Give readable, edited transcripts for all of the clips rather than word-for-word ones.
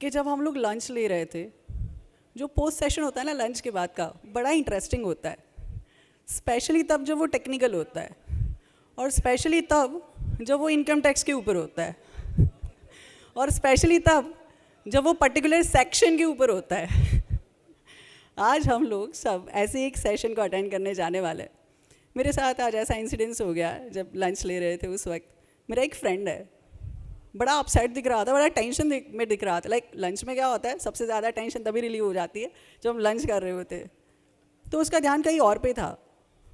कि जब हम लोग लंच ले रहे थे, जो पोस्ट सेशन होता है ना लंच के बाद का, बड़ा इंटरेस्टिंग होता है, स्पेशली तब जब वो टेक्निकल होता है, और स्पेशली तब जब वो इनकम टैक्स के ऊपर होता है, और स्पेशली तब जब वो पर्टिकुलर सेक्शन के ऊपर होता है। आज हम लोग सब ऐसे एक सेशन को अटेंड करने जाने वाले हैं। मेरे साथ आज ऐसा इंसिडेंस हो गया, जब लंच ले रहे थे उस वक्त मेरा एक फ्रेंड है, बड़ा अपसेट दिख रहा था, बड़ा टेंशन में दिख रहा था। लाइक लंच में क्या होता है, सबसे ज़्यादा टेंशन तभी रिलीव हो जाती है जब हम लंच कर रहे होते हैं। तो उसका ध्यान कहीं और पे था।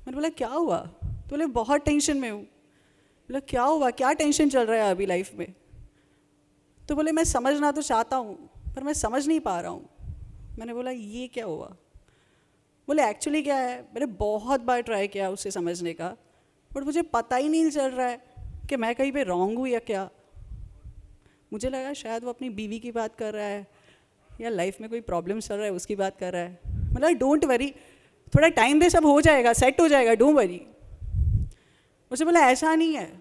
मैंने बोला क्या हुआ? तो बोले बहुत टेंशन में हूँ। बोला क्या हुआ, क्या टेंशन चल रहा है अभी लाइफ में? तो बोले मैं समझना तो चाहता हूँ पर मैं समझ नहीं पा रहा हूँ। मैंने बोला ये क्या हुआ? बोले एक्चुअली क्या है, मैंने बहुत बार ट्राई किया उसे समझने का, बट मुझे पता ही नहीं चल रहा है कि मैं कहीं पे रॉन्ग हूँ या क्या। मुझे लगा शायद वो अपनी बीवी की बात कर रहा है या लाइफ में कोई प्रॉब्लम चल रहा है उसकी बात कर रहा है। मतलब डोंट वरी, थोड़ा टाइम दे, सब हो जाएगा, सेट हो जाएगा, डोंट वरी। मुझे बोला ऐसा नहीं है,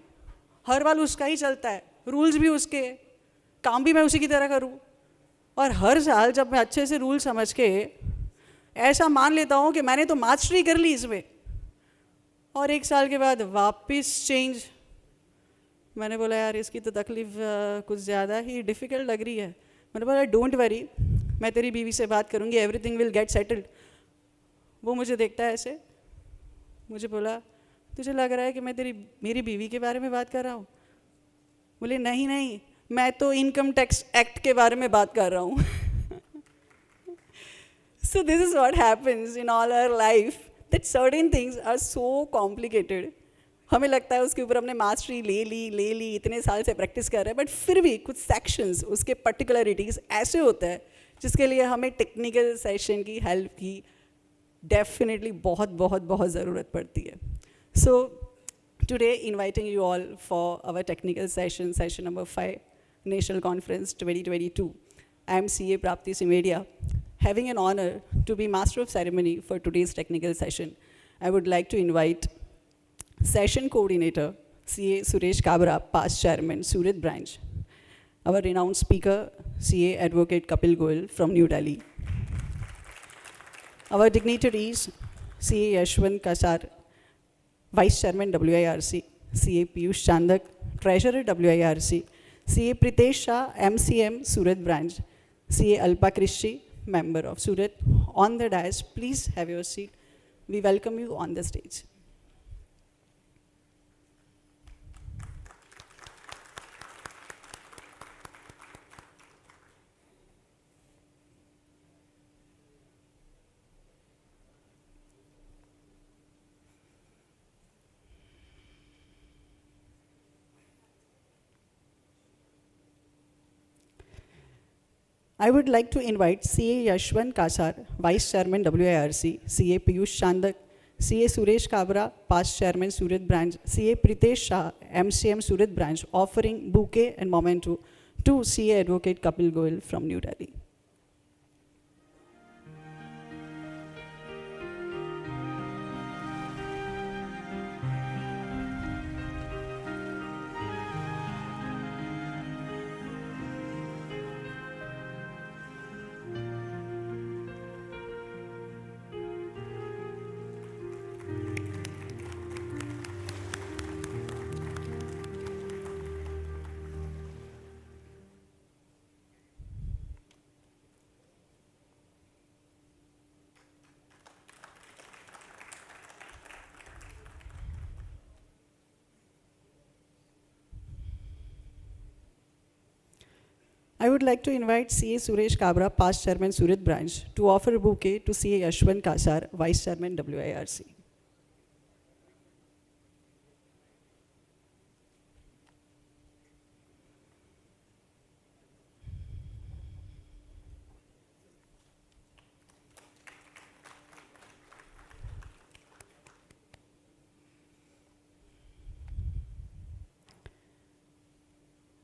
हर बार उसका ही चलता है, रूल्स भी उसके, काम भी मैं उसी की तरह करूँ, और हर साल जब मैं अच्छे से रूल समझ के ऐसा मान लेता हूँ कि मैंने तो मास्टरी कर ली इसमें, और एक साल के बाद वापस चेंज। मैंने बोला यार इसकी तो तकलीफ कुछ ज़्यादा ही डिफ़िकल्ट लग रही है। मैंने बोला डोंट वरी, मैं तेरी बीवी से बात करूँगी, एवरीथिंग विल गेट सेटल्ड। वो मुझे देखता है ऐसे, मुझे बोला तुझे लग रहा है कि मैं मेरी बीवी के बारे में बात कर रहा हूँ? बोले नहीं नहीं, मैं तो इनकम टैक्स एक्ट के बारे में बात कर रहा हूँ। So this is what happens in all our life, that certain things are so complicated. हमें लगता है उसके ऊपर हमने मास्टरी ले ली, इतने साल से प्रैक्टिस कर रहे हैं, बट फिर भी कुछ सेक्शंस, उसके पर्टिकुलरिटीज़ ऐसे होते हैं जिसके लिए हमें टेक्निकल सेशन की हेल्प की डेफिनेटली बहुत बहुत बहुत ज़रूरत पड़ती है. So today inviting you all for our technical session, session number 5, national conference 2022. I am CA Prapti Simedia, having an honor to be Master of Ceremony for today's technical session. I would like to invite Session Coordinator, CA Suresh Kabra, past Chairman, Surat Branch, our renowned speaker, CA Advocate Kapil Goyal from New Delhi. Our dignitaries, CA Yashwant Kasar, Vice Chairman WIRC, CA Piyush Chandak, Treasurer WIRC, CA Pritesh Shah, MCM, Surat Branch, CA Alpa Krishi, member of Surat. On the dais, please have your seat. We welcome you on the stage. I would like to invite CA Yashwant Kasar, Vice Chairman WIRC, CA Piyush Chandak, CA Suresh Kabra, past Chairman Surat Branch, CA Pritesh Shah, MCM Surat Branch, offering bouquet and memento to CA Advocate Kapil Goyal from New Delhi. I would like to invite CA Suresh Kabra, past Chairman Surat Branch, to offer a bouquet to CA Yashwant Kasar, Vice Chairman WIRC.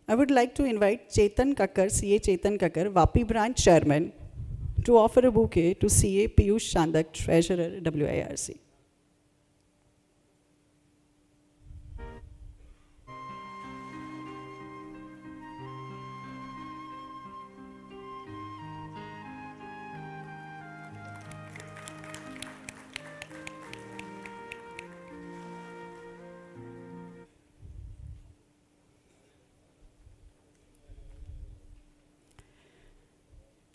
I would like to invite Chetan Kakkar, CA Chetan Kakkar, Vapi Branch Chairman, to offer a bouquet to CA Piyush Chandak, Treasurer WIRC.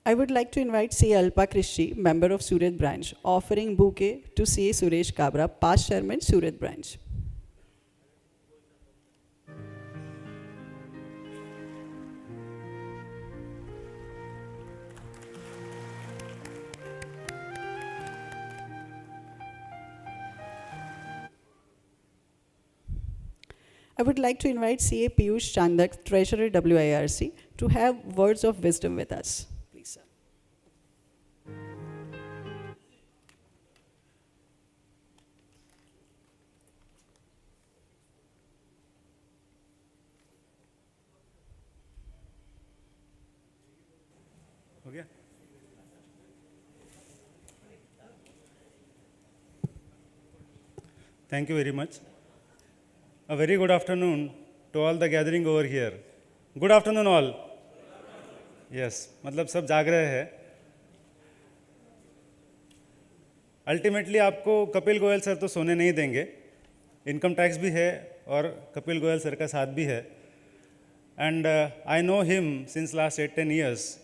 I would like to invite CA Alpa Krishi, member of Surat branch, offering bouquet to CA Suresh Kabra, past chairman, Surat branch. I would like to invite CA Piyush Chandak, Treasurer WIRC, to have words of wisdom with us. Please, sir. हो गया? Thank you very much. A very good afternoon to all the gathering over here. Good afternoon all. Yes, मतलब सब जाग रहे हैं. Ultimately आपको Kapil Goyal sir तो सोने नहीं देंगे. इनकम टैक्स भी है और कपिल गोयल सर का साथ भी है. And I know him since last 8-10 years.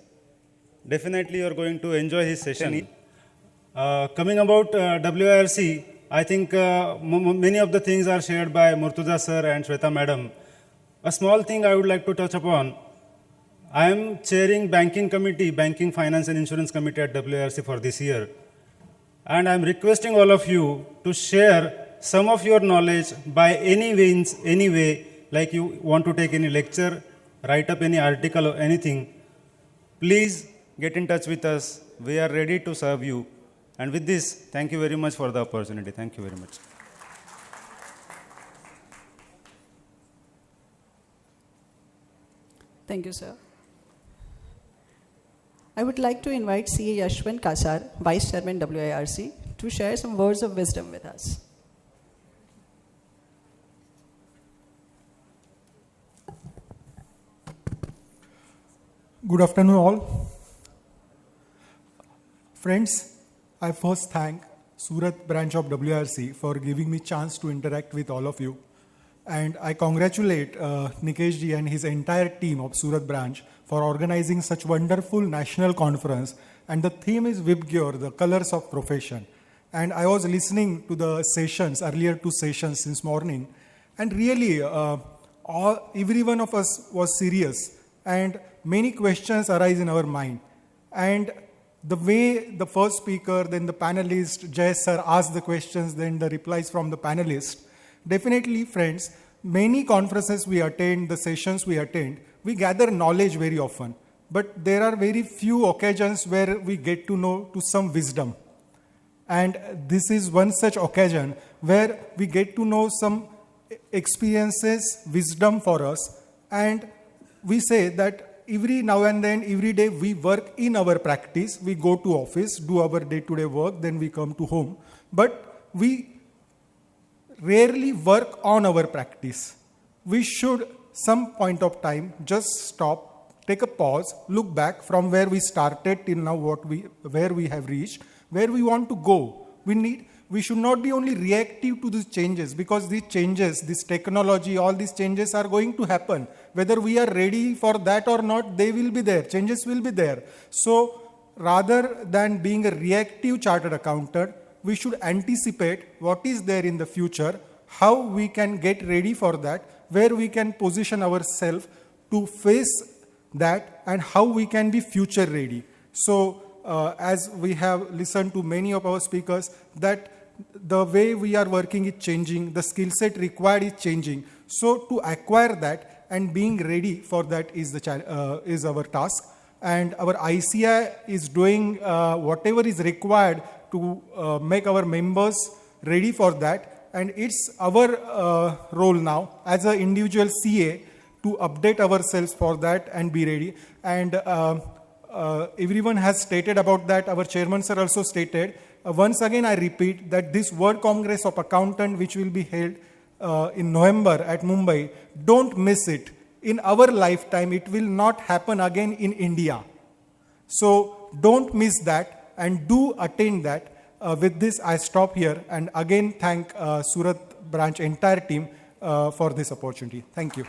Definitely you are going to enjoy his session. Coming about WIRC, I think many of the things are shared by Murtuza sir and Shweta madam. A small thing I would like to touch upon. I am chairing banking committee, banking, finance and insurance committee at WIRC for this year. And I am requesting all of you to share some of your knowledge by any means, any way, like you want to take any lecture, write up any article or anything. Please get in touch with us. We are ready to serve you. And with this, thank you very much for the opportunity. Thank you very much. Thank you, sir. I would like to invite CA Yashwant Kasar, Vice Chairman WIRC, to share some words of wisdom with us. Good afternoon all. Friends, I first thank Surat branch of WIRC for giving me chance to interact with all of you. And I congratulate Nikesh ji and his entire team of Surat branch for organizing such wonderful national conference. And the theme is Vibgyor, the colors of profession. And I was listening to the sessions, earlier 2 sessions since morning. And really, every one of us was serious. And many questions arise in our mind. And the way the first speaker, then the panelist, Jay sir, asked the questions, then the replies from the panelist. Definitely, friends, many conferences we attend, the sessions we attend, we gather knowledge very often. But there are very few occasions where we get to know to some wisdom. And this is one such occasion where we get to know some experiences, wisdom for us. And we say that every now and then, every day we work in our practice. We go to office, do our day-to-day work, then we come to home. But we rarely work on our practice. We should, some point of time, just stop, take a pause, look back from where we started till now, where we have reached, where we want to go. We should not be only reactive to these changes, because these changes, this technology, all these changes are going to happen. Whether we are ready for that or not, they will be there. Changes will be there. So rather than being a reactive chartered accountant, we should anticipate what is there in the future, how we can get ready for that, where we can position ourselves to face that, and how we can be future ready. So as we have listened to many of our speakers, that the way we are working is changing, the skill set required is changing. So to acquire that and being ready for that is our task. And our ICI is doing whatever is required to make our members ready for that. And it's our role now as an individual CA to update ourselves for that and be ready. And everyone has stated about that. Our chairman sir also stated. Once again, I repeat that this World Congress of Accountant, which will be held in November at Mumbai, don't miss it. In our lifetime, it will not happen again in India. So don't miss that and do attend that. With this, I stop here and again thank Surat branch entire team for this opportunity. Thank you.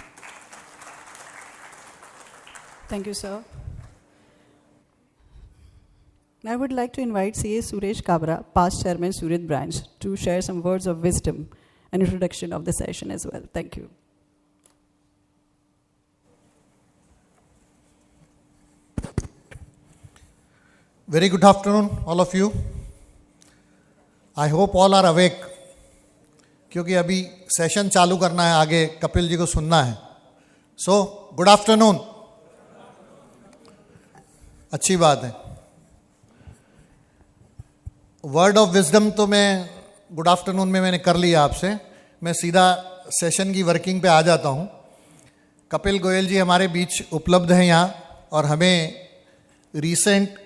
Thank you, sir. I would like to invite CA Suresh Kabra, past chairman Surat branch, to share some words of wisdom and introduction of the session as well. Thank you. Very good afternoon, all of you. I hope all are awake, क्योंकि अभी session चालू करना है, आगे कपिल जी को सुनना है. So good afternoon. अच्छी बात है. वर्ड ऑफ विजडम तो मैं गुड आफ्टरनून में मैंने कर लिया आपसे. मैं सीधा सेशन की वर्किंग पे आ जाता हूँ. कपिल गोयल जी हमारे बीच उपलब्ध हैं यहाँ, और हमें रीसेंट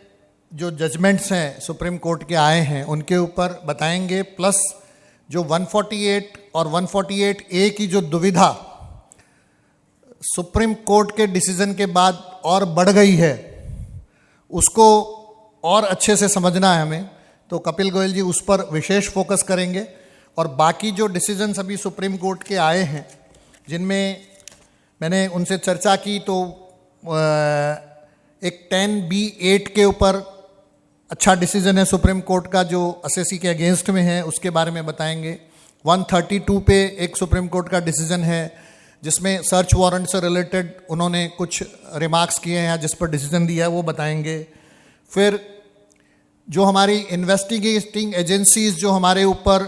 जो जजमेंट्स हैं सुप्रीम कोर्ट के आए हैं उनके ऊपर बताएंगे, प्लस जो 148 और 148A की जो दुविधा सुप्रीम कोर्ट के डिसीजन के बाद और बढ़ गई है, उसको और अच्छे से समझना है हमें. तो कपिल गोयल जी उस पर विशेष फोकस करेंगे. और बाकी जो डिसीजंस अभी सुप्रीम कोर्ट के आए हैं, जिनमें मैंने उनसे चर्चा की, तो एक 10B8 के ऊपर अच्छा डिसीजन है सुप्रीम कोर्ट का जो असेसी के अगेंस्ट में है, उसके बारे में बताएंगे. 132 पे एक सुप्रीम कोर्ट का डिसीजन है जिसमें सर्च वारंट से रिलेटेड उन्होंने कुछ रिमार्क्स किए हैं, जिस पर डिसीजन दिया है वो बताएंगे. फिर जो हमारी इन्वेस्टिगेटिंग एजेंसीज जो हमारे ऊपर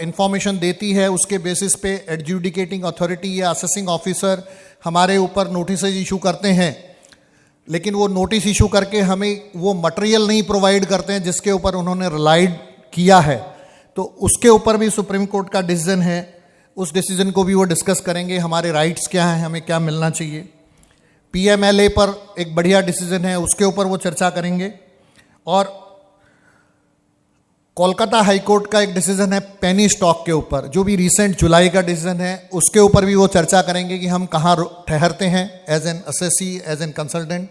इंफॉर्मेशन देती है, उसके बेसिस पे एडजुडिकेटिंग अथॉरिटी या असेसिंग ऑफिसर हमारे ऊपर नोटिस इशू करते हैं, लेकिन वो नोटिस इशू करके हमें वो मटेरियल नहीं प्रोवाइड करते हैं जिसके ऊपर उन्होंने रिलाइड किया है. तो उसके ऊपर भी सुप्रीम कोर्ट का डिसीजन है, उस डिसीजन को भी वो डिस्कस करेंगे. हमारे राइट्स क्या हैं, हमें क्या मिलना चाहिए. PMLA पर एक बढ़िया डिसीजन है, उसके ऊपर वो चर्चा करेंगे. और कोलकाता हाई कोर्ट का एक डिसीजन है पेनी स्टॉक के ऊपर, जो भी रिसेंट जुलाई का डिसीजन है, उसके ऊपर भी वो चर्चा करेंगे कि हम कहाँ ठहरते हैं as an assessee, as an consultant.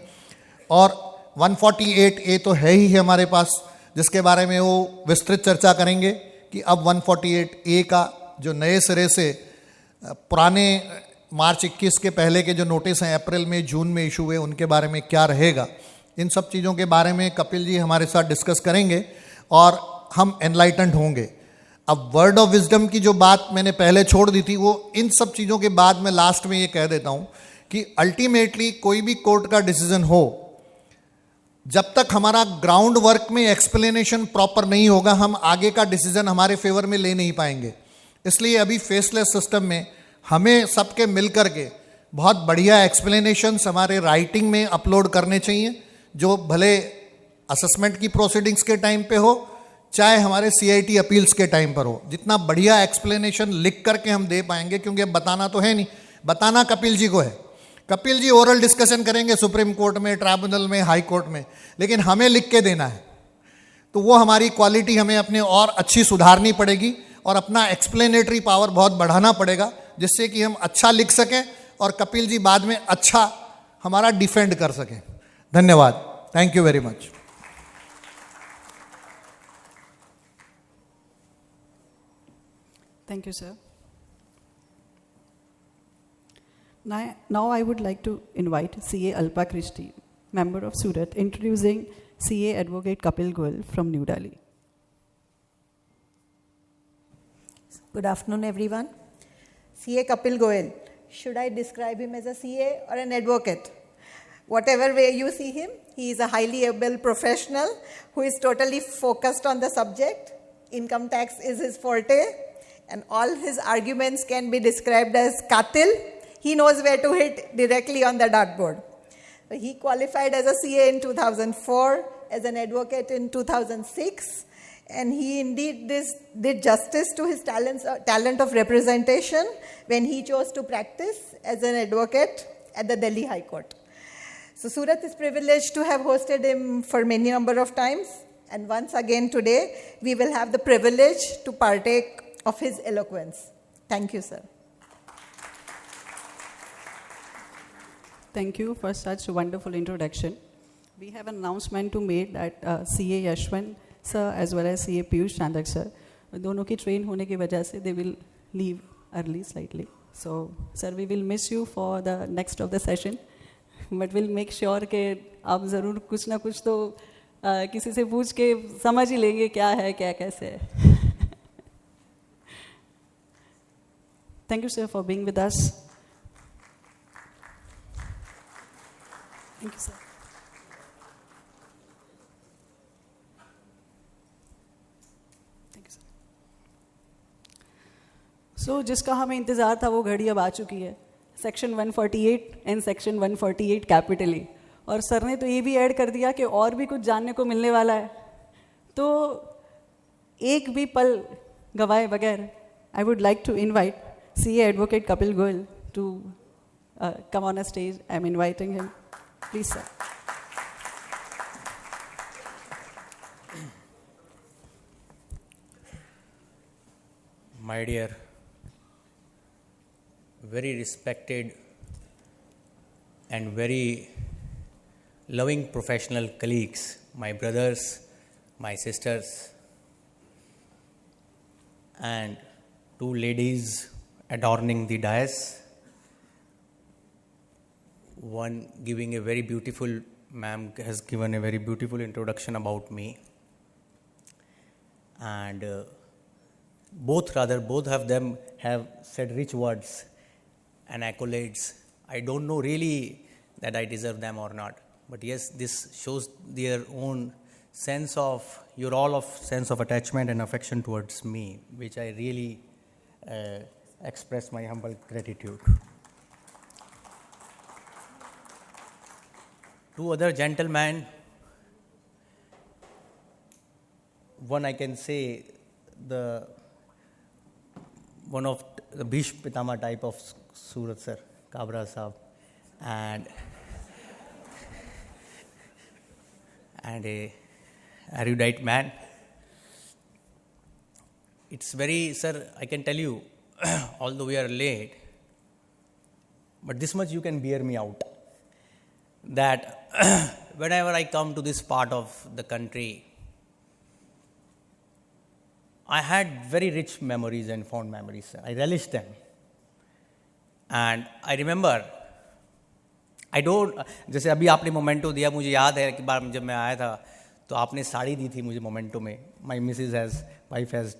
और 148A तो है ही हमारे पास, जिसके बारे में वो विस्तृत चर्चा करेंगे कि अब 148A का जो नए सिरे से पुराने मार्च 21 के पहले के जो नोटिस हैं अप्रैल में, जून में इशू हुए, उनके बारे में क्या रहेगा. इन सब चीज़ों के बारे में कपिल जी हमारे साथ डिस्कस करेंगे और हम एनलाइटेंड होंगे. अब वर्ड ऑफ विजडम की जो बात मैंने पहले छोड़ दी थी, वो इन सब चीज़ों के बाद मैं लास्ट में ये कह देता हूँ कि अल्टीमेटली कोई भी कोर्ट का डिसीजन हो, जब तक हमारा ग्राउंड वर्क में एक्सप्लेनेशन प्रॉपर नहीं होगा, हम आगे का डिसीजन हमारे फेवर में ले नहीं पाएंगे. इसलिए अभी फेसलेस सिस्टम में हमें सबके मिल करके बहुत बढ़िया एक्सप्लेनेशंस हमारे राइटिंग में अपलोड करने चाहिए, जो भले असेसमेंट की प्रोसीडिंग्स के टाइम पे हो, चाहे हमारे CIT अपील्स के टाइम पर हो. जितना बढ़िया एक्सप्लेनेशन लिख करके हम दे पाएंगे, क्योंकि अब बताना तो है नहीं, बताना कपिल जी को है. कपिल जी ओरल डिस्कशन करेंगे सुप्रीम कोर्ट में, ट्राइब्यूनल में, हाई कोर्ट में, लेकिन हमें लिख के देना है. तो वो हमारी क्वालिटी हमें अपने और अच्छी सुधारनी पड़ेगी और अपना एक्सप्लेनेटरी पावर बहुत बढ़ाना पड़ेगा, जिससे कि हम अच्छा लिख सकें और कपिल जी बाद में अच्छा हमारा डिफेंड कर सकें. धन्यवाद. Thank you very much. Thank you, sir. Now I would like to invite CA Alpa Christie, member of Surat, introducing CA Advocate Kapil Goyal from New Delhi. Good afternoon, everyone. CA Kapil Goyal. Should I describe him as a CA or an advocate? Whatever way you see him, he is a highly able professional who is totally focused on the subject. Income tax is his forte, and all his arguments can be described as katil. He knows where to hit directly on the dartboard. So he qualified as a CA in 2004, as an advocate in 2006, and he indeed did justice to his talent of representation when he chose to practice as an advocate at the Delhi High Court. So Surat is privileged to have hosted him for many number of times, and once again today we will have the privilege to partake of his eloquence. Thank you, sir. Thank you for such a wonderful introduction. We have an announcement to make that CA Yashwant sir as well as CA Piyush Chandak sir, दोनों की train होने की वजह से they will leave early slightly. So, sir, we will miss you for the next of the session, but we'll make sure कि आप ज़रूर कुछ ना कुछ तो किसी से पूछ के समझ ही लेंगे क्या है क्या कैसे है. Thank you, sir, for being with us. Thank you, sir. Thank you, sir. So, जिसका हमें इंतज़ार था वो घड़ी अब आ चुकी है. Section 148 and section 148 कैपिटली. और सर ने तो ये भी ऐड कर दिया कि और भी कुछ जानने को मिलने वाला है. तो एक भी पल गवाए बगैर I would like to invite CA Advocate Kapil Goyal to come on a stage. I'm inviting him. Please, sir. My dear, very respected and very loving professional colleagues, my brothers, my sisters, and two ladies adorning the dais, one giving a very beautiful, ma'am has given a very beautiful introduction about me, and both of them have said rich words and accolades. I don't know really that I deserve them or not, but yes, this shows their own sense of, your all of sense of attachment and affection towards me, which I really express my humble gratitude. Two other gentlemen, one I can say one of the Bhishma Pitama type of Surat sir, Kabra Sahab, and a erudite man. It's very, sir, I can tell you, although we are late, but this much you can bear me out, that whenever I come to this part of the country, I had very rich memories and fond memories. I relish them. And I remember, जैसे अभी आपने memento दिया, मुझे याद है कि बार जब मैं आया था तो आपने साड़ी दी थी मुझे मोमेंटो में. My missus has, wife has,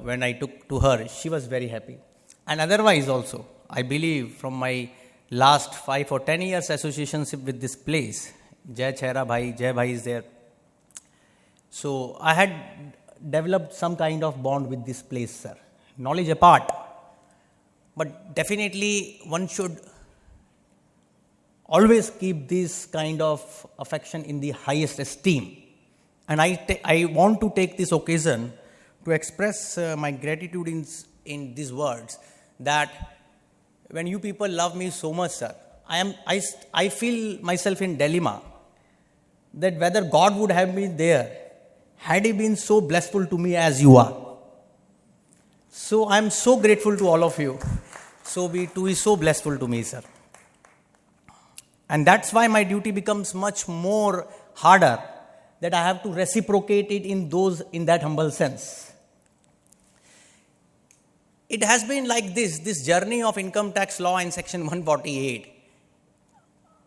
when I took to her, she was very happy. And otherwise also, I believe from my last 5 or 10 years associationship with this place, Jai Chehra Bhai, Jai Bhai is there. So I had developed some kind of bond with this place, sir. Knowledge apart, but definitely one should always keep this kind of affection in the highest esteem. And I want to take this occasion to express my gratitude in these words, that when you people love me so much, sir, I feel myself in dilemma that whether God would have me there had He been so blessful to me as you are. So I am so grateful to all of you. So be too is so blessful to me, sir. And that's why my duty becomes much more harder, that I have to reciprocate it in that humble sense. It has been like this journey of income tax law in section 148.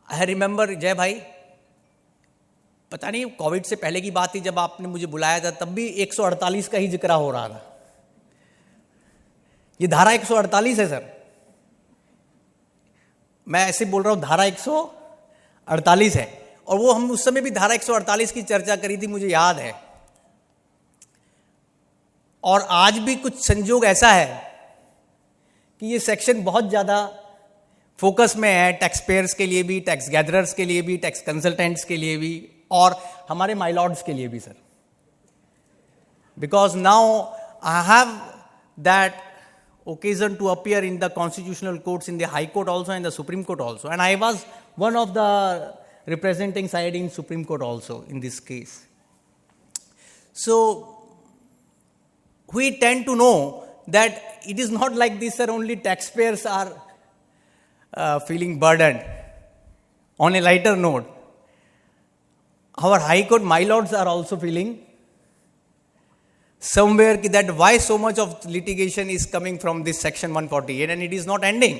I remember, Jai Bhai, पता नहीं Covid से पहले की बात थी, जब आपने मुझे बुलाया था तब भी 148 का ही जिक्र हो रहा था. ये धारा 148 है सर, मैं ऐसे बोल रहा हूं, धारा 148 है. और वो हम उस समय भी धारा 148 की चर्चा करी थी, मुझे याद है. और आज भी कुछ संजोग ऐसा है कि ये सेक्शन बहुत ज्यादा फोकस में है, टैक्स पेयर्स के लिए भी, टैक्स गैदरर्स के लिए भी, टैक्स कंसल्टेंट्स के लिए भी, और हमारे माई लॉर्ड्स के लिए भी, sir. Because now I have that occasion to appear in the constitutional courts, in the High Court also, and the Supreme Court also. And I was one of the representing side in Supreme Court also in this case. So we tend to know that it is not like this, sir, only taxpayers are feeling burdened. On a lighter note, our High Court my lords are also feeling somewhere that why so much of litigation is coming from this section 148 and it is not ending.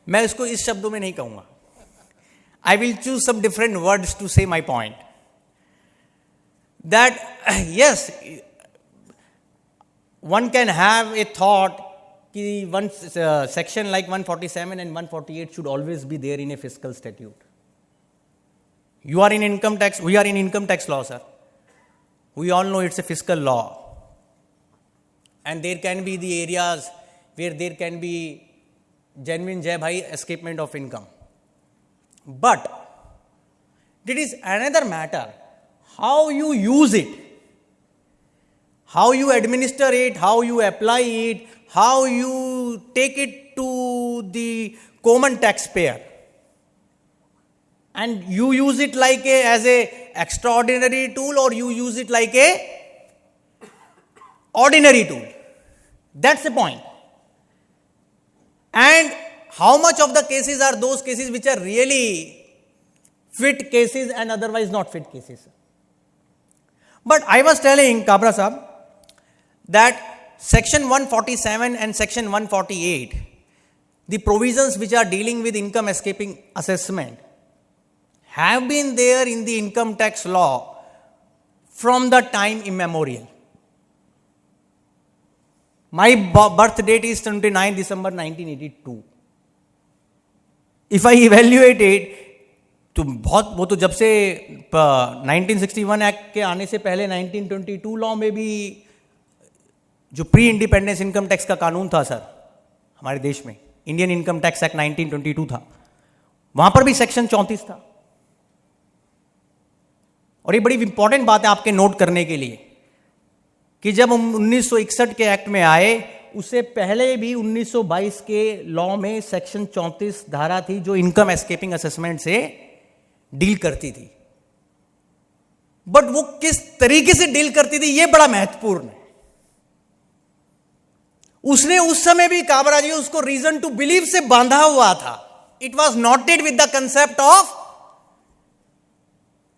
मैं इसको इस शब्दों में नहीं कहूंगा. I will choose some different words to say my point. That yes, one can have a thought कि one section like 147 and 148 should always be there in a fiscal statute. You are in income tax, we are in income tax law, sir. We all know it's a fiscal law. And there can be the areas where there can be genuine jai bhai escapement of income. But it is another matter how you use it, how you administer it, how you apply it, how you take it to the common taxpayer. And you use it like as a extraordinary tool, or you use it like a ordinary tool. That's the point. And how much of the cases are those cases which are really fit cases and otherwise not fit cases? But I was telling Kabra Sahab that section 147 and section 148, the provisions which are dealing with income escaping assessment, have been there in the income tax law from the time immemorial. My birth date is 29 December 1982. If I evaluate it, तो बहुत वो तो जब से 1961 act के आने से पहले 1922 लॉ में भी जो प्री इंडिपेंडेंस इनकम टैक्स का कानून था सर हमारे देश में, इंडियन इनकम टैक्स एक्ट 1922 था, वहां पर भी सेक्शन 34 था. और ये बड़ी इंपॉर्टेंट बात है आपके नोट करने के लिए कि जब हम 1961 के एक्ट में आए, उससे पहले भी 1922 के लॉ में सेक्शन 34 धारा थी जो इनकम एस्केपिंग असेसमेंट से डील करती थी. बट वो किस तरीके से डील करती थी, यह बड़ा महत्वपूर्ण है. उसने उस समय भी काबरा जी उसको रीजन टू बिलीव से बांधा हुआ था. It was knotted with the concept of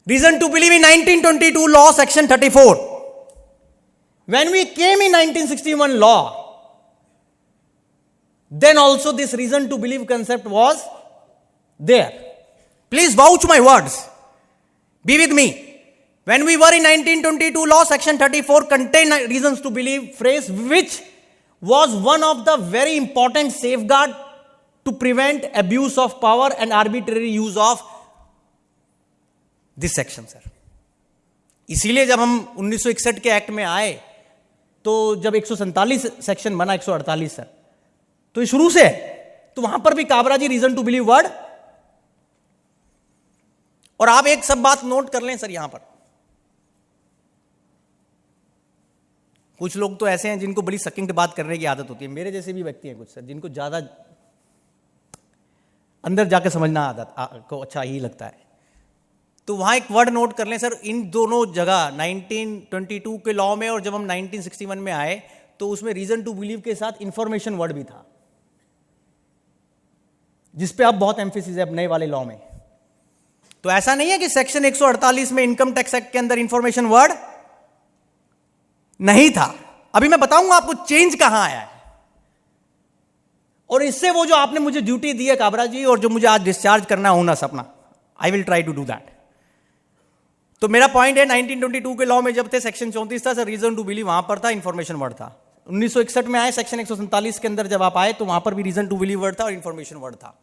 reason to believe in 1922 law section 34. When we came in 1961 law, then also this reason to believe concept was there. Please vouch my words. Be with me. When we were in 1922 law, section 34 contained reasons to believe phrase, which was one of the very important safeguard to prevent abuse of power and arbitrary use of this section, sir. इसीलिए जब हम 1961 के act में आए तो जब 147 section बना 148 sir, तो ये शुरू से है, तो वहां पर भी काबरा जी रीजन टू बिलीव वर्ड. और आप एक सब बात नोट कर लें सर, यहां पर कुछ लोग तो ऐसे हैं जिनको बड़ी सकिंग बात करने की आदत होती है, मेरे जैसे भी व्यक्ति हैं कुछ सर जिनको ज्यादा अंदर जाकर समझना आदत को अच्छा ही लगता है. तो वहां एक वर्ड नोट कर लें सर, इन दोनों जगह 1922 के लॉ में और जब हम 1961 में आए तो उसमें रीजन टू बिलीव के साथ इंफॉर्मेशन वर्ड भी था, जिस पे अब बहुत एम्फेसिस है अब नए वाले लॉ में. तो ऐसा नहीं है कि सेक्शन 148 में इनकम टैक्स एक्ट के अंदर इंफॉर्मेशन वर्ड नहीं था. अभी मैं बताऊंगा आपको चेंज कहां आया है. और इससे वो जो आपने मुझे ड्यूटी दी है काबरा जी, और जो मुझे आज डिस्चार्ज करना है ओनर्स अपना, I will try to do that. तो मेरा पॉइंट है 1922 के लॉ में जब थे सेक्शन 34 था सर, रीजन टू बिलीव वहां पर था, इंफॉर्मेशन वर्ड था. 1961 में आए सेक्शन 147 के अंदर जब आप आए तो वहां पर भी रीजन टू बिलीव वर्ड था और इंफॉर्मेशन वर्ड था.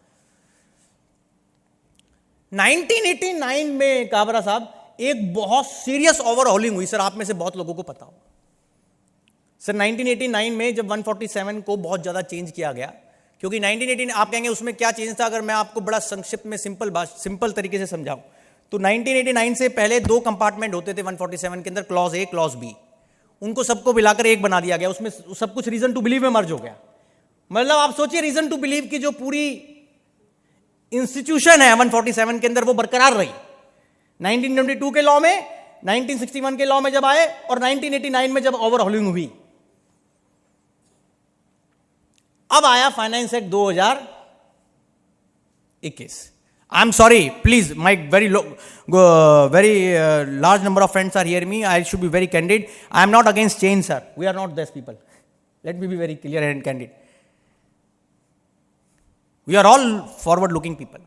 1989 में काबरा साहब एक बहुत सीरियस ओवरहॉलिंग हुई सर, आप में से बहुत लोगों को पता हो सर. 1989 में जब 147 को बहुत ज्यादा चेंज किया गया, क्योंकि 1989 आप कहेंगे उसमें क्या चेंज था, अगर मैं आपको बड़ा संक्षिप्त में सिंपल तरीके से समझाऊं तो 1989 से पहले दो कंपार्टमेंट होते थे 147 के अंदर, क्लॉज ए क्लॉज बी, उनको सबको मिलाकर एक बना दिया गया. उसमें सब कुछ रीजन टू बिलीव में मर्ज हो गया. मतलब आप सोचिए रीजन टू बिलीव की जो पूरी इंस्टीट्यूशन है 147 के अंदर वो बरकरार रही. 1922 के लॉ में, 1961 के लॉ में जब आए और 1989 में जब ओवरहॉलिंग हुई, अब आया finance act 2021. I am sorry, please, my very large number of friends are hearing me. I should be very candid. I am not against change, sir. We are not those people. Let me be very clear and candid. We are all forward-looking people.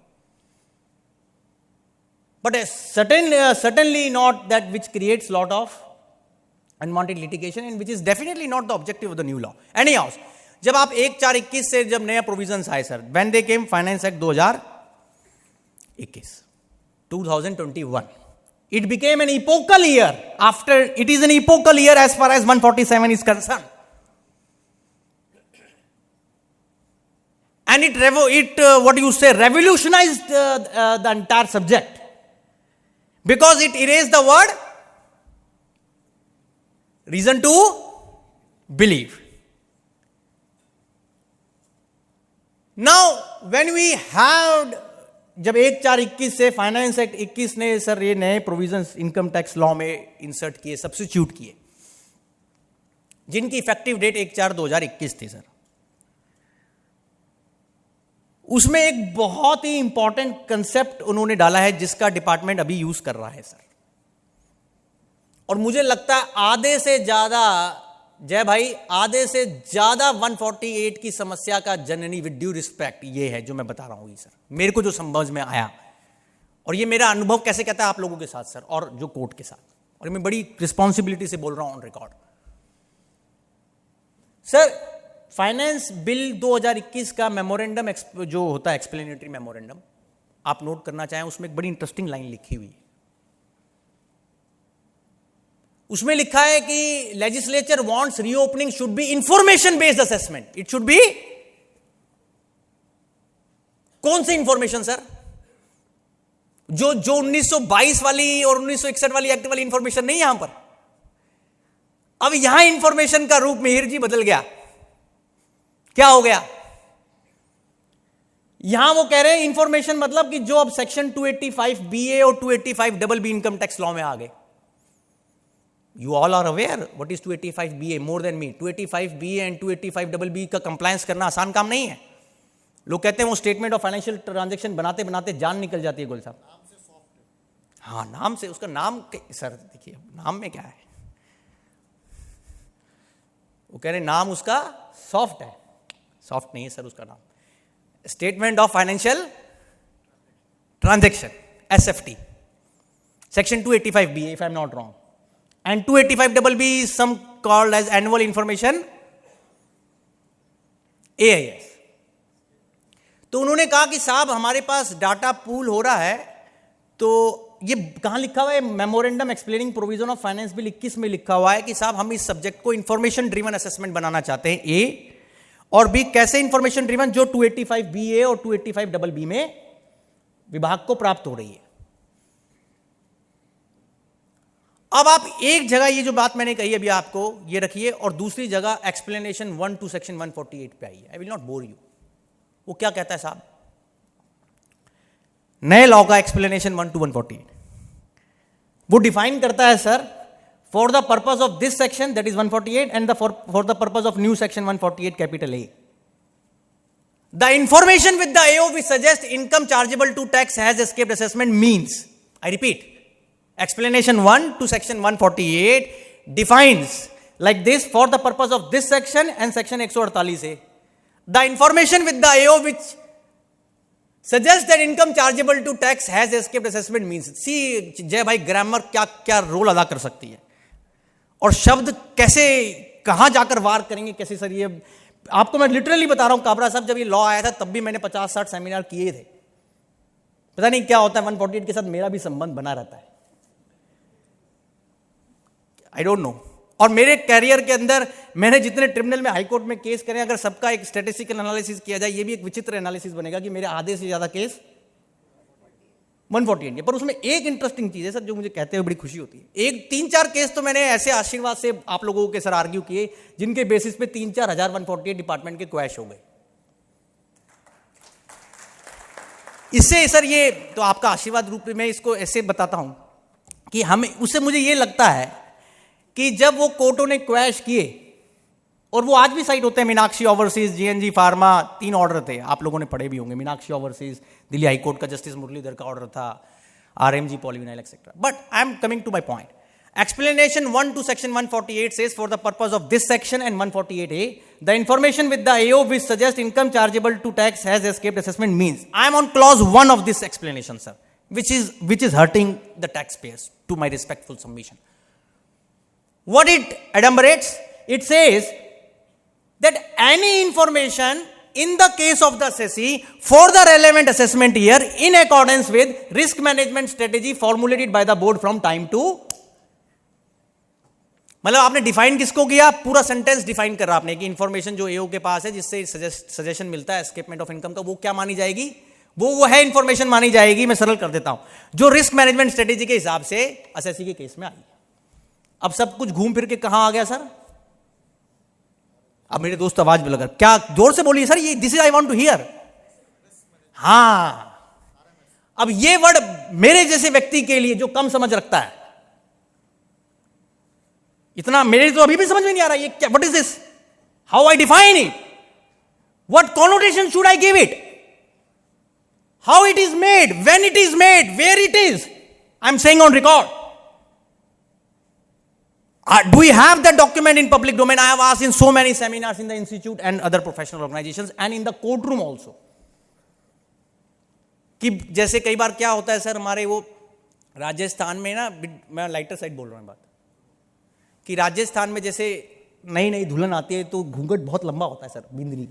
But certainly not that which creates lot of unwanted litigation and which is definitely not the objective of the new law. Anyhow, जब आप 1/4/21 से जब नया provisions आए sir, when they came finance act 2021, it became an epochal year. After it is an epochal year as far as 147 is concerned. And it revolutionized the entire subject. Because it erased the word reason to believe. Now, when we had, जब 1/4/21 से finance act 21 ने sir ये नए provisions income tax law में insert किए, substitute किए, जिनकी effective date 1/4/2021 थी सर, उसमें एक बहुत ही इंपॉर्टेंट कंसेप्ट उन्होंने डाला है जिसका डिपार्टमेंट अभी यूज कर रहा है सर। और मुझे लगता है आधे से ज्यादा, जय भाई, आधे से ज्यादा 148 की समस्या का जननी विद ड्यू रिस्पेक्ट ये है जो मैं बता रहा हूं सर, मेरे को जो समझ में आया, और ये मेरा अनुभव कैसे कहता है आप लोगों के साथ सर और जो कोर्ट के साथ, और मैं बड़ी रिस्पॉन्सिबिलिटी से बोल रहा हूं on record sir. Finance bill 2021 का मेमोरेंडम जो होता है एक्सप्लेनेटरी मेमोरेंडम, आप नोट करना चाहें, उसमें एक बड़ी इंटरेस्टिंग लाइन लिखी हुई है। उसमें लिखा है कि legislature wants reopening should be information based assessment. It should be, कौन सी इंफॉर्मेशन सर? जो 1922 वाली और 1961 वाली एक्ट वाली इंफॉर्मेशन नहीं, यहां पर अब यहां इंफॉर्मेशन का रूप मिहिर जी बदल गया। क्या हो गया? यहां वो कह रहे हैं इंफॉर्मेशन मतलब कि जो अब सेक्शन 285 BA और 285 BB इनकम टैक्स लॉ में आ गए। You all are aware what is 285 BA more than me. 285 BA and 285 BB का कंप्लायंस करना आसान काम नहीं है। लोग कहते हैं वो स्टेटमेंट ऑफ फाइनेंशियल ट्रांजैक्शन बनाते बनाते जान निकल जाती है गोल साहब। हाँ, नाम से, उसका नाम सर देखिए नाम में क्या है, वो कह रहे नाम उसका सॉफ्ट है। सॉफ्ट नहीं है सर उसका नाम, statement of financial transaction, SFT, section 285 BA if I am not wrong, and 285 BB is some called as annual information AIS। तो उन्होंने कहा कि साहब हमारे पास डाटा पूल हो रहा है, तो ये कहां लिखा हुआ है? Memorandum explaining provision of finance bill 21 में लिखा हुआ है कि साहब हम इस सब्जेक्ट को इंफॉर्मेशन ड्रिवन असेसमेंट बनाना चाहते हैं, ए, और बी कैसे इंफॉर्मेशन ड्रिवन, जो 285 BA और 285 BB में विभाग को प्राप्त हो रही है। अब आप एक जगह ये जो बात मैंने कही अभी आपको ये रखिए, और दूसरी जगह एक्सप्लेनेशन 1 टू सेक्शन 148 पे आई है। I will not bore you. वो क्या कहता है साहब? नए लॉ का एक्सप्लेनेशन 1 टू 148 वो डिफाइन करता है sir, for the purpose of this section that is 148 and for the purpose of new section 148 capital A, the information with the AO suggest income chargeable to tax has escaped assessment means, I repeat, explanation 1 to section 148 defines like this: for the purpose of this section and section 148A, the information with the AO which suggests that income chargeable to tax has escaped assessment means। see जय भाई, grammar क्या क्या role अदा कर सकती है, और शब्द कैसे कहां जाकर वार करेंगे कैसे सर। ये आपको मैं लिटरली बता रहा हूं, काबरा साहब जब ये लॉ आया था तब भी मैंने 50-60 सेमिनार किए थे। पता नहीं क्या होता है 148 के साथ मेरा भी संबंध बना रहता है, आई डोंट नो। और मेरे कैरियर के अंदर मैंने जितने ट्रिब्यूनल में, हाई कोर्ट में केस करे, अगर सबका एक स्टैटिस्टिकल एनालिसिस किया जाए, ये भी एक विचित्र एनालिसिस बनेगा कि मेरे आधे से ज्यादा केस 148 है। पर उसमें एक इंटरेस्टिंग चीज है सर जो मुझे कहते हुए बड़ी खुशी होती है। एक 3-4 केस तो मैंने ऐसे आशीर्वाद से आप लोगों के सर आर्ग्यू किए जिनके बेसिस पे 3-4 हजार 148 डिपार्टमेंट के क्वैश हो गए। इससे सर ये तो आपका आशीर्वाद रूप में इसको ऐसे बताता हूं कि हमें, उससे मुझे ये लगता है कि जब वो कोर्टों ने क्वैश किए, और वो आज भी साइट होते हैं, Meenakshi overseas, GNG pharma, 3 order थे, आप लोगों ने पढ़े भी होंगे। Meenakshi overseas Delhi high court का जस्टिस मुरलीधर का ऑर्डर था, RMG polyvinyl etcetera. But I am coming to my point, Explanation 1 to section 148 says, for the purpose of this section and 148A, the information with the AO which suggests income chargeable to tax has escaped assessment means. I am on clause 1 of this explanation, sir, which is hurting the taxpayers, to my respectful submission. What it adumbrates? It says that any information in the case of the assessee for the relevant assessment year in accordance with risk management strategy formulated by the board from time to, मतलब आपने define किसको किया? पूरा sentence define कर रहा आपने कि information जो एओ के पास है जिससे सजेशन मिलता है एस्केपमेंट ऑफ इनकम का, वो क्या मानी जाएगी? वो है इंफॉर्मेशन मानी जाएगी। मैं सरल कर देता हूं, जो रिस्क मैनेजमेंट स्ट्रेटेजी के हिसाब से असेसी के केस में आई। अब सब कुछ घूम फिर के कहां आ गया सर? अब मेरे दोस्त आवाज भी लगा, क्या जोर से बोलिए सर, ये this is I want to hear. हां, अब ये वर्ड मेरे जैसे व्यक्ति के लिए जो कम समझ रखता है, इतना मेरे तो अभी भी समझ में नहीं आ रहा ये क्या, what is this, how I define it, what connotation should I give it, how it is made, when it is made, where it is, I am saying on record. Do we have that document in public domain? I have asked in so many seminars in the institute and other professional organizations and in the courtroom also. कि जैसे कई बार क्या होता है sir, हमारे वो राजस्थान में ना, मैं लाइटर साइड बोल रहा हूँ बात, कि राजस्थान में जैसे नई नई दुल्हन आती है तो घूंघट बहुत लंबा होता है सर, बिंदनी,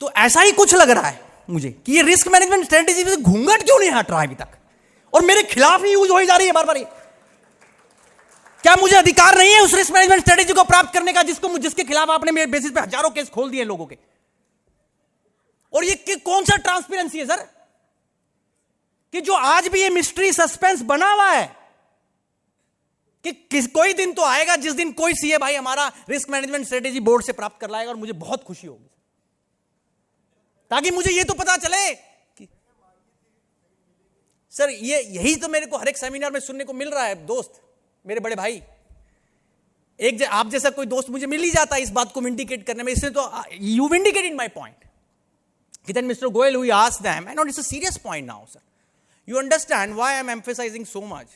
तो ऐसा ही कुछ लग रहा है मुझे कि ये रिस्क मैनेजमेंट स्ट्रेटेजी में घूंघट क्यों नहीं हट रहा है अभी तक, और मेरे खिलाफ ही यूज हो जा रही है बार बार। क्या मुझे अधिकार नहीं है उस रिस्क मैनेजमेंट स्ट्रेटेजी को प्राप्त करने का जिसके खिलाफ आपने मेरे बेसिस पे हजारों केस खोल दिए लोगों के? और ये कौन सा ट्रांसपेरेंसी है सर, कि जो आज भी ये मिस्ट्री सस्पेंस बना हुआ है कि कोई दिन तो आएगा जिस दिन कोई सीए भाई हमारा रिस्क मैनेजमेंट स्ट्रेटेजी बोर्ड से प्राप्त कर लाएगा, और मुझे बहुत खुशी होगी, ताकि मुझे ये तो पता चले कि सर यही तो मेरे को हर एक सेमिनार में सुनने को मिल रहा है। दोस्त, मेरे बड़े भाई, आप जैसा कोई दोस्त मुझे मिल ही जाता है इस बात को विंडिकेट करने में, इसने तो यू विंडिकेटेड माय पॉइंट कि then Mr. Goyal, we asked them, and it's a serious point now, sir. You understand why I'm emphasizing so much?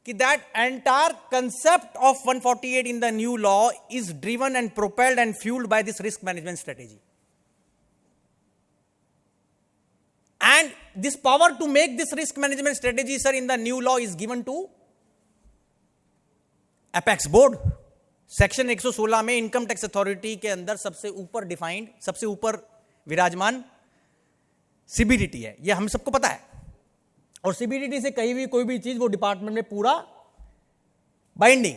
That entire concept of 148 in the new law is driven and propelled and fueled by this risk management strategy. And this power to make this risk management strategy, sir, in the new law is given to Apex Board. Section 116 में income tax authority के अंदर सबसे ऊपर defined, सबसे ऊपर विराजमान CBDT है, ये हम सबको पता है। और सीबीडीटी से कहीं भी कोई भी चीज वो डिपार्टमेंट में पूरा बाइंडिंग,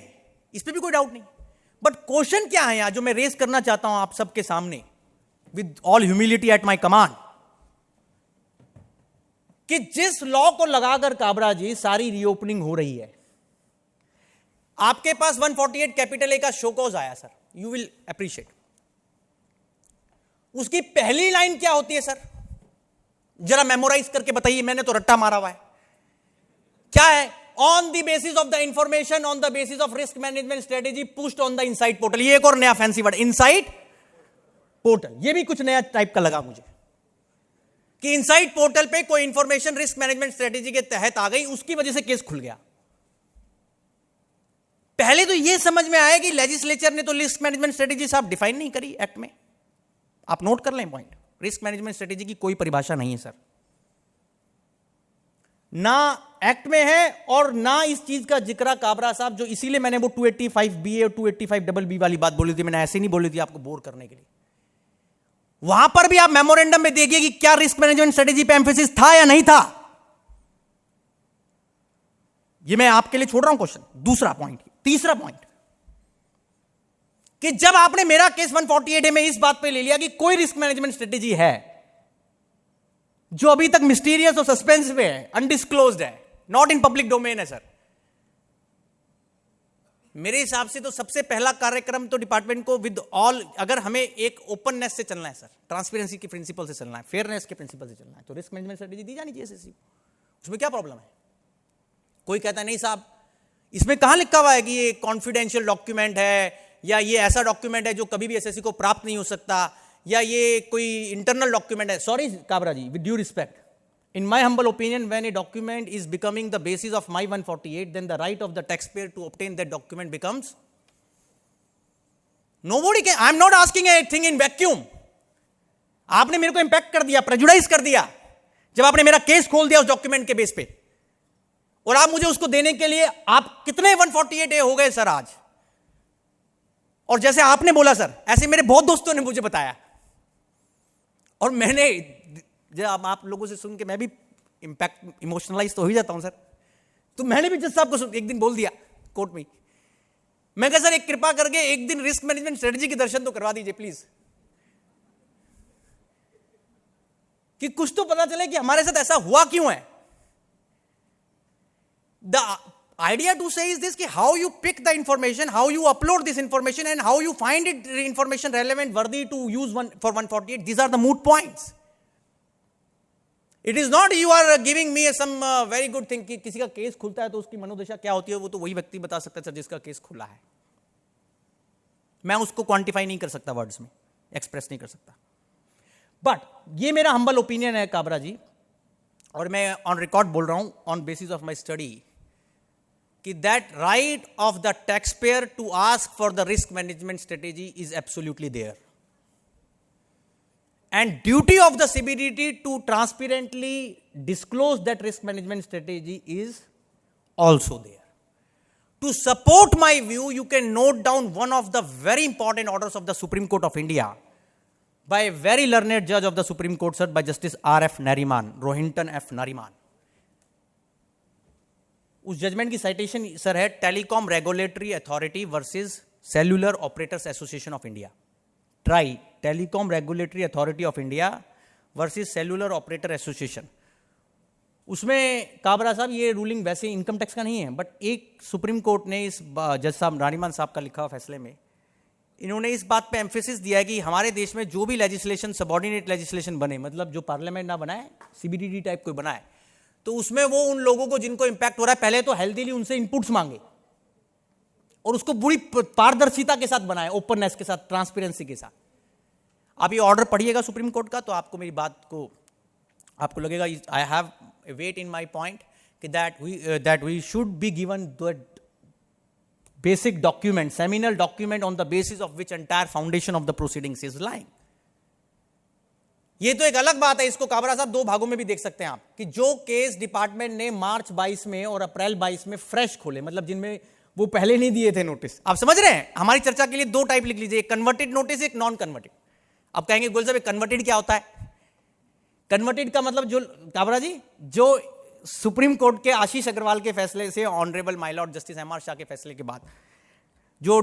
इस पे भी कोई डाउट नहीं। बट क्वेश्चन क्या है यहां जो मैं रेस करना चाहता हूं आप सबके सामने with all humility at my command, कि जिस लॉ को लगाकर काबरा जी सारी रीओपनिंग हो रही है, आपके पास 148 कैपिटल ए का शोकॉज आया सर, यू विल अप्रिशिएट। उसकी पहली लाइन क्या होती है सर, जरा मेमोराइज करके बताइए, मैंने तो रट्टा मारा हुआ है। क्या है? On the basis of the information on the basis of risk management strategy pushed on the insight portal. ये एक और नया फैंसी वर्ड, इनसाइट पोर्टल, ये भी कुछ नया टाइप का लगा मुझे, कि इनसाइट पोर्टल पे कोई इंफॉर्मेशन रिस्क मैनेजमेंट स्ट्रेटेजी के तहत आ गई, उसकी वजह से केस खुल गया। पहले तो यह समझ में आया कि लेजिस्लेचर ने तो रिस्क मैनेजमेंट स्ट्रेटेजी साहब डिफाइन नहीं करी एक्ट में। आप नोट कर लें पॉइंट, रिस्क मैनेजमेंट स्ट्रेटेजी की कोई परिभाषा नहीं है सर, ना एक्ट में है और ना इस चीज का जिक्र काबरा साहब, जो इसीलिए मैंने वो 285 और 285 वाली बात बोली थी, मैंने ऐसे नहीं बोली थी आपको बोर करने के लिए। वहां पर भी आप मेमोरेंडम में देखिए कि क्या रिस्क मैनेजमेंट स्ट्रेटेजी पे एम्फेसिस था या नहीं था। ये मैं आपके लिए छोड़ रहा हूं क्वेश्चन। दूसरा पॉइंट, तीसरा पॉइंट, कि जब आपने मेरा केस 148 में इस बात पे ले लिया कि कोई रिस्क मैनेजमेंट स्ट्रेटेजी है जो अभी तक मिस्टीरियस और सस्पेंस में है, अनडिस्क्लोज्ड है, नॉट इन पब्लिक डोमेन है सर, मेरे हिसाब से तो सबसे पहला कार्यक्रम तो डिपार्टमेंट को विद ऑल, अगर हमें एक ओपननेस से चलना है सर, ट्रांसपेरेंसी के प्रिंसिपल से चलना है, फेयरनेस के प्रिंसिपल से चलना है, तो रिस्क मैनेजमेंट स्ट्रेटेजी दी जानी चाहिए एसएससी को। उसमें क्या प्रॉब्लम है? कोई कहता है नहीं साहब इसमें कहां लिखा हुआ है कि ये कॉन्फिडेंशियल डॉक्यूमेंट है, या ये ऐसा डॉक्यूमेंट है जो कभी भी एसएससी को प्राप्त नहीं हो सकता, या ये कोई इंटरनल डॉक्यूमेंट है। Sorry Kabra ji, with due respect, In my humble opinion, when a document is becoming the basis of my 148, then the right of the taxpayer to obtain that document becomes. Nobody can. I am not asking a thing in vacuum. आपने मेरे को impact कर दिया, prejudice कर दिया, जब आपने मेरा केस खोल दिया उस डॉक्यूमेंट के बेस पे, और आप मुझे उसको देने के लिए आप कितने 148A हो गए सर आज? और जैसे आपने बोला सर, ऐसे मेरे बहुत दोस्तों ने मुझे बताया, और मैंने जब आप लोगों से सुन के मैं भी इंपैक्ट इमोशनलाइज तो हो ही जाता हूं सर, तो मैंने भी जज साहब को एक दिन बोल दिया कोर्ट में, मैं कहा सर एक कृपा करके एक दिन रिस्क मैनेजमेंट स्ट्रेटजी के दर्शन तो करवा दीजिए प्लीज, कि कुछ तो पता चले कि हमारे साथ ऐसा हुआ क्यों है. The idea to say is this कि how you pick the information, how you upload this information, and how you find it information relevant, worthy to use for 148. These are the moot points. It is not you are giving me some very good thing कि किसी का case खुलता है तो उसकी मनोदशा क्या होती है वो तो वही व्यक्ति बता सकता है सर जिसका केस खुला है. मैं उसको क्वांटिफाई नहीं कर सकता, वर्ड्स में एक्सप्रेस नहीं कर सकता. बट ये मेरा हम्बल ओपिनियन है काबरा जी, और मैं ऑन रिकॉर्ड बोल रहा हूं on basis of my study कि that right of the tax payer to ask for the risk management strategy is absolutely there, and duty of the CBDT to transparently disclose that risk management strategy is also there. To support my view, you can note down one of the very important orders of the Supreme Court of India by a very learned judge of the Supreme Court, sir, by Justice R.F. Nariman, Rohinton F. Nariman. उस judgement की citation sir है telecom regulatory authority versus cellular operators association of India. Try telecom regulatory authority of India versus cellular operator association. उसमें काबरा साहब ये ruling वैसे income tax का नहीं है, बट एक सुप्रीम कोर्ट ने इस जज साहब नारीमान साहब का लिखा हुआ फैसले में इन्होंने इस बात पे एम्फेसिस दिया है कि हमारे देश में जो भी लेजिस्लेशन सबऑर्डिनेट लेजिस्लेशन बने, मतलब जो पार्लियामेंट ना बनाए, सीबीडीटी टाइप कोई बनाए, तो उसमें वो उन लोगों को जिनको इंपैक्ट हो रहा है पहले तो हेल्दीली उनसे इनपुट्स मांगे और उसको पूरी पारदर्शिता के साथ बनाए, ओपननेस के साथ, ट्रांसपेरेंसी के साथ. आप ये ऑर्डर पढ़िएगा सुप्रीम कोर्ट का तो आपको मेरी बात को आपको लगेगा I have a weight in my point that we should be given the basic document, seminal document on the basis of which entire foundation of the proceedings is lying. ये तो एक अलग बात है, इसको काबरा साहब दो भागों में भी देख सकते हैं आप कि जो केस डिपार्टमेंट ने मार्च 22 में और अप्रैल 22 में फ्रेश खोले, मतलब जिनमें वो पहले नहीं दिए थे नोटिस. आप समझ रहे हैं? हमारी चर्चा के लिए दो टाइप लिख लीजिए, एक कन्वर्टेड नोटिस, एक नॉन कन्वर्टेड. आप कहेंगे गोल साहब कन्वर्टेड क्या होता है? कन्वर्टेड का मतलब जो काबरा जी जो सुप्रीम कोर्ट के आशीष अग्रवाल के फैसले से honourable my lord justice M R Shah के फैसले के बाद जो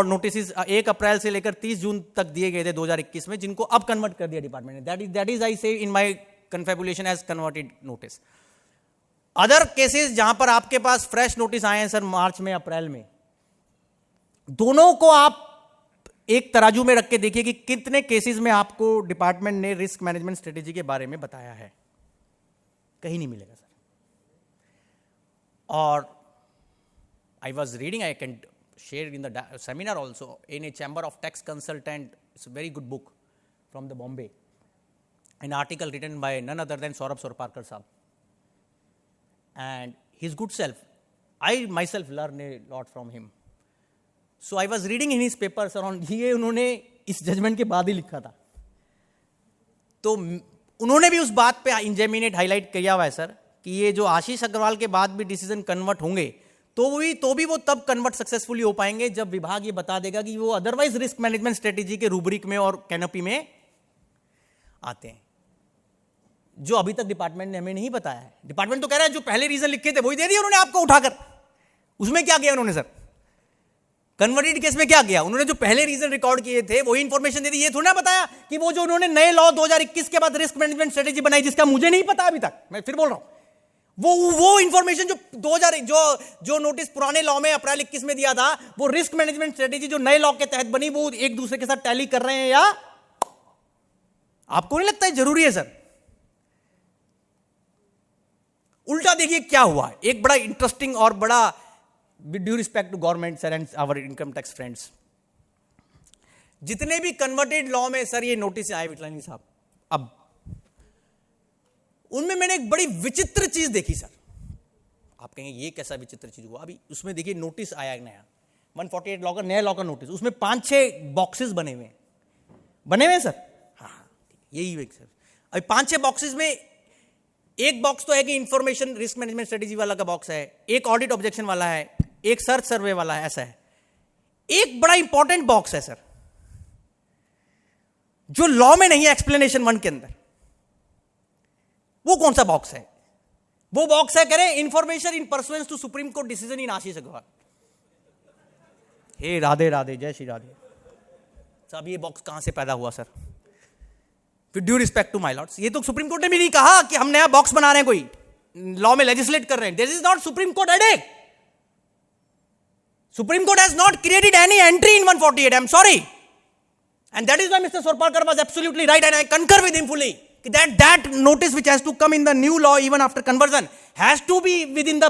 नोटिस 1 अप्रैल से लेकर 30 जून तक दिए गए थे 2021 में, जिनको अब कन्वर्ट कर दिया डिपार्टमेंट ने, that is I say in my confabulation as converted notice. Other cases जहां पर आपके पास फ्रेश नोटिस आए हैं सर मार्च में, अप्रैल में, दोनों को आप एक तराजू में रख के देखिए कि कितने केसेस में आपको डिपार्टमेंट ने रिस्क मैनेजमेंट स्ट्रेटेजी के बारे में बताया है. कहीं नहीं मिलेगा सर. और I was reading, I can share in the seminar also in a chamber of tax consultant, it's very good book from the Bombay, an article written by none other than Saurabh Sorparkar साहब and his good self. I myself learn a lot from him. So I was reading in his paper sir on, ये उन्होंने इस judgement के बाद ही लिखा था, तो उन्होंने भी उस बात पे इंजेमिनेट हाईलाइट किया हुआ है सर कि ये जो आशीष अग्रवाल के बाद भी डिसीजन कन्वर्ट होंगे तो भी वो तब कन्वर्ट सक्सेसफुली हो पाएंगे जब विभाग ये बता देगा कि वो अदरवाइज रिस्क मैनेजमेंट स्ट्रेटेजी के रूब्रिक में और कैनोपी में आते हैं, जो अभी तक डिपार्टमेंट ने हमें नहीं बताया है. डिपार्टमेंट तो कह रहा है जो पहले रीजन लिखे थे वही दे दिए उन्होंने आपको उठाकर. उसमें क्या किया उन्होंने सर? कन्वर्टेड केस में क्या किया उन्होंने? जो पहले रीजन रिकॉर्ड किए थे वही इंफॉर्मेशन दे दी. ये थोड़ा ना बताया कि वो जो उन्होंने नए लॉ 2021 के बाद रिस्क मैनेजमेंट स्ट्रेटेजी बनाई, जिसका मुझे नहीं पता अभी तक, मैं फिर बोल रहा हूं, वो इंफॉर्मेशन जो 2000 जो नोटिस पुराने लॉ में अप्रैल 21 में दिया था, वो रिस्क मैनेजमेंट स्ट्रेटेजी जो नए लॉ के तहत बनी, वो एक दूसरे के साथ टैली कर रहे हैं, या आपको नहीं लगता है जरूरी है सर? उल्टा देखिए क्या हुआ. एक बड़ा इंटरेस्टिंग और बड़ा, with due respect to government sir and our income tax friends, जितने भी कन्वर्टेड लॉ में सर ये नोटिस आए विटलानी साहब, अब उनमें मैंने एक बड़ी विचित्र चीज देखी सर। आप कहेंगे ये कैसा विचित्र चीज हुआ? अभी उसमें देखिए नोटिस आया नया 148 लॉ का, नया लॉ का नोटिस, उसमें 5-6 बॉक्सेस बने हुए हैं सर। हाँ यही है सर। अभी 5-6 बॉक्सेस में एक बॉक्स तो है कि इंफॉर्मेशन रिस्क मैनेजमेंट स्ट्रेटेजी वाला का बॉक्स है, एक ऑडिट ऑब्जेक्शन वाला है, एक सर्च सर्वे वाला है, ऐसा है। एक बड़ा इंपॉर्टेंट बॉक्स है सर जो लॉ में नहीं है, एक्सप्लेनेशन 1 के अंदर। वो कौन सा बॉक्स है? वो बॉक्स है, कह रहे information in pursuance to supreme court decision in Ashish Agrawal. हे राधे राधे, जय श्री राधे। साहब ये बॉक्स कहां से पैदा हुआ sir? With due respect to my lords, ये तो सुप्रीम कोर्ट ने भी नहीं कहा कि हम नया बॉक्स बना रहे हैं, कोई लॉ में लेजिस्लेट कर रहे हैं। This is not supreme court headache. Supreme court has not created any entry in 148, I am sorry. And that is why Mr. Sorpalkar was absolutely right, and I concur with him fully. That notice which has to come in the new law even after conversion has to be within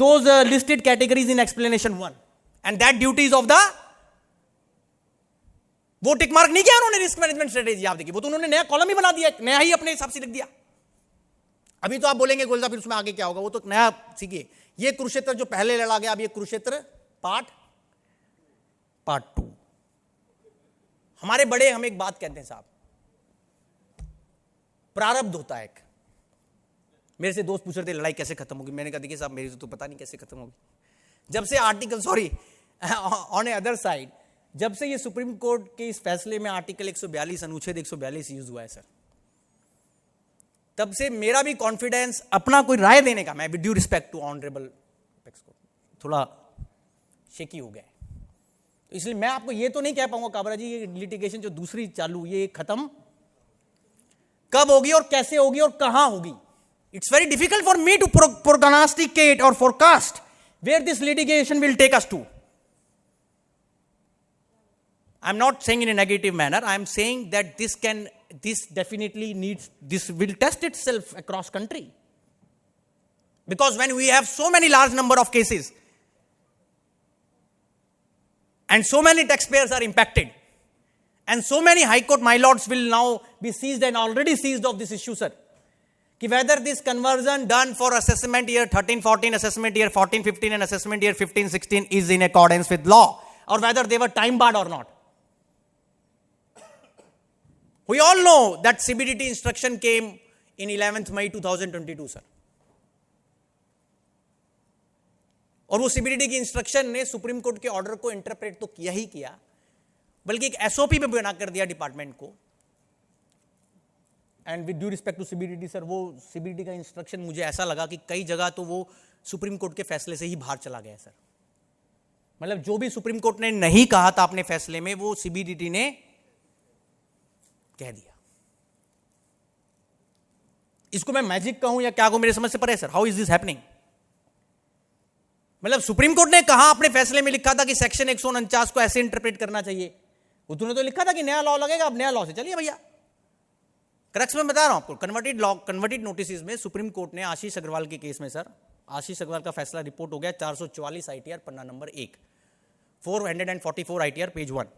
those listed categories in explanation 1. And that duty is of the, वो tick mark नहीं किया उन्होंने risk management strategy. आप देखिए वो तो उन्होंने नया कॉलम ही बना दिया, नया ही अपने हिसाब से लिख दिया। अभी तो आप बोलेंगे गोयल साहब फिर उसमें आगे क्या होगा, वो तो नया सीखिए। ये कुरुक्षेत्र जो पहले लड़ा गया, अब ये कुरुक्षेत्र पार्ट 2। हमारे बड़े हम एक बात कहते हैं साहब, प्रारब्ध होता है एक। मेरे से दोस्त पूछ रहे थे लड़ाई कैसे खत्म होगी, मैंने कहा देखिए साहब मेरी तो पता नहीं कैसे खत्म होगी। जब से article on A other side, जब से ये सुप्रीम कोर्ट के इस फैसले में आर्टिकल 142 अनुच्छेद 142 यूज हुआ है सर, तब से मेरा भी कॉन्फिडेंस अपना कोई राय देने का, मैं with due respect to honourable थोड़ा शेकी हो गया है। तो इसलिए मैं आपको ये तो नहीं कह पाऊंगा काबरा जी ये लिटिगेशन जो दूसरी चालू ये खत्म कब होगी और कैसे होगी और कहां होगी। It's very difficult for me to prognosticate और forecast where this litigation will take us to. I am not saying in a negative manner, I am saying that this definitely needs, this will test itself across country, because when we have so many large number of cases and so many taxpayers are impacted and so many high court my lords will now be seized and already seized of this issue sir, कि whether this conversion done for assessment year 13-14, assessment year 14-15 and assessment year 15-16 is in accordance with law, or whether they were time barred or not. We all know that CBDT instruction came in 11th May 2022 sir, और वो CBDT की instruction ने supreme court के order को interpret तो किया ही किया, बल्कि एक एसओपी में बना कर दिया डिपार्टमेंट को। And with due respect to CBDT sir, वो सीबीडीटी का इंस्ट्रक्शन मुझे ऐसा लगा कि कई जगह तो वो सुप्रीम कोर्ट के फैसले से ही बाहर चला गया सर। मतलब जो भी सुप्रीम कोर्ट ने नहीं कहा था अपने फैसले में, वो सीबीडीटी ने कह दिया। इसको मैं मैजिक कहूं या क्या कहूं, मेरे समझ से परे sir. How is this happening? मतलब सुप्रीम कोर्ट ने कहा, अपने फैसले में लिखा था कि सेक्शन 149 को ऐसे इंटरप्रेट करना चाहिए। उन्होंने तो लिखा था कि नया लॉ लगेगा, अब नया लॉ से चलिए भैया। क्रक्स में बता रहा हूं आपको, कन्वर्टेड नोटिस में सुप्रीम कोर्ट ने आशीष अग्रवाल के केस में सर, आशीष अग्रवाल का फैसला रिपोर्ट हो गया 444 ITR पन्ना नंबर 1, 444 ITR पेज 1।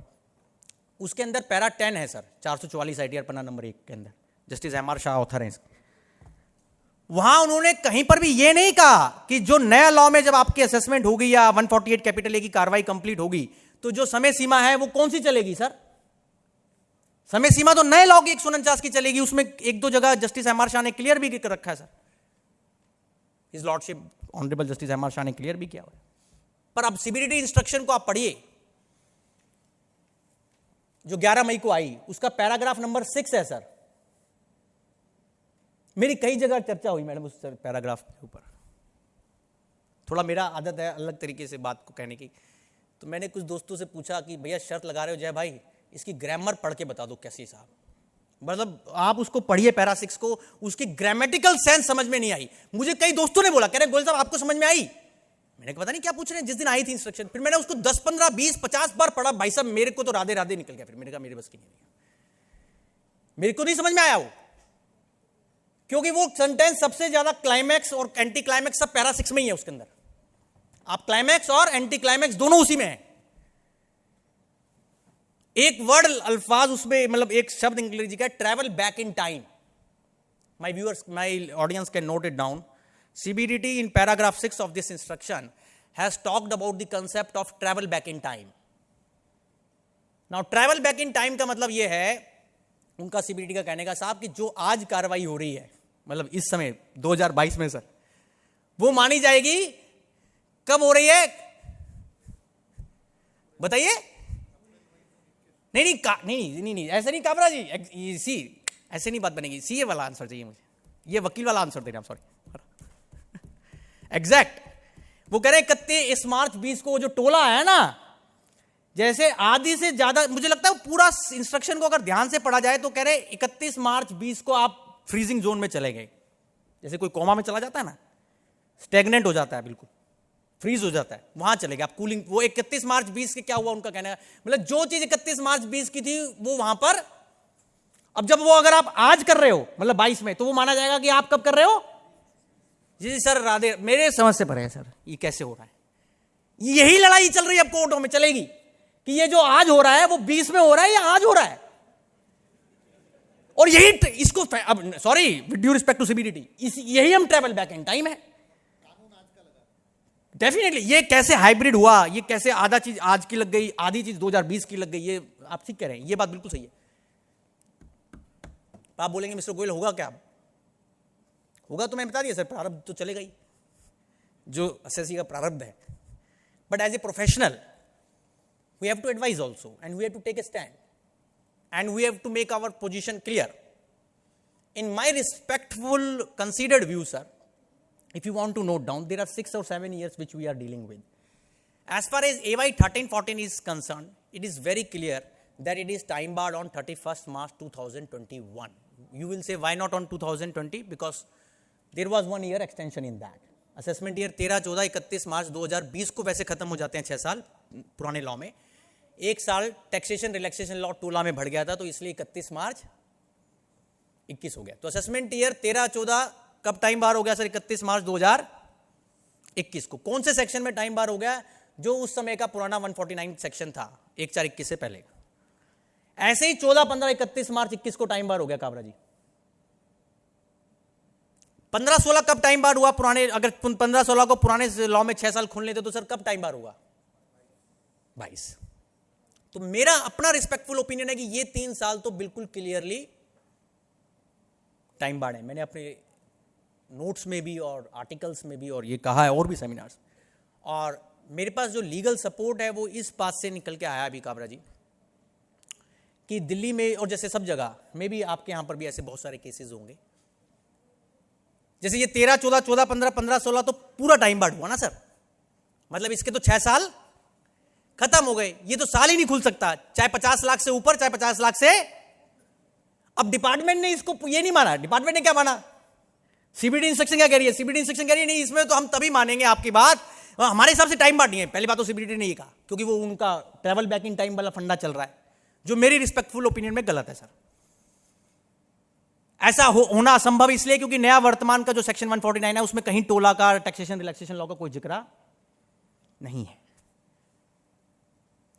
उसके अंदर पैरा 10 है सर, 444 ITR पन्ना नंबर 1 के अंदर, जस्टिस MR शाह ऑथर हैं। वहां उन्होंने कहीं पर भी यह नहीं कहा कि जो नया लॉ में जब आपकी असेसमेंट होगी या 148 कैपिटल ए की कार्रवाई कंप्लीट होगी तो जो समय सीमा है वो कौन सी चलेगी सर? समय सीमा तो नए लॉ की 149 की चलेगी। उसमें एक दो जगह जस्टिस MR शाह ने क्लियर भी कर रखा है sir, his lordship honourable justice MR Shah ने क्लियर भी किया हुआ है। पर अब सीबीडीटी इंस्ट्रक्शन को आप पढ़िए जो 11 मई को आई, उसका पैराग्राफ नंबर 6 है सर। मेरी कई जगह चर्चा हुई मैडम उस पैराग्राफ के ऊपर। थोड़ा मेरा आदत है अलग तरीके से बात को कहने की, तो मैंने कुछ दोस्तों से पूछा कि भैया शर्त लगा रहे हो जय भाई, इसकी ग्रामर पढ़ के बता दो कैसी साहब। मतलब आप उसको पढ़िए पैरा 6 को, उसकी ग्रामेटिकल सेंस समझ में नहीं आई। मुझे कई दोस्तों ने बोला, कह रहे गोयल साहब आपको समझ में आई? मैंने कहा पता नहीं क्या पूछ रहे हैं। जिस दिन आई थी इंस्ट्रक्शन, फिर मैंने उसको 10, 15, 20, 50 बार पढ़ा। भाई साहब मेरे को तो राधे राधे निकल गया। फिर मैंने कहा मेरे बस की नहीं, मेरे को नहीं समझ में आया वो, क्योंकि वो सेंटेंस सबसे ज्यादा क्लाइमैक्स और एंटी क्लाइमैक्स सब पैरा 6 में ही है। उसके अंदर आप क्लाइमैक्स और एंटी क्लाइमैक्स दोनों उसी में है। एक वर्ड अल्फाज उसमें, मतलब एक शब्द अंग्रेजी का travel back in time. my viewers, my audience can note it down. CBDT in paragraph 6 of this instruction has talked about the concept of travel back in time. Now travel back in time का मतलब ये है, उनका CBDT का कहने का साहब कि जो आज कार्रवाई हो रही है, मतलब इस समय 2022 में सर, वो मानी जाएगी कब हो रही है बताइए? नहीं ऐसा नहीं काबरा जी, सी ऐसे नहीं बात बनेगी। सी ये वाला आंसर चाहिए मुझे, ये वकील वाला आंसर दे रहे हैं, सॉरी एग्जैक्ट। वो कह रहे 31 मार्च 20 को जो टोला है ना, जैसे आधी से ज्यादा, मुझे लगता है पूरा इंस्ट्रक्शन को अगर ध्यान से पढ़ा जाए तो कह रहे 31 मार्च 20 को आप फ्रीजिंग जोन में चले गए, जैसे कोई कोमा में चला जाता है ना, स्टेगनेंट हो जाता है, बिल्कुल फ्रीज हो जाता है, वहां चले गए आप कूलिंग। वो 31 मार्च 20 के क्या हुआ उनका कहना है, मतलब जो चीज 31 मार्च 20 की थी वो वहां पर, अब जब वो अगर आप आज कर रहे हो मतलब 22 में, तो वो माना जाएगा कि आप कब कर रहे हो? जी सर राधे, मेरे समझ से परे है सर, ये कैसे हो रहा है? यही लड़ाई चल रही है अब कोर्टों में, चलेगी कि ये जो आज हो रहा है वो 20 में हो रहा है या आज हो रहा है। और यही इसको, अब sorry with due respect to CBDT, यही हम ट्रैवल बैक इन टाइम है। डेफिनेटली ये कैसे हाइब्रिड हुआ, ये कैसे आधा चीज आज की लग गई, आधी चीज 2020 की लग गई, ये आप ठीक कह रहे हैं, ये बात बिल्कुल सही है। आप बोलेंगे मिस्टर गोयल होगा क्या? होगा तो मैं बता दिया सर, प्रारब्ध तो चलेगा ही, जो एसएससी का प्रारब्ध है। But as a professional we have to advise also and we have to take a stand and we have to make our position clear. In my respectful considered view sir, if you want to note down, there are 6 or 7 years which we are dealing with. As far as AY 1314 is concerned, it is very clear that it is time barred on 31st March 2021. You will say why not on 2020? Because there was 1 year extension in that. Assessment year 13, 14, 31 मार्च 2020 को वैसे खत्म हो जाते हैं 6 साल पुराने law में। 1 साल टैक्सेशन रिलैक्सेशन लॉ 2 लॉ में बढ़ गया था, तो इसलिए 31 मार्च 21 हो गया। तो असेसमेंट ईयर 13, 14 कब टाइम बार हो गया सर? 31 मार्च 2021 को। कौन से सेक्शन में टाइम बार हो गया? जो उस समय का पुराना 149 सेक्शन था 1/4/21 से पहले। ऐसे ही 14, 15, 31 मार्च 21 को टाइम बार हो गया काबरा जी। 15, 16 कब टाइम बार हुआ पुराने? अगर 15, 16 को पुराने लॉ में 6 साल खोल लेते तो सर कब टाइम बार होगा? 22। तो मेरा अपना रिस्पेक्टफुल ओपिनियन है कि ये 3 साल तो बिल्कुल क्लियरली टाइम बार है। मैंने अपने नोट्स में भी और आर्टिकल्स में भी और ये कहा है और भी सेमिनार्स, और मेरे पास जो लीगल सपोर्ट है वो इस बात से निकल के आया अभी काबरा जी कि दिल्ली में और जैसे सब जगह में भी, आपके यहां पर भी ऐसे बहुत सारे केसेस होंगे। जैसे ये 13, 14, 14, 15, 15, 16 तो पूरा टाइम बार हुआ ना सर, मतलब इसके तो 6 साल खत्म हो गए। ये तो साल ही नहीं खुल सकता, चाहे 50 लाख से ऊपर चाहे 50 लाख से। अब डिपार्टमेंट ने इसको ये नहीं माना। डिपार्टमेंट ने क्या माना? सीबीडी इंस्ट्रक्शन क्या कह रही है? सीबीडी इंस्ट्रक्शन कह रही है नहीं, इसमें तो हम तभी मानेंगे आपकी बात, हमारे हिसाब से टाइम बार नहीं है। पहली बात तो सीबीडी ने ये कहा, क्योंकि वो उनका ट्रैवल बैक इन टाइम वाला फंडा चल रहा है, जो मेरी रिस्पेक्टफुल ओपिनियन में गलत है सर। ऐसा होना असंभव इसलिए क्योंकि नया वर्तमान का जो सेक्शन 149 है उसमें कहीं टोला का, टैक्सेशन रिलैक्सेशन लॉ का कोई जिक्र नहीं है।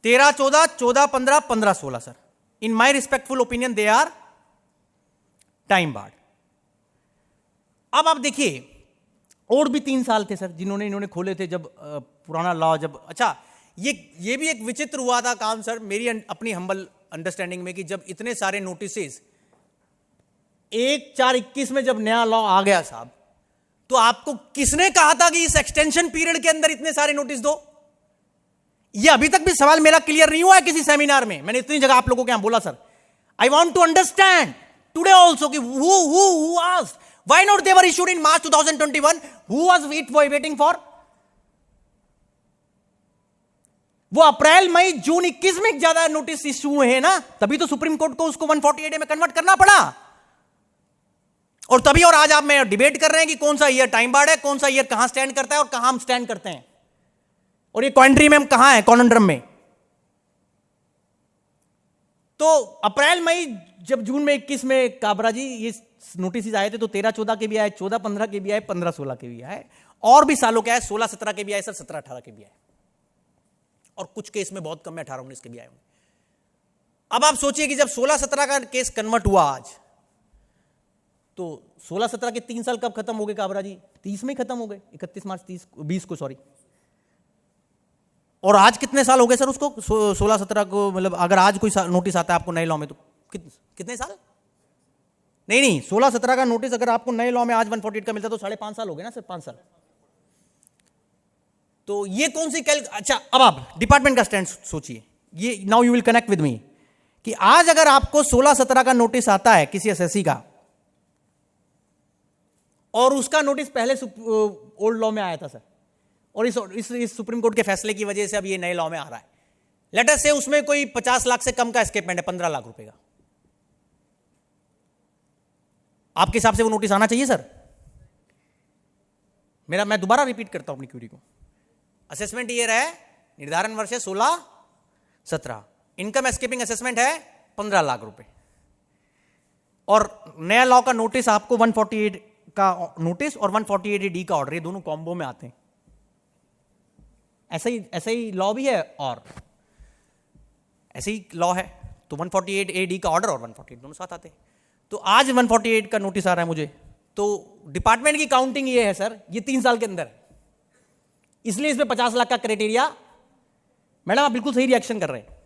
13, 14, 14, 15, 15, 16 sir, in my respectful opinion they are time barred. अब आप देखिए और भी 3 साल थे सर जिन्होंने इन्होंने खोले थे जब पुराना लॉ जब, अच्छा ये भी एक विचित्र हुआ था काम सर मेरी अपनी हम्बल अंडरस्टैंडिंग में कि जब इतने सारे नोटिसेस 1/4/21 में जब नया लॉ आ गया साहब, तो आपको किसने कहा था कि इस एक्सटेंशन पीरियड के अंदर इतने सारे नोटिस दो? ये अभी तक भी सवाल मेरा क्लियर नहीं हुआ है किसी सेमिनार में। मैंने इतनी जगह आप लोगों के यहां बोला sir, I want to understand today also कि who asked? Why not they were issued in March 2021? Who was waiting for? वो अप्रैल मई जून 21 में ज्यादा नोटिस इश्यू हुए हैं ना, तभी तो सुप्रीम कोर्ट को उसको 148 में कन्वर्ट करना पड़ा। और तभी और आज आप में डिबेट कर रहे हैं कि कौन सा ईयर टाइम बार्ड है, कौन सा ईयर कहां स्टैंड करता है और कहां हम स्टैंड करते हैं, और ये क्वांट्री में हम कहां हैं, कॉन्ड्रम में। तो अप्रैल मई जब जून में 21 में काबरा जी ये नोटिस आए थे, तो 13, 14 के भी आए, 14, 15 के भी आए, 15, 16 के भी आए, और भी सालों के आए, 16, 17 के भी आए सर, 17, 18 के भी आए, और कुछ केस में बहुत कम है 18, 19 के भी आए होंगे। अब आप सोचिए कि जब 16, 17 का केस कन्वर्ट हुआ आज, तो 16-17 के 3 साल कब खत्म हो गए काबरा जी? 30 में ही खत्म हो गए, 31 मार्च 20 को, सॉरी। और आज कितने साल हो गए सर उसको? 16-17 को, मतलब अगर आज कोई नोटिस आता है आपको नए लॉ में तो कितने साल? नहीं 16-17 का नोटिस अगर आपको नए लॉ में आज 148 का मिलता तो 5.5 साल हो गए ना सर, 5 साल। तो ये कौन सी अच्छा, अब आप डिपार्टमेंट का स्टैंड सोचिए, ये now you will connect with me कि आज अगर आपको 16-17 का नोटिस आता है किसी एसएससी का, और उसका नोटिस पहले ओल्ड लॉ में आया था सर, और इस सुप्रीम कोर्ट के फैसले की वजह से अब ये नए लॉ में आ रहा है, लेट अस से उसमें कोई 50 लाख से कम का एस्केपमेंट है, 15 लाख रुपए का, आपके हिसाब से वो नोटिस आना चाहिए सर? मैं दोबारा रिपीट करता हूं अपनी क्वेरी को। असेसमेंट ईयर है, निर्धारण वर्ष है 16-17, इनकम एस्केपिंग असेसमेंट है 15 लाख रुपए, और नया लॉ का नोटिस आपको 148 का नोटिस और 148A का ऑर्डर, ये दोनों कॉम्बो में आते हैं। ऐसा ही लॉ भी है और ऐसे ही लॉ है, तो 148A का ऑर्डर और 148 दोनों साथ आते हैं। तो आज 148 का नोटिस आ रहा है मुझे, तो डिपार्टमेंट की काउंटिंग ये है सर, ये 3 साल के अंदर, इसलिए इसमें 50 लाख का क्राइटेरिया। मैडम आप बिल्कुल सही रिएक्शन कर रहे हैं।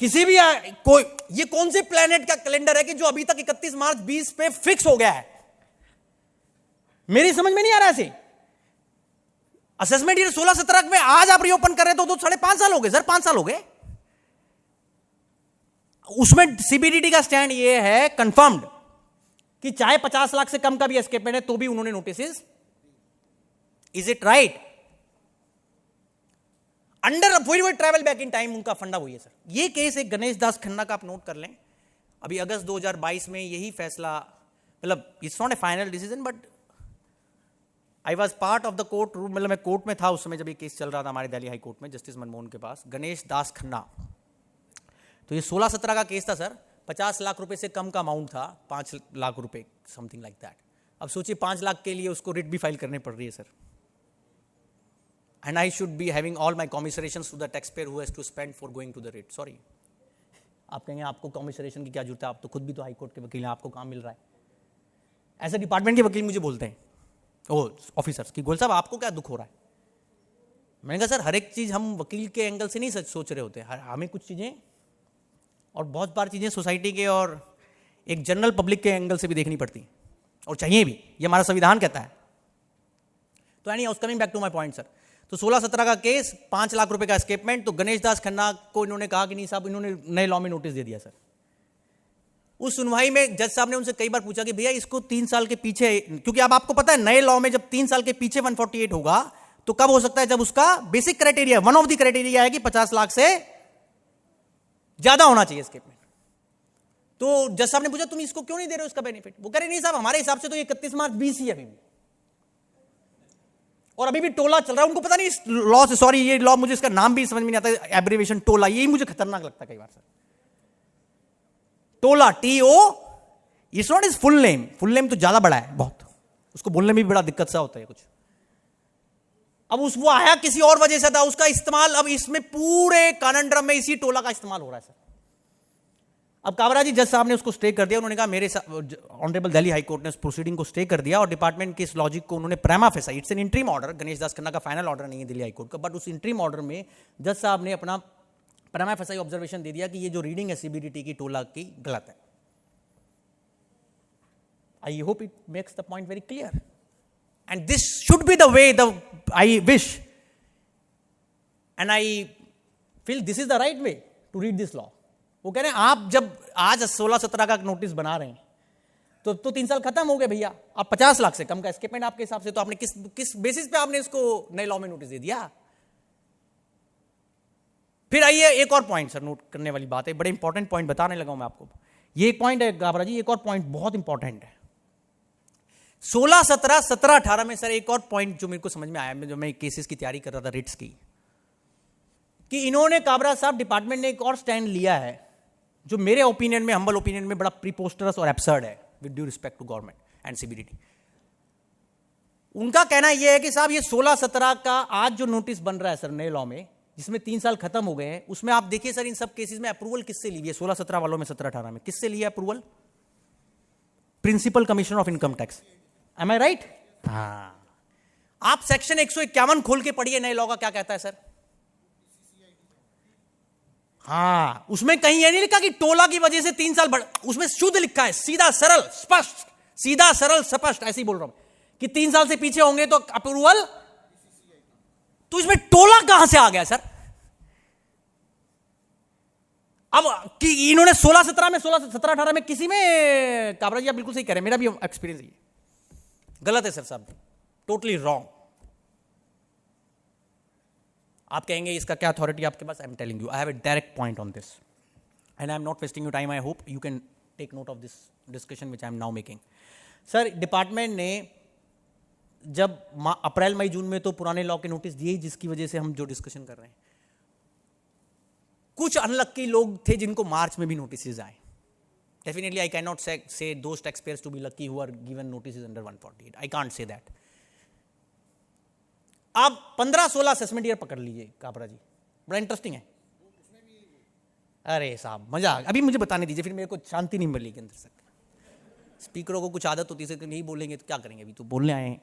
किसी भी कोई, ये कौन से प्लेनेट का कैलेंडर है कि जो अभी तक 31 मार्च 20 पे फिक्स हो गया है? मेरी समझ में नहीं आ रहा ऐसे। असेसमेंट ईयर 16-17 में आज आप रीओपन कर रहे हो तो 5.5 साल हो गए सर, 5 साल हो गए। उसमें सीबीडीटी का स्टैंड ये है कंफर्म्ड कि चाहे 50 लाख से कम का भी एस्केपमेंट है तो भी उन्होंने notice, is it right? Under avoidable travel back in time उनका फंडा वही है सर। ये केस एक गणेश दास खन्ना का आप नोट कर लें, अभी अगस्त 2022 में यही फैसला, मतलब it's not A final decision but I was part of the court room, मतलब मैं कोर्ट में था उस समय जब ये केस चल रहा था हमारे दिल्ली हाई कोर्ट में, जस्टिस मनमोहन के पास, गणेश दास खन्ना। तो ये 16-17 का केस था सर, 50 लाख रुपए से कम का अमाउंट था, 5 लाख रुपए, समथिंग लाइक दैट। अब सोचिए 5 लाख के लिए उसको रिट भी फाइल करनी पड़ रही है sir, and I should be having all my commiserations to the tax payer who has to spend for going to the writ. Sorry, आप कहेंगे आपको कॉमिसरेशन की क्या जरूरत है, आप तो खुद भी तो हाई कोर्ट के वकील हैं, आपको काम मिल रहा है। ऐसे डिपार्टमेंट के वकील मुझे बोलते हैं, ओ ऑफिसर्स, कि गोयल साहब आपको क्या दुख हो रहा है? मैंने कहा सर हर एक चीज़ हम वकील के एंगल से नहीं सोच रहे होते, हमें कुछ चीज़ें और बहुत बार चीज़ें सोसाइटी के और एक जनरल पब्लिक के एंगल से भी देखनी पड़ती हैं, और चाहिए भी, ये हमारा संविधान कहता है। तो anyhow, coming back to my point sir, तो 16-17 का केस, 5 लाख रुपए का एस्केपमेंट, तो गणेश दास खन्ना को इन्होंने कहा कि नहीं साहब, इन्होंने नए लॉ में नोटिस दे दिया सर। उस सुनवाई में जज साहब ने उनसे कई बार पूछा कि भैया इसको 3 साल के पीछे, क्योंकि अब आपको पता है नए लॉ में जब 3 साल के पीछे 148 होगा तो कब हो सकता है, जब उसका basic criteria, one of the criteria है कि 50 लाख से ज्यादा होना चाहिए स्केपमेंट। तो जज साहब ने पूछा तुम इसको क्यों नहीं दे रहे हो इसका बेनिफिट? वो कह रहे नहीं साहब, हमारे हिसाब से तो ये 31 मार्च 20 ही है अभी भी, और अभी भी टोला चल रहा है। उनको पता नहीं इस लॉ से, सॉरी ये लॉ मुझे इसका नाम भी समझ में नहीं आता, एब्रिविएशन टोला, यही मुझे खतरनाक लगता है कई बार सर। टोला, TO, it's not is full name, full name तो ज्यादा बड़ा है बहुत, उसको बोलने में भी बड़ा दिक्कत सा होता है कुछ। अब वो आया किसी और वजह से था, उसका इस्तेमाल अब इसमें पूरे कानंड्रम में इसी टोला का इस्तेमाल हो रहा है सर। अब काबरा जी जज साहब ने उसको स्टे कर दिया, उन्होंने कहा मेरे ऑनरेबल दिल्ली हाई कोर्ट ने उस प्रोसीडिंग को स्टे कर दिया, और डिपार्टमेंट के इस लॉजिक को उन्होंने प्रेमा फेसा, it's an interim order, Ganesh Das Khanna का फाइनल ऑर्डर नहीं है दिल्ली हाई कोर्ट का, बट उस इंटरिम ऑर्डर में जज साहब ने अपना प्रेमा फेसा ऑब्जर्वेशन दे दिया कि ये जो रीडिंग है सीबीडीटी की टोला की गलत है। I hope it makes the point very clear, and this should be the way the I wish and I feel this is the right way to read this law. वो कह रहे हैं आप जब आज 16-17 का नोटिस बना रहे हैं तो 3 साल खत्म हो गए भैया, आप 50 लाख से कम का एस्केपमेंट आपके हिसाब से, तो आपने किस बेसिस पे आपने इसको नए लॉ में नोटिस दे दिया? फिर आइए एक और पॉइंट सर, नोट करने वाली बात है, बड़े इंपॉर्टेंट पॉइंट बताने लगा हूं मैं आपको। ये एक पॉइंट है गाबरा जी, एक और पॉइंट बहुत इंपॉर्टेंट है। 16-17, 17-18 में सर एक और पॉइंट जो मेरे को समझ में आया, जो मैं केसेस की तैयारी कर रहा था रिट्स की, कि इन्होंने काबरा साहब डिपार्टमेंट ने एक और स्टैंड लिया है जो मेरे ओपिनियन में, हम्बल ओपिनियन में, बड़ा प्रीपोस्टरस और एब्सर्ड है with due respect to government and CBDT. उनका कहना यह है कि साहब ये 16-17 का आज जो नोटिस बन रहा है सर नए लॉ में, जिसमें 3 साल खत्म हो गए हैं, उसमें आप देखिए सर इन सब केसेस में अप्रूवल किससे ली है? 16-17 वालों में, 17-18 में किससे लिया approval? Principal commissioner of income tax, am I right? हाँ, आप सेक्शन 151 खोल के पढ़िए नए लॉ का क्या कहता है सर। हाँ, उसमें कहीं ये नहीं लिखा कि टोला की वजह से 3 साल बढ़, उसमें शुद्ध लिखा है, सीधा सरल स्पष्ट, सीधा सरल स्पष्ट, ऐसे ही बोल रहा हूं कि 3 साल से पीछे होंगे तो अप्रूवल। तो इसमें टोला कहां से आ गया सर? अब कि इन्होंने 16-17 में, 16-17-18 में किसी में, काबरा जी आप बिल्कुल सही कह रहे हैं, मेरा भी एक्सपीरियंस ये गलत है सर साहब, टोटली रॉन्ग। आप कहेंगे इसका क्या अथॉरिटी आपके पास? I am telling you, I have a direct point on this and I am not wasting you time. I hope you can take note of this discussion which I am now making. Sir, department ने जब अप्रैल मई जून में तो पुराने law के notice दिए, जिसकी वजह से हम जो डिस्कशन कर रहे हैं, कुछ अनलक्की लोग थे जिनको मार्च में भी नोटिस आए। Definitely I can not say those tax payers to be lucky who are given notice under 148, I can't say that. आप 15-16 असेसमेंट ईयर पकड़ लीजिए काबरा जी, बड़ा इंटरेस्टिंग है। अरे साहब मजा आ गया, अभी मुझे बताने दीजिए, फिर मेरे को शांति नहीं मिलेगी अंदर से। स्पीकरों को कुछ आदत होती है कि नहीं बोलेंगे तो क्या करेंगे, अभी तो बोलने आए हैं,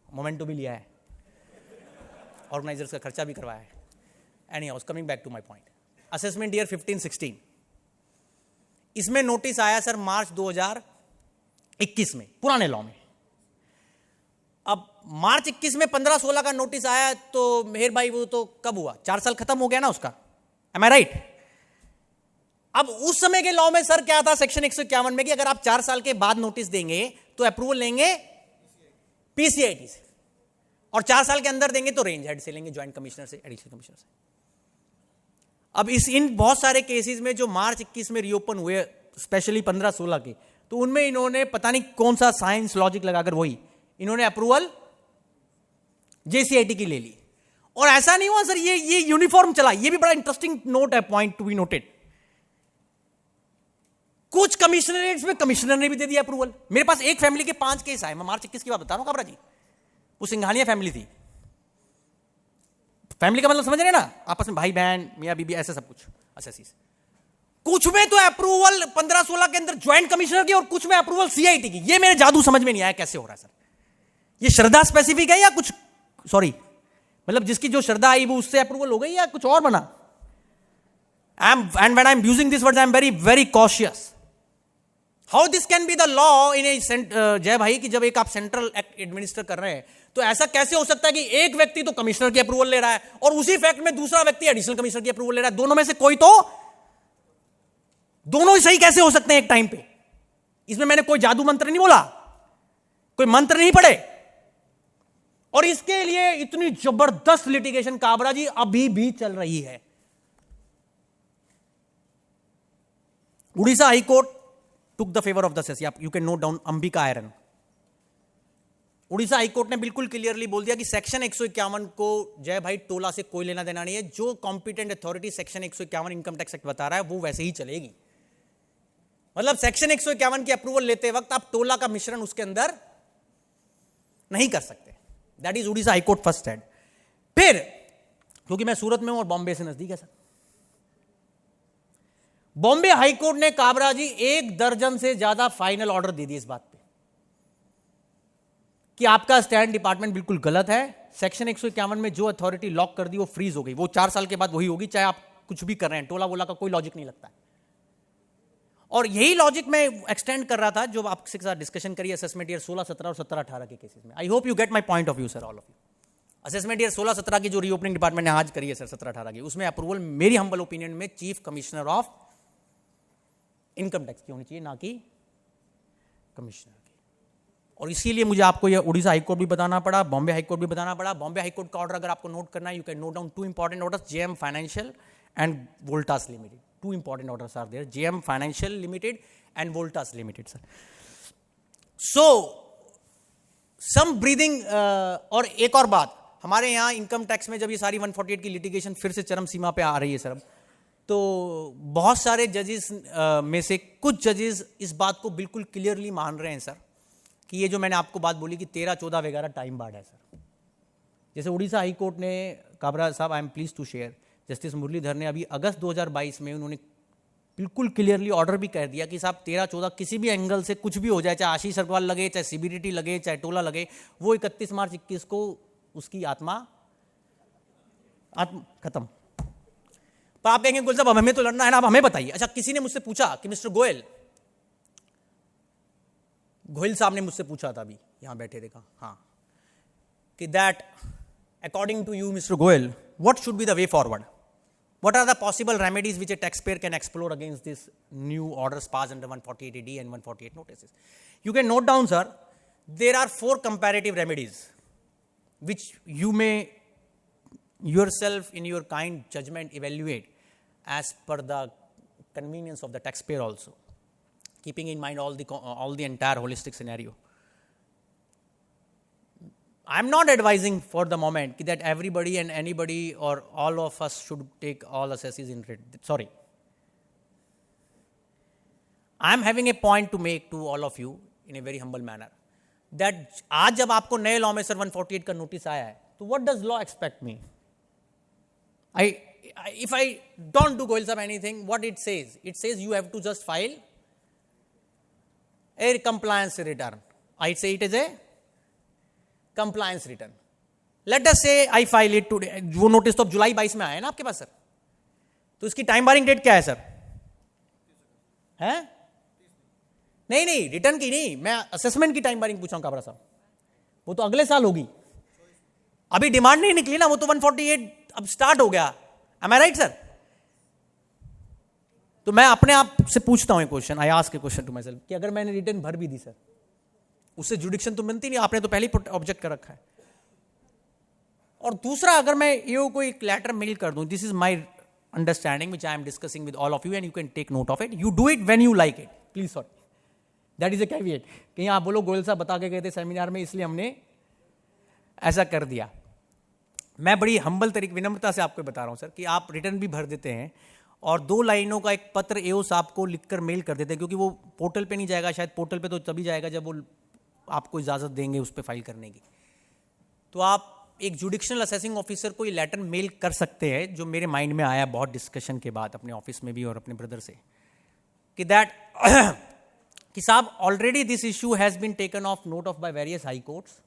मोमेंटो भी लिया है, ऑर्गेनाइजर्स का खर्चा भी करवाया है। Anyhow, coming back to my point, assessment year 15-16, इसमें नोटिस आया सर मार्च 2021 में पुराने लॉ में। अब मार्च 21 में 15-16 का नोटिस आया तो मेहर भाई वो तो कब हुआ, 4 साल खत्म हो गया ना उसका, एम आई राइट? अब उस समय के लॉ में सर क्या था सेक्शन 151 में कि अगर आप 4 साल के बाद नोटिस देंगे तो अप्रूवल लेंगे पीसीआईटी से, और 4 साल के अंदर देंगे तो रेंज हेड से लेंगे, ज्वाइंट कमिश्नर से, एडिशनल कमिश्नर से। अब इन बहुत सारे केसेस में जो मार्च 21 में रीओपन हुए, स्पेशली 15-16 के, तो उनमें इन्होंने पता नहीं कौन सा साइंस लॉजिक लगाकर वही इन्होंने अप्रूवल जेसीआईटी की ले ली। और ऐसा नहीं हुआ सर, ये यूनिफॉर्म चला। ये भी बड़ा इंटरेस्टिंग नोट है, पॉइंट टू बी नोटेड। कुछ कमिश्नरेट्स में कमिश्नर ने भी दे दिया अप्रूवल। मेरे पास एक फैमिली के 5 केस आए, मैं मार्च 21 की बात बता रहा हूं काबरा जी। वो सिंघानिया फैमिली थी। फैमिली का मतलब समझ रहे हैं ना, आपस में भाई बहन मियां बीबी ऐसे सब कुछ असेसीज। कुछ में तो अप्रूवल 15-16 के अंदर ज्वाइंट कमिश्नर की और कुछ में अप्रूवल सीआईटी की। ये मेरे जादू समझ में नहीं आया कैसे हो रहा है सर। ये श्रद्धा स्पेसिफिक है या कुछ, सॉरी मतलब जिसकी जो श्रद्धा आई वो उससे अप्रूवल हो गई या कुछ और बना? And when I am using this word I am very very cautious. How this can be the law in a जय भाई कि जब एक आप सेंट्रल एक्ट एडमिनिस्टर कर रहे हैं तो ऐसा कैसे हो सकता है कि एक व्यक्ति तो कमिश्नर की अप्रूवल ले रहा है और उसी फैक्ट में दूसरा व्यक्ति एडिशनल कमिश्नर की अप्रूवल ले रहा है? दोनों में से कोई तो, दोनों ही सही कैसे हो सकते हैं एक टाइम पे? इसमें मैंने कोई जादू मंत्र नहीं बोला, कोई मंत्र नहीं पढ़े। और इसके लिए इतनी जबरदस्त लिटिगेशन काबरा जी अभी भी चल रही है। Orissa high court took the favour of the assessee. You can note down Ambika iron. Orissa high court ने बिल्कुल क्लियरली बोल दिया कि सेक्शन 151 को जय भाई टोला से कोई लेना देना नहीं है। जो competent authority section 151 income tax act बता रहा है वो वैसे ही चलेगी। मतलब सेक्शन 151 की अप्रूवल लेते वक्त आप टोला का मिश्रण उसके अंदर नहीं कर सकते। That is Orissa high court first head. फिर क्योंकि मैं सूरत में हूं और बॉम्बे से नजदीक है सर, बॉम्बे हाईकोर्ट ने काबरा जी 1 दर्जन से ज्यादा फाइनल ऑर्डर दे दिए इस बात पे कि आपका स्टैंड डिपार्टमेंट बिल्कुल गलत है। सेक्शन 151 में जो अथॉरिटी लॉक कर दी वो फ्रीज हो गई, वो 4 साल के बाद वही होगी चाहे आप कुछ भी कर रहे हैं। टोला वोला का कोई लॉजिक नहीं लगता है। और यही लॉजिक मैं एक्सटेंड कर रहा था जो आपके साथ डिस्कशन करिए असेसमेंट ईयर 16-17 और 17-18 के केसेस में। आई hope you get my point of view sir, all of you. Assessment year 16-17 की जो रीओपनिंग डिपार्टमेंट ने आज करी है सर 17-18 की, उसमें अप्रूवल मेरी हम्बल ओपिनियन में chief commissioner of income tax की होनी चाहिए, ना कि कमिश्नर की। और इसीलिए मुझे आपको यह उड़ीसा हाईकोर्ट भी बताना पड़ा, बॉम्बे हाईकोर्ट भी बताना पड़ा। बॉम्बे हाईकोर्ट का ऑर्डर अगर आपको नोट करना है, you can note down 2 important orders, JM financial and Voltas limited. 2 important orders are there, JM financial limited and Voltas limited sir. So some breathing. और एक और बात, हमारे यहाँ इनकम टैक्स में जब ये सारी 148 की लिटिगेशन फिर से चरम सीमा पे आ रही है सर, तो बहुत सारे जजेस में से कुछ जजेस इस बात को बिल्कुल क्लियरली मान रहे हैं सर कि ये जो मैंने आपको बात बोली कि 13, 14 वगैरह टाइम बार्ड है सर। जैसे उड़ीसा हाई कोर्ट ने, काबरा साहब I am please to share, justice Muralidhar ने अभी अगस्त 2022 में उन्होंने बिल्कुल क्लियरली ऑर्डर भी कह दिया कि साहब 13-14 किसी भी एंगल से कुछ भी हो जाए, चाहे आशीष अग्रवाल लगे, चाहे सीबीडीटी लगे, चाहे टोला लगे, वो 31 मार्च 21 को उसकी आत्मा खत्म। पर आप कहेंगे गोयल साहब अब हमें तो लड़ना है ना, अब हमें बताइए। अच्छा, किसी ने मुझसे पूछा कि मिस्टर गोयल साहब ने मुझसे पूछा था, अभी यहां बैठे थे, कहा हाँ, कि that according to you mister Goyal what should be the way forward, what are the possible remedies which a taxpayer can explore against this new orders passed under 148AD and 148 notices? You can note down, sir, there are 4 comparative remedies which you may yourself in your kind judgment evaluate as per the convenience of the taxpayer also, keeping in mind all the entire holistic scenario. I am not advising for the moment that everybody and anybody or all of us should take all assessees in writ. Sorry. I am having a point to make to all of you in a very humble manner that आज जब आपको नए law में sir 148 का notice आया है, तो what does law expect me? If I don't do Goyal sahab anything, what it says? It says you have to just file a compliance return. I say it is a compliance return. Let us say I file it today. वो notice तो अब जुलाई 22 में आया है ना आपके पास sir, तो इसकी टाइम बारिंग डेट क्या है सर? हैं? नहीं, रिटर्न की नहीं, मैं असेसमेंट की टाइम बारिंग पूछा हूं काबरा साहब। वो तो अगले साल होगी, अभी डिमांड नहीं निकली ना, वो तो 148 अब स्टार्ट हो गया। Am I right sir? तो मैं अपने आप से पूछता हूं एक question, I ask a question to my self, कि अगर मैंने रिटर्न भर भी दी सर, उससे जुडिक्शन तो बनती नहीं, आपने तो पहले ही ऑब्जेक्ट कर रखा है। और दूसरा, अगर मैं ईओ को एक लेटर मेल कर दूं, this is my understanding which I am discussing with all of you and you can take note of it, you do it when you like it, please sorry, that is a caveat. कहीं आप बोलो गोयल साहब बता के गए थे seminar में, इसलिए हमने ऐसा कर दिया। मैं बड़ी हम्बल तरीके, विनम्रता से आपको बता रहा हूं सर, कि आप रिटर्न भी भर देते हैं और 2 लाइनों का एक पत्र एओ साहब को लिखकर मेल कर देते हैं, क्योंकि वो पोर्टल पे नहीं जाएगा, शायद पोर्टल पे तो तभी जाएगा जब वो आपको इजाज़त देंगे उस पर फाइल करने की। तो आप एक जुडिक्शनल असेसिंग ऑफिसर को ये लेटर मेल कर सकते हैं, जो मेरे माइंड में आया बहुत डिस्कशन के बाद अपने ऑफिस में भी और अपने ब्रदर से, कि दैट कि साहब already this issue has been taken of note of by various high courts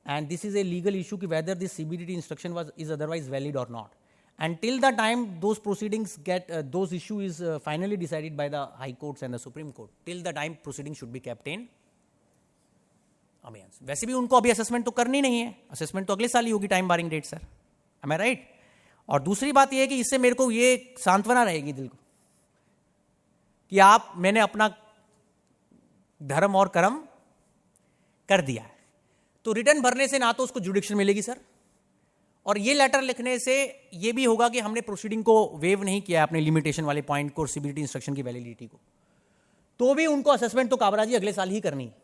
and this is a legal issue कि whether this CBDT instruction was is otherwise valid और not, and till the time those proceedings get those issue is finally decided by the high courts and the supreme court, till the time proceedings should be kept in abeyance. वैसे भी उनको अभी assessment तो करनी नहीं है, assessment तो अगले साल ही होगी, time barring date sir, am I right? और दूसरी बात यह है कि इससे मेरे को ये सांत्वना रहेगी दिल को कि आप, मैंने अपना धर्म और कर्म कर दिया है, तो रिटर्न भरने से ना तो उसको जुडिक्शन मिलेगी सर, और ये लेटर लिखने से ये भी होगा कि हमने प्रोसीडिंग को वेव नहीं किया अपने लिमिटेशन वाले पॉइंट को और सीबीडीटी इंस्ट्रक्शन की वैलिडिटी को, तो भी उनको असेसमेंट तो काबरा जी अगले साल ही करनी है।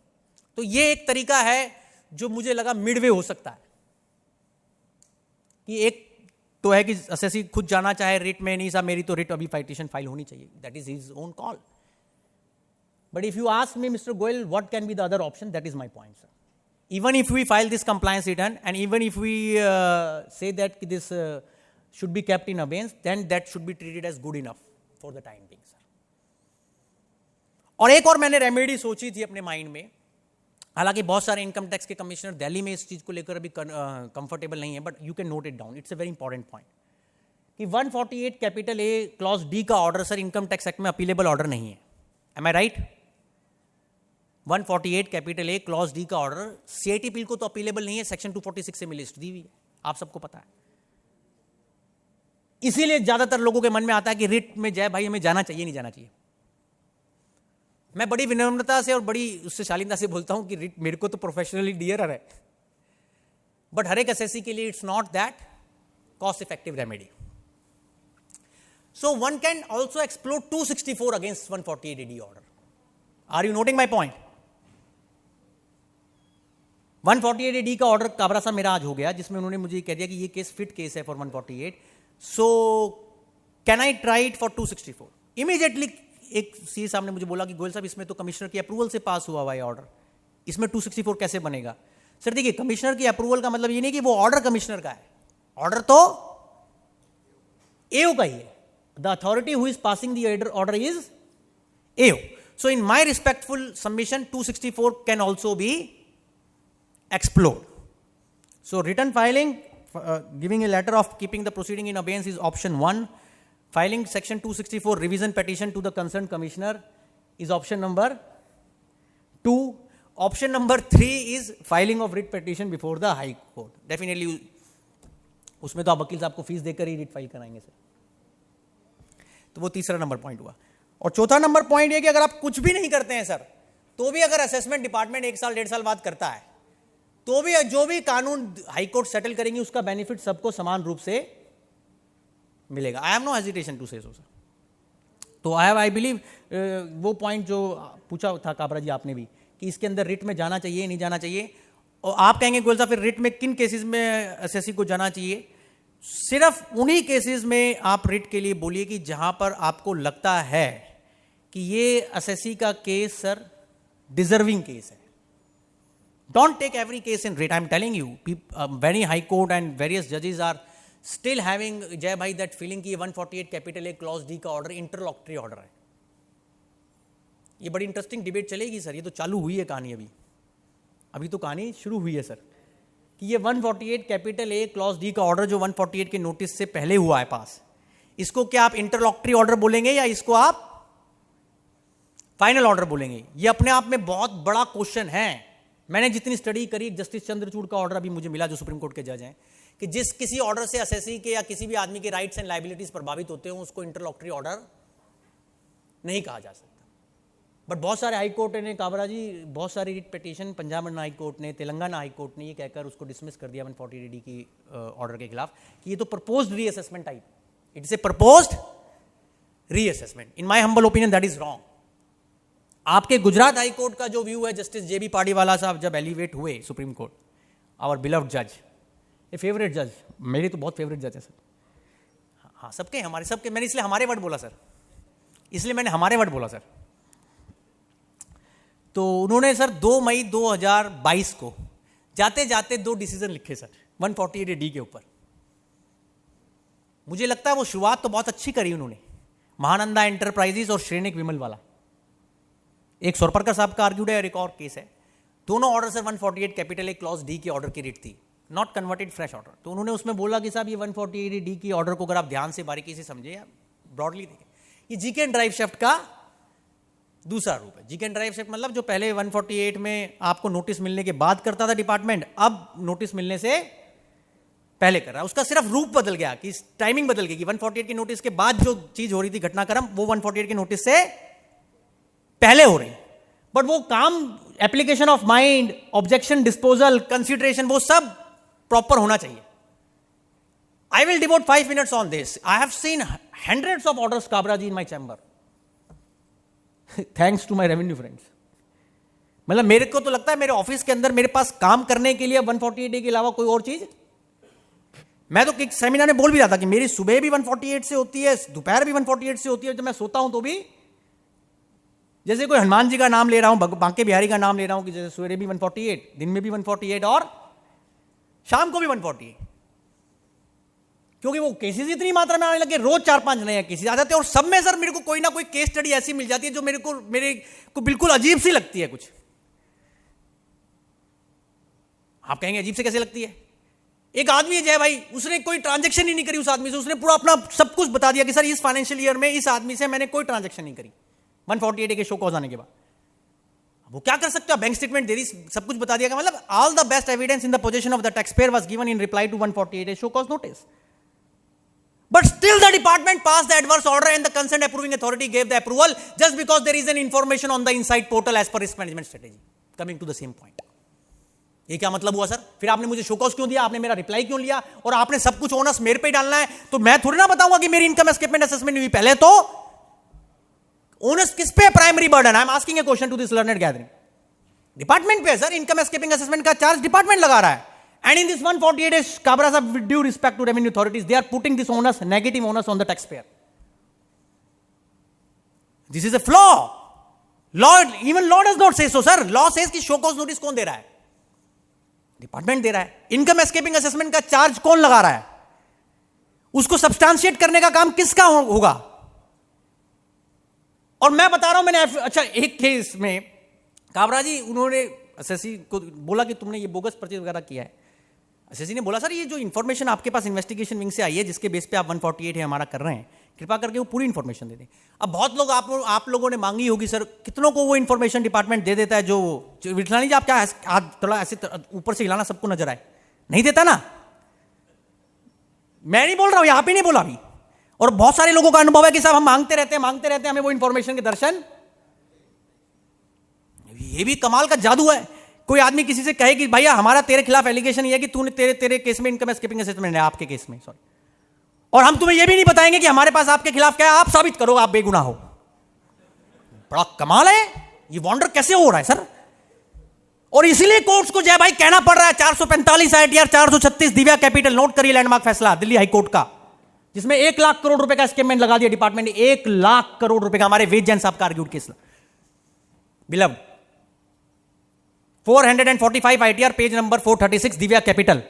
तो ये एक तरीका है जो मुझे लगा मिडवे हो सकता है, कि एक तो है कि असेसी खुद जाना चाहे रिट में, नहीं साहब मेरी तो रिट अभी पिटीशन फाइल होनी चाहिए, that is his own call, but if you ask me mister Goyal what can be the other option, that is my point sir. Even if we file this compliance return and even if we say that this should be kept in abeyance, then that should be treated as good enough for the time being, sir. और एक और मैंने remedy सोची थी अपने mind में, हालांकि बहुत सारे इनकम टैक्स के कमिश्नर दिल्ली में इस चीज को लेकर अभी कंफर्टेबल नहीं है, but you can note it down, it's a very important point, कि 148 कैपिटल ए क्लॉज डी का order sir income tax act में अपीलेबल ऑर्डर नहीं है, am I right? 148 capital A clause D का ऑर्डर सीआईटी बिल को तो appealable नहीं है, सेक्शन 246 से लिस्ट दी हुई है, आप सबको पता है। इसीलिए ज्यादातर लोगों के मन में आता है कि रिट में जाए भाई, हमें जाना चाहिए नहीं जाना चाहिए। मैं बड़ी विनम्रता से और बड़ी उससे शालीनता से बोलता हूं कि रिट मेरे को तो प्रोफेशनली डियरर है, बट हर एक एसएससी के लिए it's not that cost effective remedy. So one can also explore 264 against 148 AD order. Are you noting my point? 148 AD का ऑर्डर काबरा साहब मेरा आज हो गया, जिसमें उन्होंने मुझे कह दिया कि ये केस फिट केस है for 148, so can I try it for 264? Immediately एक सीए साहब ने मुझे बोला कि गोयल साहब इसमें तो कमिश्नर की अप्रूवल से पास हुआ हुआ है ऑर्डर, इसमें 264 कैसे बनेगा? सर देखिए, कमिश्नर की अप्रूवल का मतलब ये नहीं कि वो ऑर्डर कमिश्नर का है, ऑर्डर तो एओ का ही है, The authority who is passing the order is AO. So in my respectful submission, 264 can also be explored. So written filing, giving a letter of keeping the proceeding in abeyance is option 1. Filing section 264 revision petition to the concerned commissioner is option number 2. Option number 3 is filing of writ petition before the High Court. Definitely उसमें तो आप वकील साहब को fees देकर ही writ file कराएंगे sir. तो वो तीसरा नंबर पॉइंट हुआ. और चौथा नंबर पॉइंट ये कि अगर आप कुछ भी नहीं करते हैं सर, तो भी अगर असेसमेंट डिपार्टमेंट 1 साल 1.5 साल बाद करता है, तो भी जो भी कानून हाई कोर्ट सेटल करेंगे उसका बेनिफिट सबको समान रूप से मिलेगा. I have no hesitation to say so sir. तो आई बिलीव वो पॉइंट जो पूछा था काबरा जी आपने भी कि इसके अंदर रिट में जाना चाहिए नहीं जाना चाहिए, और आप कहेंगे गोयल साहब फिर रिट में किन केसेस में एसएससी को जाना चाहिए. सिर्फ उन्हीं केसेस में आप रिट के लिए बोलिए कि जहां पर आपको लगता है कि ये एसएससी का केस सर डिजर्विंग केस है. Don't take every case in writ. I am telling you, very high court and various जजेस आर स्टिल हैविंग जय भाई दैट फीलिंग कि 148 कैपिटल ए क्लॉज डी का ऑर्डर इंटरलॉक्टरी ऑर्डर है. ये बड़ी interesting debate चलेगी सर. ये तो चालू हुई है कहानी, अभी तो कहानी शुरू हुई है सर, कि ये 148 कैपिटल ए क्लॉज डी का ऑर्डर जो 148 के नोटिस से पहले हुआ है पास, इसको क्या आप इंटरलॉक्टरी ऑर्डर बोलेंगे या इसको आप फाइनल ऑर्डर बोलेंगे? ये अपने आप में बहुत बड़ा क्वेश्चन है. मैंने जितनी स्टडी करी, जस्टिस चंद्रचूड़ का ऑर्डर अभी मुझे मिला जो सुप्रीम कोर्ट के जज हैं, कि जिस किसी ऑर्डर से एसएससी के या किसी भी आदमी के राइट्स एंड लायबिलिटीज प्रभावित होते हो उसको इंटरलॉक्टरी ऑर्डर नहीं कहा जा सकता. बट बहुत सारे हाई कोर्ट ने, काबरा जी, बहुत सारी writ petition Punjab high court ने, तेलंगाना हाई कोर्ट ने ये कहकर उसको डिसमिस कर दिया 148 की ऑर्डर के खिलाफ कि ये तो proposed reassessment type, it is a proposed reassessment. In my humble opinion that is wrong. आपके गुजरात हाई कोर्ट का जो व्यू है, जस्टिस जेबी पाडीवाला साहब जब एलिवेट हुए सुप्रीम कोर्ट, आवर बिलव्ड जज, ए फेवरेट जज, मेरे तो बहुत फेवरेट जज है सर. हाँ सबके, हमारे सबके, मैंने इसलिए हमारे वर्ड बोला सर, इसलिए मैंने हमारे वर्ड बोला सर. तो उन्होंने सर 2 मई 2022 को जाते जाते 2 डिसीजन लिखे सर 148 डी के ऊपर. मुझे लगता है वो शुरुआत तो बहुत अच्छी करी उन्होंने, महानंदा एंटरप्राइजेस और श्रेणिक विमल वाला. एक सोरपरकर साहब का आर्ग्यूड है और एक और केस है. दोनों order sir 148 capital A clause D की ऑर्डर की रिट थी, नॉट कन्वर्टेड फ्रेश ऑर्डर. तो उन्होंने उसमें बोला कि साहब ये 148 डी की ऑर्डर को अगर आप ध्यान से बारीकी से समझे या ब्रॉडली देखें, ये जीके एंड ड्राइव शेफ्ट का दूसरा रूप है. जीके एंड ड्राइव शेफ्ट मतलब जो पहले 148 में आपको नोटिस मिलने के बाद करता था डिपार्टमेंट, अब नोटिस मिलने से पहले कर रहा है. उसका सिर्फ रूप बदल गया, कि टाइमिंग बदल गई, कि 148 के नोटिस के बाद जो चीज हो रही थी घटनाक्रम, वो 148 के नोटिस से पहले हो रही. बट वो काम, application of mind, objection, disposal, consideration, वो सब प्रॉपर होना चाहिए. I will devote 5 minutes on this. I have seen hundreds of orders Kabra ji in my chamber, thanks to my revenue friends. मतलब मेरे को तो लगता है मेरे ऑफिस के अंदर मेरे पास काम करने के लिए 148 के अलावा कोई और चीज, मैं तो एक सेमिनार में बोल भी रहा था कि मेरी सुबह भी 148 से होती है, दोपहर भी 148 से होती है, जब मैं सोता हूं तो भी, जैसे कोई हनुमान जी का नाम ले रहा हूं, बांके बिहारी का नाम ले रहा हूं, कि जैसे सवेरे भी 148, दिन में भी 148 और शाम को भी 148, क्योंकि वो केसेस इतनी मात्रा में आने लगे, रोज 4-5 नए केसेस आ जाते हैं. और सब में सर मेरे को कोई ना कोई केस स्टडी ऐसी मिल जाती है जो मेरे को बिल्कुल अजीब सी लगती है. कुछ आप कहेंगे अजीब से कैसे लगती है? एक आदमी है जय भाई, उसने कोई ट्रांजैक्शन ही नहीं करी उस आदमी से, उसने पूरा अपना सब कुछ बता दिया कि सर इस फाइनेंशियल ईयर में इस आदमी से मैंने कोई ट्रांजैक्शन नहीं करी 148 के शो कॉज आने के बाद. वो क्या कर सकते हो? बैंक स्टेटमेंट दे दी, सब कुछ बता दिया. मतलब all the best evidence in the position of the taxpayer was given in reply to 148 show cause notice. But still the department passed the adverse order and the concerned approving authority gave the approval just because there is an information on the inside portal as per risk management strategy. Coming to the same point. ये क्या मतलब हुआ sir? फिर आपने मुझे show cause क्यों दिया? आपने मेरा रिप्लाई क्यों लिया? और आपने सब कुछ ओनस मेरे पे डालना है, तो मैं थोड़ी ना बताऊंगा कि मेरी इनकम एस्केपमेंट असेसमेंट हुई. पहले तो ओनस किस पे? Primary burden. I am asking a question to this learned gathering. Department पे सर इनकम एस्केपिंग असेसमेंट का चार्ज डिपार्टमेंट लगा रहा है. And in this 148, Kabra sahab, with due respect to revenue authorities, they are putting this onus, negative onus on the taxpayer. This is a flaw. Law, even law does not say so, sir. Law says कि show cause notice कौन दे रहा है? Department दे रहा है. Income escaping assessment का charge कौन लगा रहा है? उसको सब्सटैंशिएट करने का काम किसका होगा? और मैं बता रहा हूं, मैंने अच्छा एक केस में काबरा जी उन्होंने एसएससी को बोला कि तुमने ये बोगस परचेज वगैरह किया है। एसएससी ने बोला सर ये जो इन्फॉर्मेशन आपके पास इन्वेस्टिगेशन विंग से आई है जिसके बेस पे आप 148 है हमारा कर रहे हैं, कृपा करके वो पूरी इन्फॉर्मेशन दे दें। अब बहुत लोग आप लोगों ने मांगी होगी सर, कितनों को वो इन्फॉर्मेशन डिपार्टमेंट दे देता है जो विठलानी जी आप क्या हाथ थोड़ा ऐसे ऊपर से हिलाना सबको नजर आए, नहीं देता ना। मैं नहीं बोल रहा हूं, यहां पे नहीं बोला अभी, और बहुत सारे लोगों का अनुभव है कि साहब हम मांगते रहते हैं हमें वो इंफॉर्मेशन के दर्शन। ये भी कमाल का जादू है। कोई आदमी किसी से कहे कि भैया हमारा तेरे खिलाफ एलिगेशन ये है कि तूने तेरे केस में इनकम एस्केपिंग असेसमेंट है, आपके केस में सॉरी, और हम तुम्हें ये भी नहीं बताएंगे कि हमारे पास आपके खिलाफ क्या है, आप साबित करो आप बेगुनाह हो। बड़ा कमाल है, ये वॉन्डर कैसे हो रहा है सर। और इसीलिए कोर्ट्स को जय भाई कहना पड़ रहा है 445 ITR 436 दिव्या कैपिटल, नोट करिए लैंडमार्क फैसला दिल्ली हाईकोर्ट का, जिसमें 1 लाख करोड़ रुपए का स्कीममेंट लगा दिया डिपार्टमेंट ने, 1 लाख करोड़ रुपए का। हमारे वेद जैन साहब का argued case बिलव 445 ITR page number 436 Divya capital,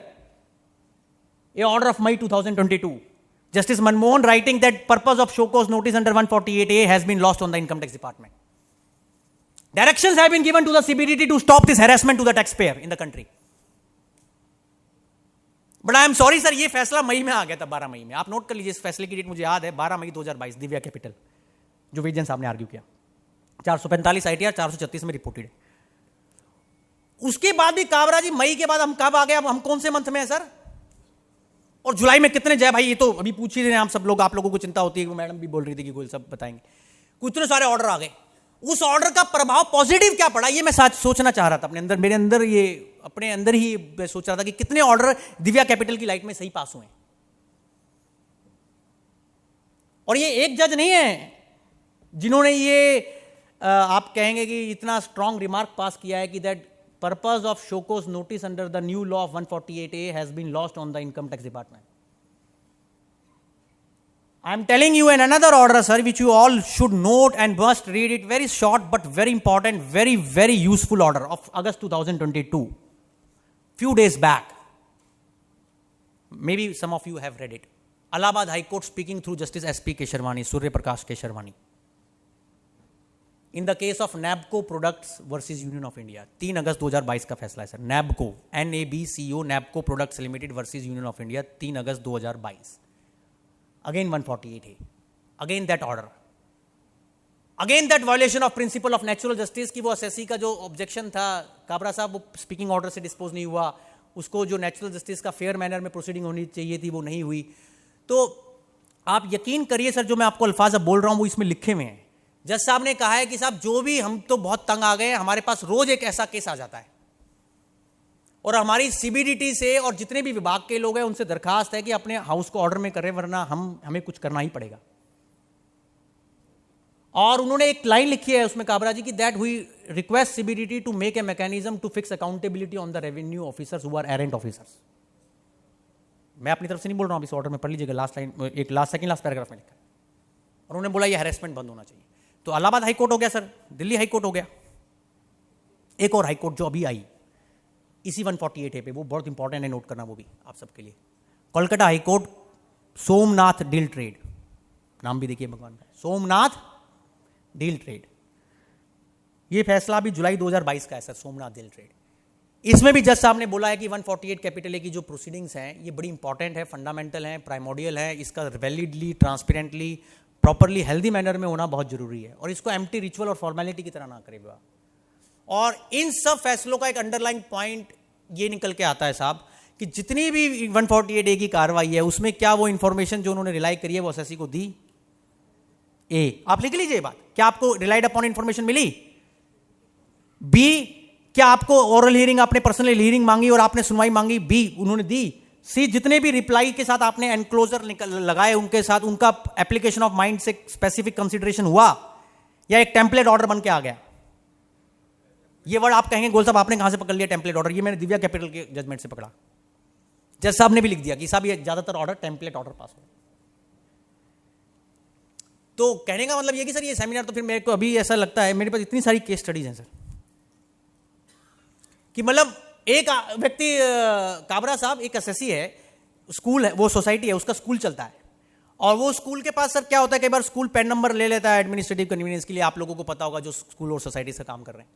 A order of May 2022, Justice Manmohan writing that purpose of show cause notice under 148A has been lost on the income tax department. Directions have been given to the CBDT to stop this harassment to the taxpayer in the country. But I am sorry sir, ये फैसला मई में आ गया था, 12 मई में। आप note कर लीजिए, इस फैसले की डेट मुझे याद है, 12 मई 2022, दिव्या कैपिटल, जो विजयन साहब ने आर्ग्यू किया, 445 ITR 436 में रिपोर्टेड है। उसके बाद भी काबरा जी मई के बाद हम कब आ गए, अब हम कौन से मंथ में है सर? और जुलाई में कितने जय भाई, ये तो अभी पूछ ही रहे हैं आप सब लोग, आप लोगों को चिंता होती है, मैडम भी बोल रही थी कि कोई सब बताएंगे, कितने सारे ऑर्डर आ गए। उस ऑर्डर का प्रभाव पॉजिटिव क्या पड़ा, ये मैं सोचना चाह रहा था अपने अंदर, मेरे अंदर ये अपने अंदर ही मैं सोच रहा था कि कितने ऑर्डर दिव्या कैपिटल की लाइट में सही पास हुए। और ये एक जज नहीं है जिन्होंने ये आप कहेंगे कि इतना स्ट्रॉन्ग रिमार्क पास किया है कि that purpose of show cause notice under the new law of 148A has been lost on the income tax department. I am telling you in another order sir, which you all should note and must read it, very short but very important, very useful order of August 2022, few days back, maybe some of you have read it. Allahabad High Court speaking through Justice SP Kesharwani, Surya Prakash Kesharwani, in the case of Nabco products versus union of India, 3 अगस्त 2022 का फैसला है sir. Nabco NABCO Nabco products limited versus union of India, 3 अगस्त 2022, again 148 है, again that order, again that violation of principle of natural justice की वो SSC का जो ऑब्जेक्शन था काबरा साहब, वो स्पीकिंग ऑर्डर से डिस्पोज नहीं हुआ, उसको जो नेचुरल जस्टिस का फेयर मैनर में प्रोसीडिंग होनी चाहिए थी वो नहीं हुई। तो आप यकीन करिए सर, जो मैं आपको अल्फाज अब बोल रहा हूं वो इसमें लिखे हुए हैं। जज साहब ने कहा है कि साहब जो भी, हम तो बहुत तंग आ गए, हमारे पास रोज एक ऐसा केस आ जाता है, और हमारी CBDT से और जितने भी विभाग के लोग हैं उनसे दरखास्त है कि अपने हाउस को ऑर्डर में करें, वरना हमें कुछ करना ही पड़ेगा। और उन्होंने एक लाइन लिखी है उसमें काबरा जी की, that we request CBDT to make a mechanism to fix accountability on the revenue officers who are errant officers. मैं अपनी तरफ से नहीं बोल रहा हूं, इस ऑर्डर में पढ़ लीजिएगा, लास्ट लाइन, एक सेकंड लास्ट पैराग्राफ में लिखा है। और उन्होंने बोला ये हैरेसमेंट बंद होना चाहिए। तो इलाहाबाद हाई कोर्ट हो गया सर, दिल्ली हाई कोर्ट हो गया, एक और हाई कोर्ट जो अभी आई इसी 148 पे, वो बहुत इंपॉर्टेंट है, नोट करना वो भी आप सबके लिए। Kolkata high court, Somnath deal trade, नाम भी देखिए भगवान का, सोमनाथ डील ट्रेड, ये फैसला भी जुलाई 2022 का है सर, सोमनाथ डील ट्रेड। इसमें भी जज साहब ने बोला है कि 148 कैपिटल ए की जो प्रोसीडिंग्स हैं ये बड़ी इंपॉर्टेंट है, फंडामेंटल है, प्राइमोडियल है, इसका validly, transparently, properly, healthy manner में होना बहुत जरूरी है, और इसको एम्प्टी रिचुअल और फॉर्मेलिटी की तरह ना करे विवाह। और इन सब फैसलों का एक अंडरलाइन पॉइंट ये निकल के आता है साहब कि जितनी भी 148A की कार्रवाई है उसमें क्या वो इंफॉर्मेशन जो उन्होंने रिलाई करी है वो एसएससी को दी? ए, आप लिख लीजिए बात, क्या आपको रिलाइड अपॉन इंफॉर्मेशन मिली? बी, क्या आपको ओरल हियरिंग, आपने पर्सनल हियरिंग मांगी और आपने सुनवाई मांगी? बी, उन्होंने दी। सी, जितने भी रिप्लाई के साथ आपने एनक्लोजर लगाए उनके साथ उनका एप्लीकेशन ऑफ माइंड से स्पेसिफिक कंसीडरेशन हुआ या एक टेम्पलेट ऑर्डर बन के आ गया? ये वर्ड आप कहेंगे गोल साहब आपने कहां से पकड़ लिया टेम्पलेट ऑर्डर? ये मैंने दिव्या कैपिटल के जजमेंट से पकड़ा। जज साहब ने भी लिख दिया कि साहब ये ज्यादातर ऑर्डर टेम्पलेट ऑर्डर पास हो। तो कहने का मतलब ये कि सर ये सेमिनार, तो फिर मेरे को अभी ऐसा लगता है, मेरे पास इतनी सारी केस स्टडीज हैं सर कि मतलब एक व्यक्ति, काबरा साहब एक एसएससी है, स्कूल है, वो सोसाइटी है, उसका स्कूल चलता है, और वो स्कूल के पास सर क्या होता है, कई बार स्कूल पैन नंबर ले लेता है एडमिनिस्ट्रेटिव कन्वीनियंस के लिए, आप लोगों को पता होगा जो स्कूल और सोसाइटी से काम कर रहे हैं,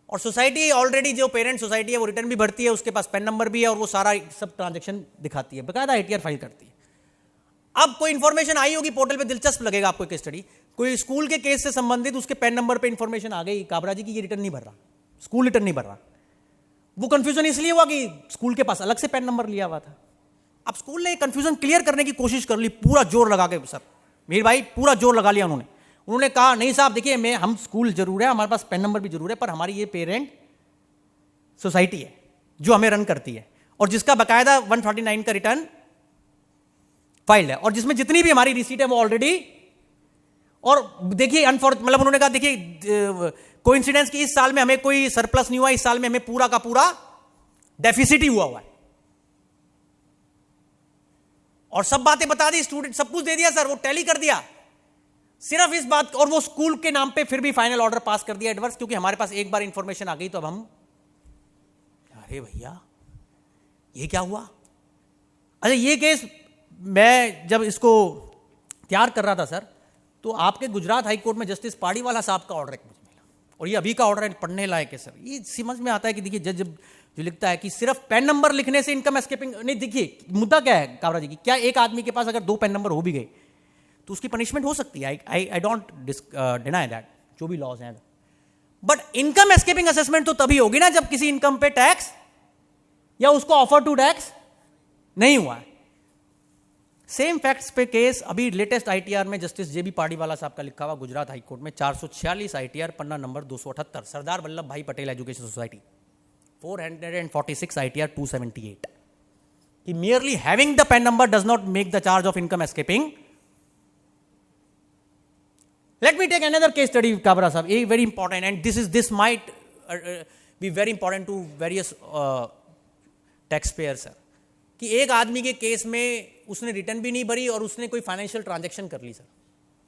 और सोसाइटी ऑलरेडी जो पेरेंट सोसाइटी है वो रिटर्न भी भरती है, उसके पास पैन नंबर भी है, और वो सारा सब ट्रांजेक्शन दिखाती है, बकायदा ITR फाइल करती है। अब कोई इंफॉर्मेशन आई होगी पोर्टल पे, दिलचस्प लगेगा आपको एक स्टडी, कोई स्कूल के केस से संबंधित उसके पैन नंबर पे इंफॉर्मेशन आ गई काबरा जी की ये रिटर्न नहीं भर रहा, स्कूल रिटर्न नहीं भर रहा। वो कंफ्यूजन इसलिए हुआ कि स्कूल के पास अलग से पैन नंबर लिया हुआ था। अब स्कूल ने कंफ्यूजन क्लियर करने की कोशिश कर ली, पूरा जोर लगा के, सर मीर भाई पूरा जोर लगा लिया उन्होंने कहा नहीं साहब देखिए, हम स्कूल जरूर है, हमारे पास पैन नंबर भी जरूर है, पर हमारी ये पेरेंट सोसाइटी है जो हमें रन करती है, और जिसका बकायदा 149 का रिटर्न फाइल है, और जिसमें जितनी भी हमारी रिसीट है वो ऑलरेडी, और देखिए मतलब उन्होंने कहा देखिए कोइंसिडेंस कि इस साल में हमें कोई सरप्लस नहीं हुआ, इस साल में हमें पूरा का पूरा डेफिसिट ही हुआ है, और सब बातें बता दी, स्टूडेंट सब कुछ दे दिया सर, वो टैली कर दिया सिर्फ इस बात, और वो स्कूल के नाम पे फिर भी फाइनल ऑर्डर पास कर दिया एडवर्स, क्योंकि हमारे पास एक बार इंफॉर्मेशन आ गई तो अब हम, अरे भैया ये क्या हुआ। अच्छा ये केस मैं जब इसको तैयार कर रहा था सर, तो आपके गुजरात हाई कोर्ट में जस्टिस पाड़ीवाला साहब का ऑर्डर एक मुझे मिला, और ये अभी का ऑर्डर है, पढ़ने लायक है सर। ये समझ में आता है कि देखिए जज जब जो लिखता है कि सिर्फ पैन नंबर लिखने से इनकम एस्केपिंग नहीं, देखिए मुद्दा क्या है काबरा जी की, क्या एक आदमी के पास अगर 2 पैन नंबर हो भी गए तो उसकी पनिशमेंट हो सकती है, आई डोंट डिनाई दैट, जो भी लॉज हैं, बट इनकम एस्केपिंग असेसमेंट तो तभी होगी ना जब किसी इनकम पे टैक्स या उसको ऑफर टू टैक्स नहीं हुआ है। सेम फैक्ट्स पे केस अभी लेटेस्ट ITR में जस्टिस JB पाड़ीवाला साहब का लिखा हुआ गुजरात हाई कोर्ट में 446 ITR पन्ना नंबर 278, सरदार वल्लभ भाई पटेल एजुकेशन सोसाइटी 446 ITR 278 कि merely having the PAN number does not make the charge of income escaping. Let me take another case study, Kabra sahab, very important, and this might be very important to various taxpayers, sir. कि एक आदमी के case में उसने return भी नहीं भरी और उसने कोई फाइनेंशियल ट्रांजैक्शन कर ली सर,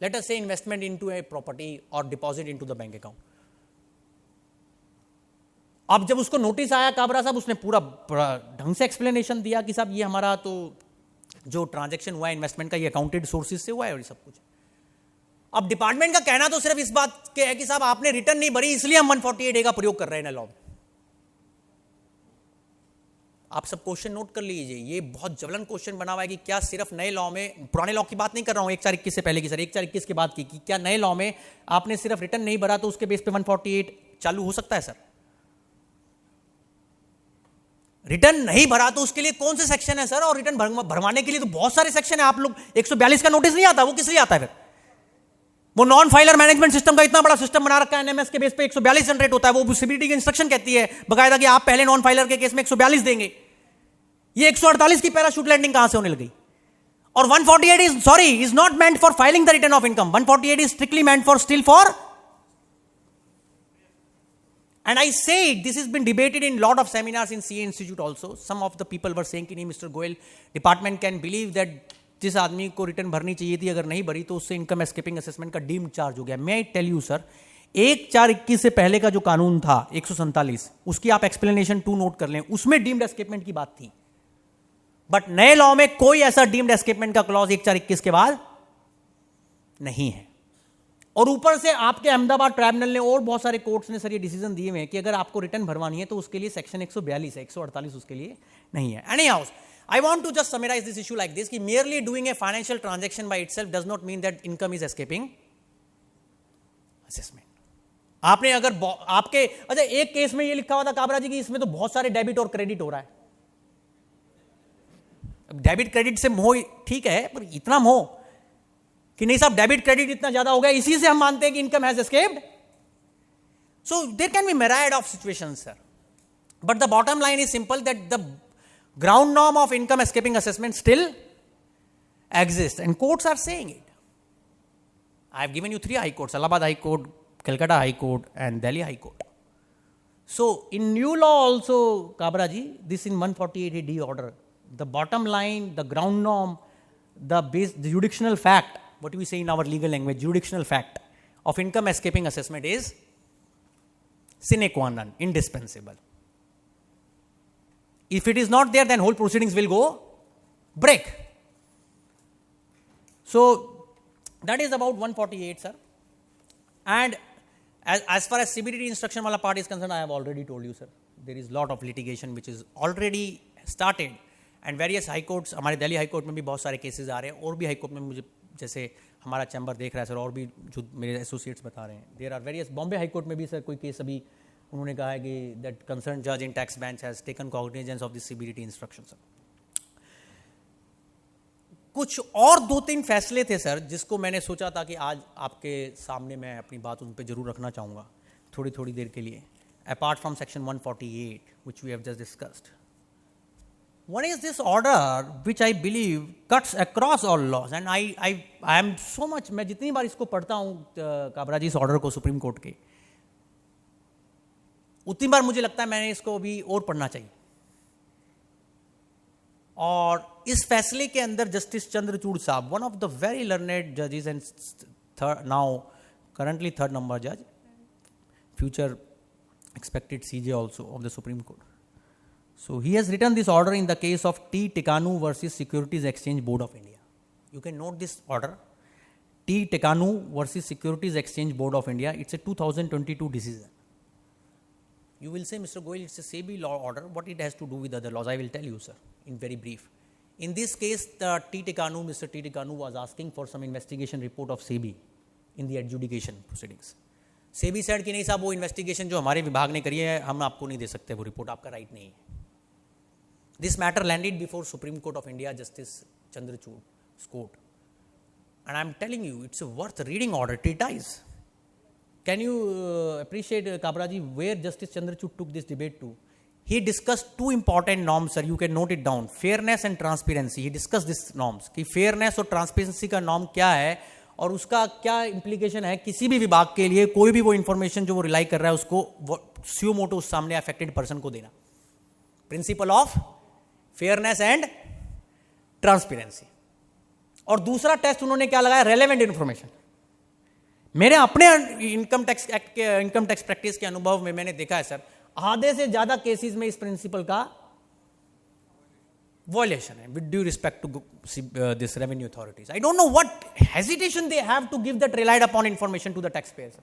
लेट अस से इन्वेस्टमेंट इनटू ए प्रॉपर्टी और deposit into the bank account. अब जब उसको नोटिस आया काबरा साहब, उसने पूरा ढंग से एक्सप्लेनेशन दिया कि साहब ये हमारा तो जो ट्रांजैक्शन हुआ है इन्वेस्टमेंट का ये अकाउंटेड सोर्सेज से हुआ है और ये सब कुछ। अब डिपार्टमेंट का कहना तो सिर्फ इस बात के है कि साहब आपने रिटर्न नहीं भरी इसलिए हम 148A का प्रयोग कर रहे हैं लॉ में। आप सब क्वेश्चन नोट कर लीजिए, ये बहुत जवलन क्वेश्चन बना हुआ है कि क्या सिर्फ नए लॉ में, पुराने लॉ की बात नहीं कर रहा हूं 1/4/21 से पहले की सर, 1/4/21 के बाद की, कि क्या नए लॉ में आपने सिर्फ रिटर्न नहीं भरा तो उसके बेस पे 148 चालू हो सकता है सर? रिटर्न नहीं भरा तो उसके लिए कौन से सेक्शन है सर? और रिटर्न भरवाने के लिए तो बहुत सारे सेक्शन है। आप लोग 142 का नोटिस नहीं आता, वो किस लिए आता है फिर? वो नॉन फाइलर मैनेजमेंट सिस्टम का इतना बड़ा सिस्टम बना रखा है एनएमएस के बेस पे 142 जनरेट होता है। वो सीबीडी की इंस्ट्रक्शन कहती है बकायदा कि आप पहले नॉन फाइलर के केस में 142 देंगे। ये 148 की पैराशूट लैंडिंग कहां से होने लगी? और 148 is not meant for filing the return of income, 148 is strictly meant for still for, and I say this has been debated in lot of seminars in CA Institute also. Some of the people were saying कि नहीं Mr. Goel, department can believe that जिस आदमी को return भरनी चाहिए थी अगर नहीं भरी तो उससे इनकम एस्केपिंग असेसमेंट का डीम्ड चार्ज हो गया। मैं आई टेल यू सर, 1/4/21 से पहले का जो कानून था 147, उसकी आप एक्सप्लेनेशन 2 नोट कर लें, उसमें डीम्ड एस्केपमेंट की बात थी, बट नए लॉ में कोई ऐसा डीम्ड एस्केपमेंट का क्लॉज 1/4/21 के बाद नहीं है। और ऊपर से आपके अहमदाबाद ट्राइब्यूनल ने और बहुत सारे कोर्ट्स ने सर ये डिसीजन दिए हुए हैं कि अगर आपको रिटर्न भरवानी है तो उसके लिए सेक्शन 142 है, 148 उसके लिए नहीं है। Any house, I want to just summarize this issue like this कि merely doing a financial transaction by itself does not mean that income is escaping assessment. आपने अगर आपके अच्छा एक केस में ये लिखा हुआ था काबरा जी कि इसमें तो बहुत सारे डेबिट और क्रेडिट हो रहा है। डेबिट क्रेडिट से मोह ठीक है, पर इतना मोह कि नहीं साहब डेबिट क्रेडिट इतना ज्यादा हो गया इसी से हम मानते हैं कि income has escaped. So there can be myriad of situations sir, but the bottom line is simple that the ground norm of income escaping assessment still exists and courts are saying it. I have given you 3 high courts, Allahabad High Court, Calcutta High Court and Delhi High Court. So in new law also Kabra ji, this in 148D order, the bottom line, the ground norm, the jurisdictional fact, what we say in our legal language, jurisdictional fact of income escaping assessment is sine qua non, indispensable. If it is not there, then whole proceedings will go break. So that is about 148, sir. And as far as CBDT instruction wala part is concerned, I have already told you, sir, there is lot of litigation which is already started, and various high courts, हमारे Delhi high court में भी बहुत सारे cases आ रहे हैं, और भी high court में मुझे जैसे हमारा चैम्बर देख रहा है सर, और भी जो मेरे एसोसिएट्स बता रहे हैं, there are various, Bombay high court में भी सर कोई केस अभी उन्होंने कहा है कि दैट कंसर्न जज इन tax bench has taken cognizance of the CBDT instruction. Sir कुछ और 2-3 फैसले थे सर जिसको मैंने सोचा था कि आज आपके सामने मैं अपनी बात उन पर जरूर रखना चाहूँगा थोड़ी थोड़ी देर के लिए, apart from section 148 which we have just discussed. One is this order which I believe cuts across all laws, and I am so much, मैं जितनी बार इसको पढ़ता हूँ काबरा जी इस ऑर्डर को सुप्रीम कोर्ट के, उतनी बार मुझे लगता है मैंने इसको भी और पढ़ना चाहिए। और इस फैसले के अंदर जस्टिस चंद्रचूड़ साहब, one of the very learned जजेस and now currently 3rd number judge, future expected CJ also of the Supreme Court. So he has written this order in the case of T. Tikanu versus Securities Exchange Board of India. You can note this order, T. Tikanu versus Securities Exchange Board of India. It's a 2022 decision. You will say, Mr. Goyal, it's a SEBI law order. What it has to do with other laws? I will tell you, sir, in very brief. In this case, Mr. T. Tikanu was asking for some investigation report of SEBI in the adjudication proceedings. SEBI said कि नहीं साहब वो investigation जो हमारे विभाग ने करी है हम आपको नहीं दे सकते, वो रिपोर्ट आपका राइट नहीं है। This matter landed before Supreme Court of India, Justice Chandrachud's court. And I am telling you, it's a worth reading order, treatise. Can you appreciate, Kabraji, where Justice Chandrachud took this debate to? He discussed 2 important norms, sir. You can note it down. Fairness and transparency. He discussed these norms. कि fairness और transparency का norm क्या है और उसका क्या implication है किसी भी विभाग के लिए, कोई भी वो information जो वो rely कर रहा है उसको suo motu उस सामने affected person को देना. Principle of fairness and transparency. और दूसरा टेस्ट उन्होंने क्या लगाया? Relevant information. मेरे अपने इनकम टैक्स एक्ट के इनकम टैक्स प्रैक्टिस के अनुभव में मैंने देखा है सर, आधे से ज्यादा केसेस में इस प्रिंसिपल का वायलेशन है with due respect to this revenue authorities. I don't know what hesitation they have to give that relied upon information to the tax payers.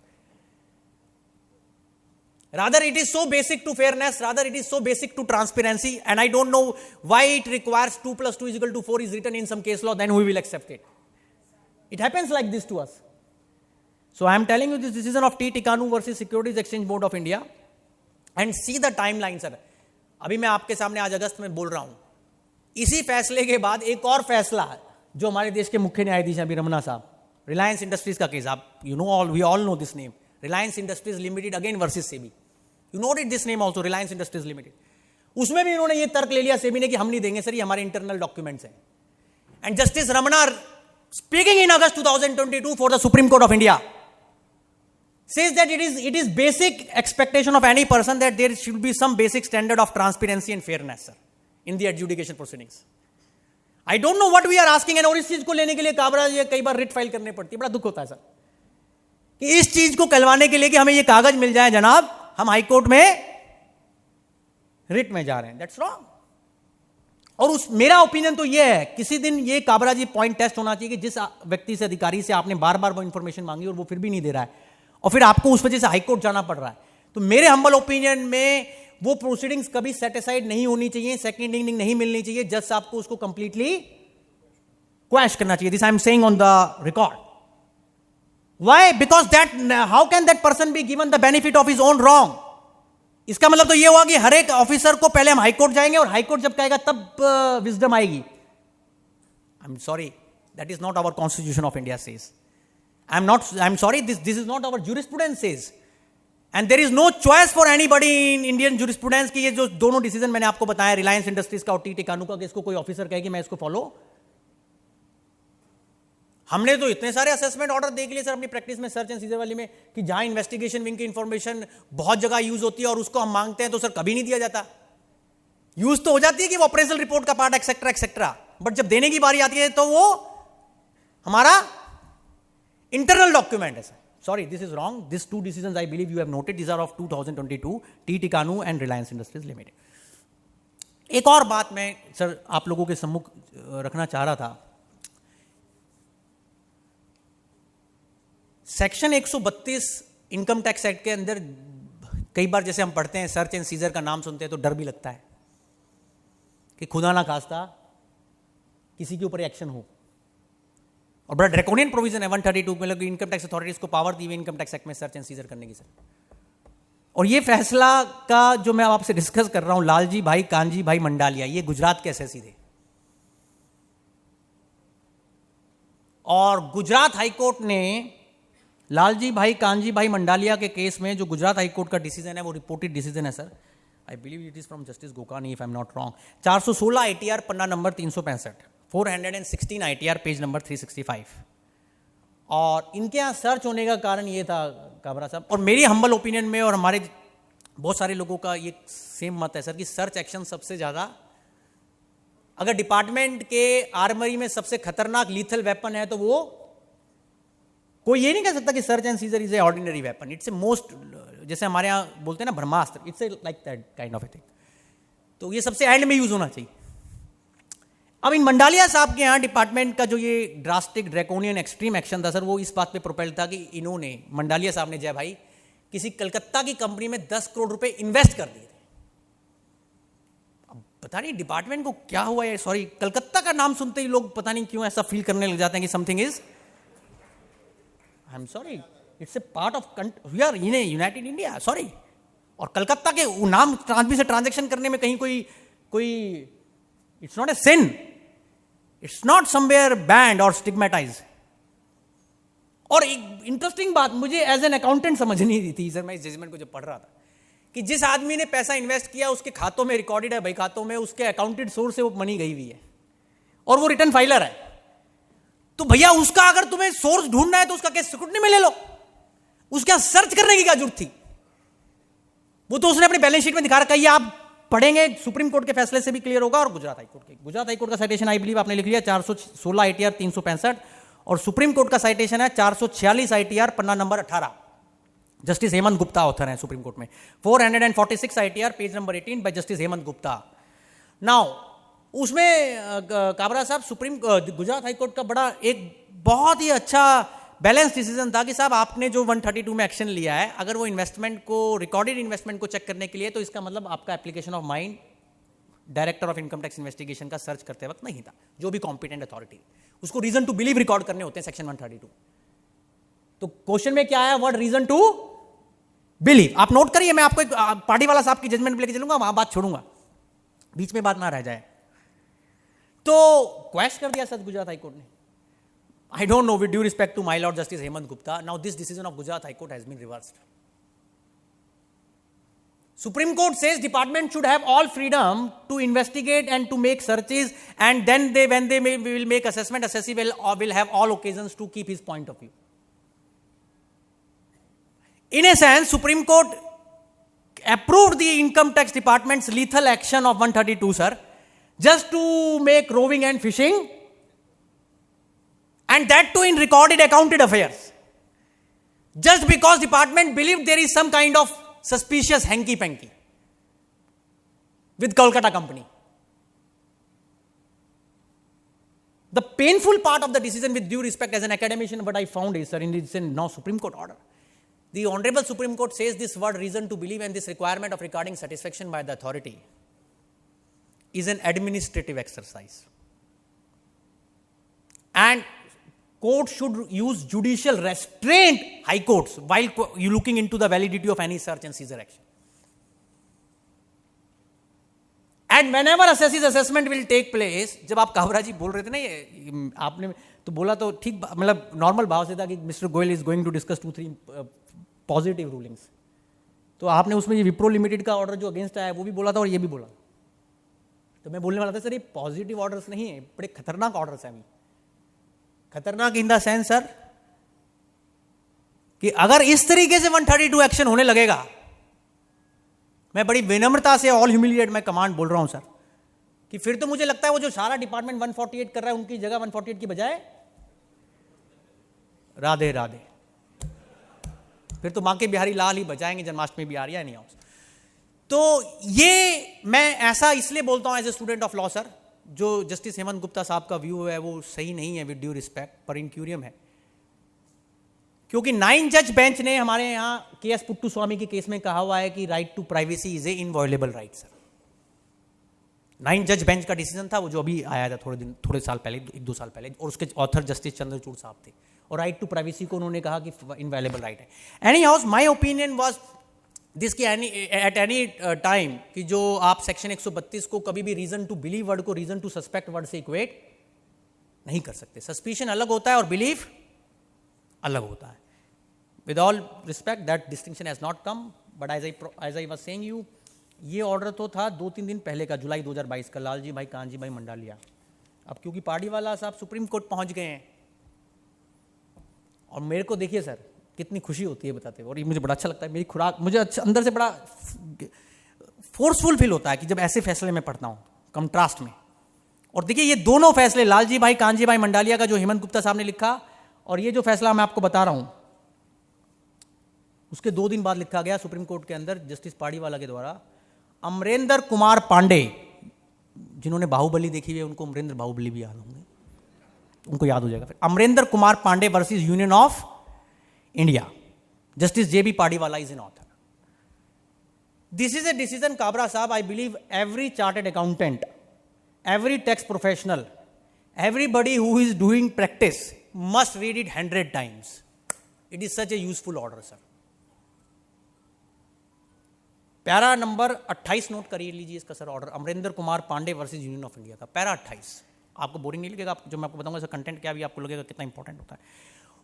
Rather it is so basic to fairness, rather it is so basic to transparency, and I don't know why it requires 2 + 2 = 4 is written in some case law, then we will accept it. It happens like this to us. So I am telling you this decision of T. Tikanu versus Securities Exchange Board of India, and see the timeline sir. अभी मैं आपके सामने आज अगस्त में बोल रहा हूं, इसी फैसले के बाद एक और फैसला है जो हमारे देश के मुख्य न्यायाधीश अभी रमना साहब, रिलायंस इंडस्ट्रीज का केस, आप we all know this name, Reliance Industries Limited again versus SEBI. You noted this name also, Reliance Industries Limited. उसमें भी इन्होंने ये तर्क ले लिया सेबी ने कि हम नहीं देंगे सर, ये हमारे इंटरनल डॉक्यूमेंट्स हैं. And justice Ramana speaking in August 2022 for the supreme court of India says that it is basic expectation of any person that there should be some basic standard of transparency and fairness sir in the adjudication proceedings. I don't know what we are asking, and और इस चीज को लेने के लिए काबरा जी कई बार writ file करने पड़ती है. बड़ा दुख होता है सर कि इस चीज को कहलवाने के लिए कि हमें ये कागज मिल जाए जनाब, हम हाई कोर्ट में रिट में जा रहे हैं. That's wrong. और उस मेरा ओपिनियन तो ये है, किसी दिन ये काबरा जी पॉइंट टेस्ट होना चाहिए कि जिस व्यक्ति से, अधिकारी से आपने बार बार वो इंफॉर्मेशन मांगी और वो फिर भी नहीं दे रहा है और फिर आपको उस वजह से हाई कोर्ट जाना पड़ रहा है, तो मेरे हम्बल ओपिनियन में वो प्रोसीडिंग्स कभी सेटिसाइड नहीं होनी चाहिए, सेकंड इनिंग नहीं मिलनी चाहिए. जज साहब को उसको कंप्लीटली क्वैश करना चाहिए. This I am saying on the record. Why? Because that, how can that person be given the benefit of his own wrong? इसका मतलब तो ये हुआ कि हर एक ऑफिसर को पहले हम हाई कोर्ट जाएंगे और हाई कोर्ट जब कहेगा तब विजडम आएगी. I am sorry, that is not our constitution of India says. I am sorry, this is not our jurisprudence says, and there is no choice for anybody in Indian jurisprudence कि ये जो दोनों decision मैंने आपको बताया, Reliance industries का और T टिकानू का, कि इसको कोई ऑफिसर कहे कि मैं इसको फॉलो. हमने तो इतने सारे असेसमेंट ऑर्डर देख लिए सर अपनी प्रैक्टिस में, सर्च एंड सीजर वाली में, कि जहां इन्वेस्टिगेशन विंग की इंफॉर्मेशन बहुत जगह यूज होती है और उसको हम मांगते हैं तो सर कभी नहीं दिया जाता. यूज तो हो जाती है कि वो अप्रेजल रिपोर्ट का पार्ट एक्सेट्रा एक्सेट्रा, बट जब देने की बारी आती है तो वो हमारा इंटरनल डॉक्यूमेंट है sir. Sorry, this is wrong. This 2 decisions I believe you have noted, these are of 2022, T. Tikanu and Reliance Industries Limited. एक और बात मैं सर आप लोगों के सम्मुख रखना चाह रहा था। सेक्शन 132 इनकम टैक्स एक्ट के अंदर कई बार जैसे हम पढ़ते हैं, सर्च एंड सीजर का नाम सुनते हैं तो डर भी लगता है कि खुदा ना खास्ता किसी के ऊपर एक्शन हो। और बड़ा ड्रैकोनियन प्रोविजन है 132 में, मतलब इनकम टैक्स अथॉरिटीज को पावर दी हुई इनकम टैक्स एक्ट में सर्च एंड सीजर करने की सर। और ये फैसला का जो मैं आपसे डिस्कस कर रहा हूं, लालजी भाई कांजी भाई मंडालिया, ये गुजरात के एसएससी थे। और गुजरात हाईकोर्ट ने लालजी भाई कांजी भाई मंडालिया के केस में, जो गुजरात हाईकोर्ट का डिसीजन है वो रिपोर्टेड डिसीजन है सर, I believe it is from justice Gokani if I am not wrong, 416 ITR पन्ना नंबर 365, 416 आईटीआर पेज नंबर 365। और इनके यहाँ सर्च होने का कारण ये था काबरा साहब, और मेरी हम्बल ओपिनियन में और हमारे बहुत सारे लोगों का ये सेम मत है सर, कि सर्च एक्शन सबसे ज्यादा, अगर डिपार्टमेंट के आर्मरी में सबसे खतरनाक लीथल वेपन है तो वो, कोई ये नहीं कह सकता कि search and seizure is a ordinary weapon, it's a most, जैसे हमारे यहाँ बोलते हैं ना ब्रह्मास्त्र, it's a like that kind of a thing. तो ये सबसे एंड में यूज होना चाहिए। अब इन मंडालिया साहब के यहाँ डिपार्टमेंट का जो ये ड्रास्टिक ड्रैकोनियन एक्सट्रीम एक्शन था सर, वो इस बात पे प्रोपेल था कि इन्होंने, मंडालिया साहब ने, जय भाई, किसी कलकत्ता की कंपनी में 10 करोड़ रुपए इन्वेस्ट कर दिए थे। अब पता नहीं डिपार्टमेंट को क्या हुआ है, सॉरी, कलकत्ता का नाम सुनते ही लोग पता नहीं क्यों ऐसा फील करने लग जाते हैं कि something is, I am sorry, it's a part of, we are in a united India, sorry. और कलकत्ता के नाम से ट्रांजेक्शन करने में कहीं कोई it's not a sin, it's not somewhere banned और स्टिग्मेटाइज। और एक इंटरेस्टिंग बात मुझे एज एन अकाउंटेंट समझ नहीं थी सर, मैं इस जजमेंट को जब पढ़ रहा था, कि जिस आदमी ने पैसा इन्वेस्ट किया उसके खातों में रिकॉर्डेड है, भाई खातों में उसके अकाउंटेड सोर्स से वो मनी गई हुई है और वो रिटर्न फाइलर है, तो भैया उसका अगर तुम्हें सोर्स ढूंढना है तो उसका केस स्क्रूटनी में ले लो, उसके यहां सर्च करने की क्या जरूरत थी? वो तो उसने अपनी बैलेंस शीट में दिखा रखा है, ये आप पढ़ेंगे सुप्रीम कोर्ट के फैसले से भी क्लियर होगा। और गुजरात हाईकोर्ट का साइटेशन आई बिलीव आपने लिख लिया 416 आईटीआर 365, और सुप्रीम कोर्ट का साइटेशन है 446 आईटीआर पन्ना number 18, justice Hemant Gupta author है सुप्रीम कोर्ट में, 446 ITR page number 18 by justice Hemant Gupta. Now उसमें काबरा साहब गुजरात हाईकोर्ट का बड़ा एक बहुत ही अच्छा बैलेंस डिसीजन था कि साहब आपने जो 132 में एक्शन लिया है, अगर वो इन्वेस्टमेंट को, रिकॉर्डेड इन्वेस्टमेंट को चेक करने के लिए, तो इसका मतलब आपका application of mind director of income tax investigation का सर्च करते वक्त नहीं था, जो भी कॉम्पिटेंट अथॉरिटी, उसको रीजन टू बिलीव रिकॉर्ड करने होते हैं सेक्शन 132। तो क्वेश्चन में क्या है, व्हाट रीजन टू बिलीव, आप नोट करिए, मैं आपको एक पार्टी वाला साहब की जजमेंट लेके चलूंगा, वहां बात छोड़ूंगा, बीच में बात ना रह जाए। तो क्वेश्चन कर दिया सर गुजरात हाईकोर्ट ने। I don't know, with due respect to my Lord Justice Hemant Gupta, now this decision of Gujarat High Court has been reversed. Supreme Court says department should have all freedom to investigate and to make searches, and then when they will make assessment, assessee will have all occasions to keep his point of view. In a sense, Supreme Court approved the income tax department's lethal action of 132, sir, just to make roving and fishing, and that too in recorded accounted affairs, just because department believed there is some kind of suspicious hanky-panky with Kolkata company. The painful part of the decision, with due respect as an academician, what I found is, sir, in this now Supreme Court order, the Honorable Supreme Court says this word reason to believe and this requirement of recording satisfaction by the authority is an administrative exercise, and court should use judicial restraint, high courts, while you looking into the validity of any search and seizure action. And whenever assessment will take place, जब आप काबरा जी बोल रहे थे ना, ये आपने तो बोला तो ठीक, मतलब नॉर्मल भाव से था कि mister Goyal is going to discuss 2-3 positive rulings, तो आपने उसमें ये विप्रो लिमिटेड का ऑर्डर जो अगेंस्ट आया वो भी बोला था और ये भी बोला। तो मैं बोलने वाला था सर, ये पॉजिटिव ऑर्डर्स नहीं है, बड़े खतरनाक ऑर्डर्स हैं। खतरनाक इन द सेंस सर कि अगर इस तरीके से 132 एक्शन होने लगेगा, मैं बड़ी विनम्रता से, ऑल ह्यूमिलिएट मैं कमांड बोल रहा हूं सर, कि फिर तो मुझे लगता है वो जो सारा डिपार्टमेंट 148 कर रहा है, उनकी जगह 148 की बजाय राधे राधे, फिर तो मां के बिहारी लाल ही बजाएंगे, जन्माष्टमी भी आ रही है नहीं। तो ये मैं ऐसा इसलिए बोलता हूं as a student of law sir, जो जस्टिस हेमंत गुप्ता साहब का व्यू है वो सही नहीं है विद ड्यू रिस्पेक्ट, पर इंक्यूरियम है, क्योंकि 9 जज बेंच ने हमारे यहां के.एस. पुट्टू स्वामी के केस में कहा हुआ है कि right to privacy is a inviolable right sir. 9 जज बेंच का डिसीजन था वो, जो अभी आया था थोड़े साल पहले, 1-2 साल पहले, और उसके ऑथर जस्टिस चंद्रचूड़ साहब थे, और राइट टू प्राइवेसी को उन्होंने कहा कि इनवैल्युएबल राइट है। Any house my opinion was this कि एट एनी टाइम कि जो आप सेक्शन 132 को कभी भी रीजन टू बिलीव वर्ड को रीजन टू सस्पेक्ट वर्ड से इक्वेट नहीं कर सकते। सस्पिशन अलग होता है और बिलीव अलग होता है। With all respect that distinction has not come, but as I was saying you, ये ऑर्डर तो था 2-3 दिन पहले का, जुलाई 2022 का, लालजी भाई कानजी भाई मंडालिया। अब क्योंकि पार्टीवाला साहब सुप्रीम कोर्ट पहुंच गए हैं, और मेरे को देखिए सर कितनी खुशी होती है बताते हुए, और ये मुझे बड़ा अच्छा लगता है, मेरी खुराक मुझे अंदर से बड़ा फोर्सफुल फील होता है कि जब ऐसे फैसले मैं पढ़ता हूँ कंट्रास्ट में। और देखिए ये दोनों फैसले, लालजी भाई कानजी भाई मंडालिया का जो हेमंत गुप्ता साहब ने लिखा, और ये जो फैसला मैं आपको बता रहा हूँ उसके 2 दिन बाद लिखा गया सुप्रीम कोर्ट के अंदर जस्टिस पार्टीवाला के द्वारा। अमरेंद्र कुमार पांडे, जिन्होंने बाहुबली देखी हुई है उनको अमरेंद्र बाहुबली भी याद होंगे, उनको याद हो जाएगा फिर। Amrendra Kumar Pandey versus union of India, justice J B Pardiwala is an author. This is a decision Kabra साहब, I believe every chartered accountant, every tax professional, everybody who is doing practice must read it 100 times. It is such a useful order, sir. Para number 28 note करिए लीजिए इसका सर, order Amarendra Kumar Pandey versus union of India का, para 28। आपको boring नहीं लगेगा, जो मैं आपको बताऊंगा सर कंटेंट क्या भी आपको लगेगा कितना इंपॉर्टेंट होता है।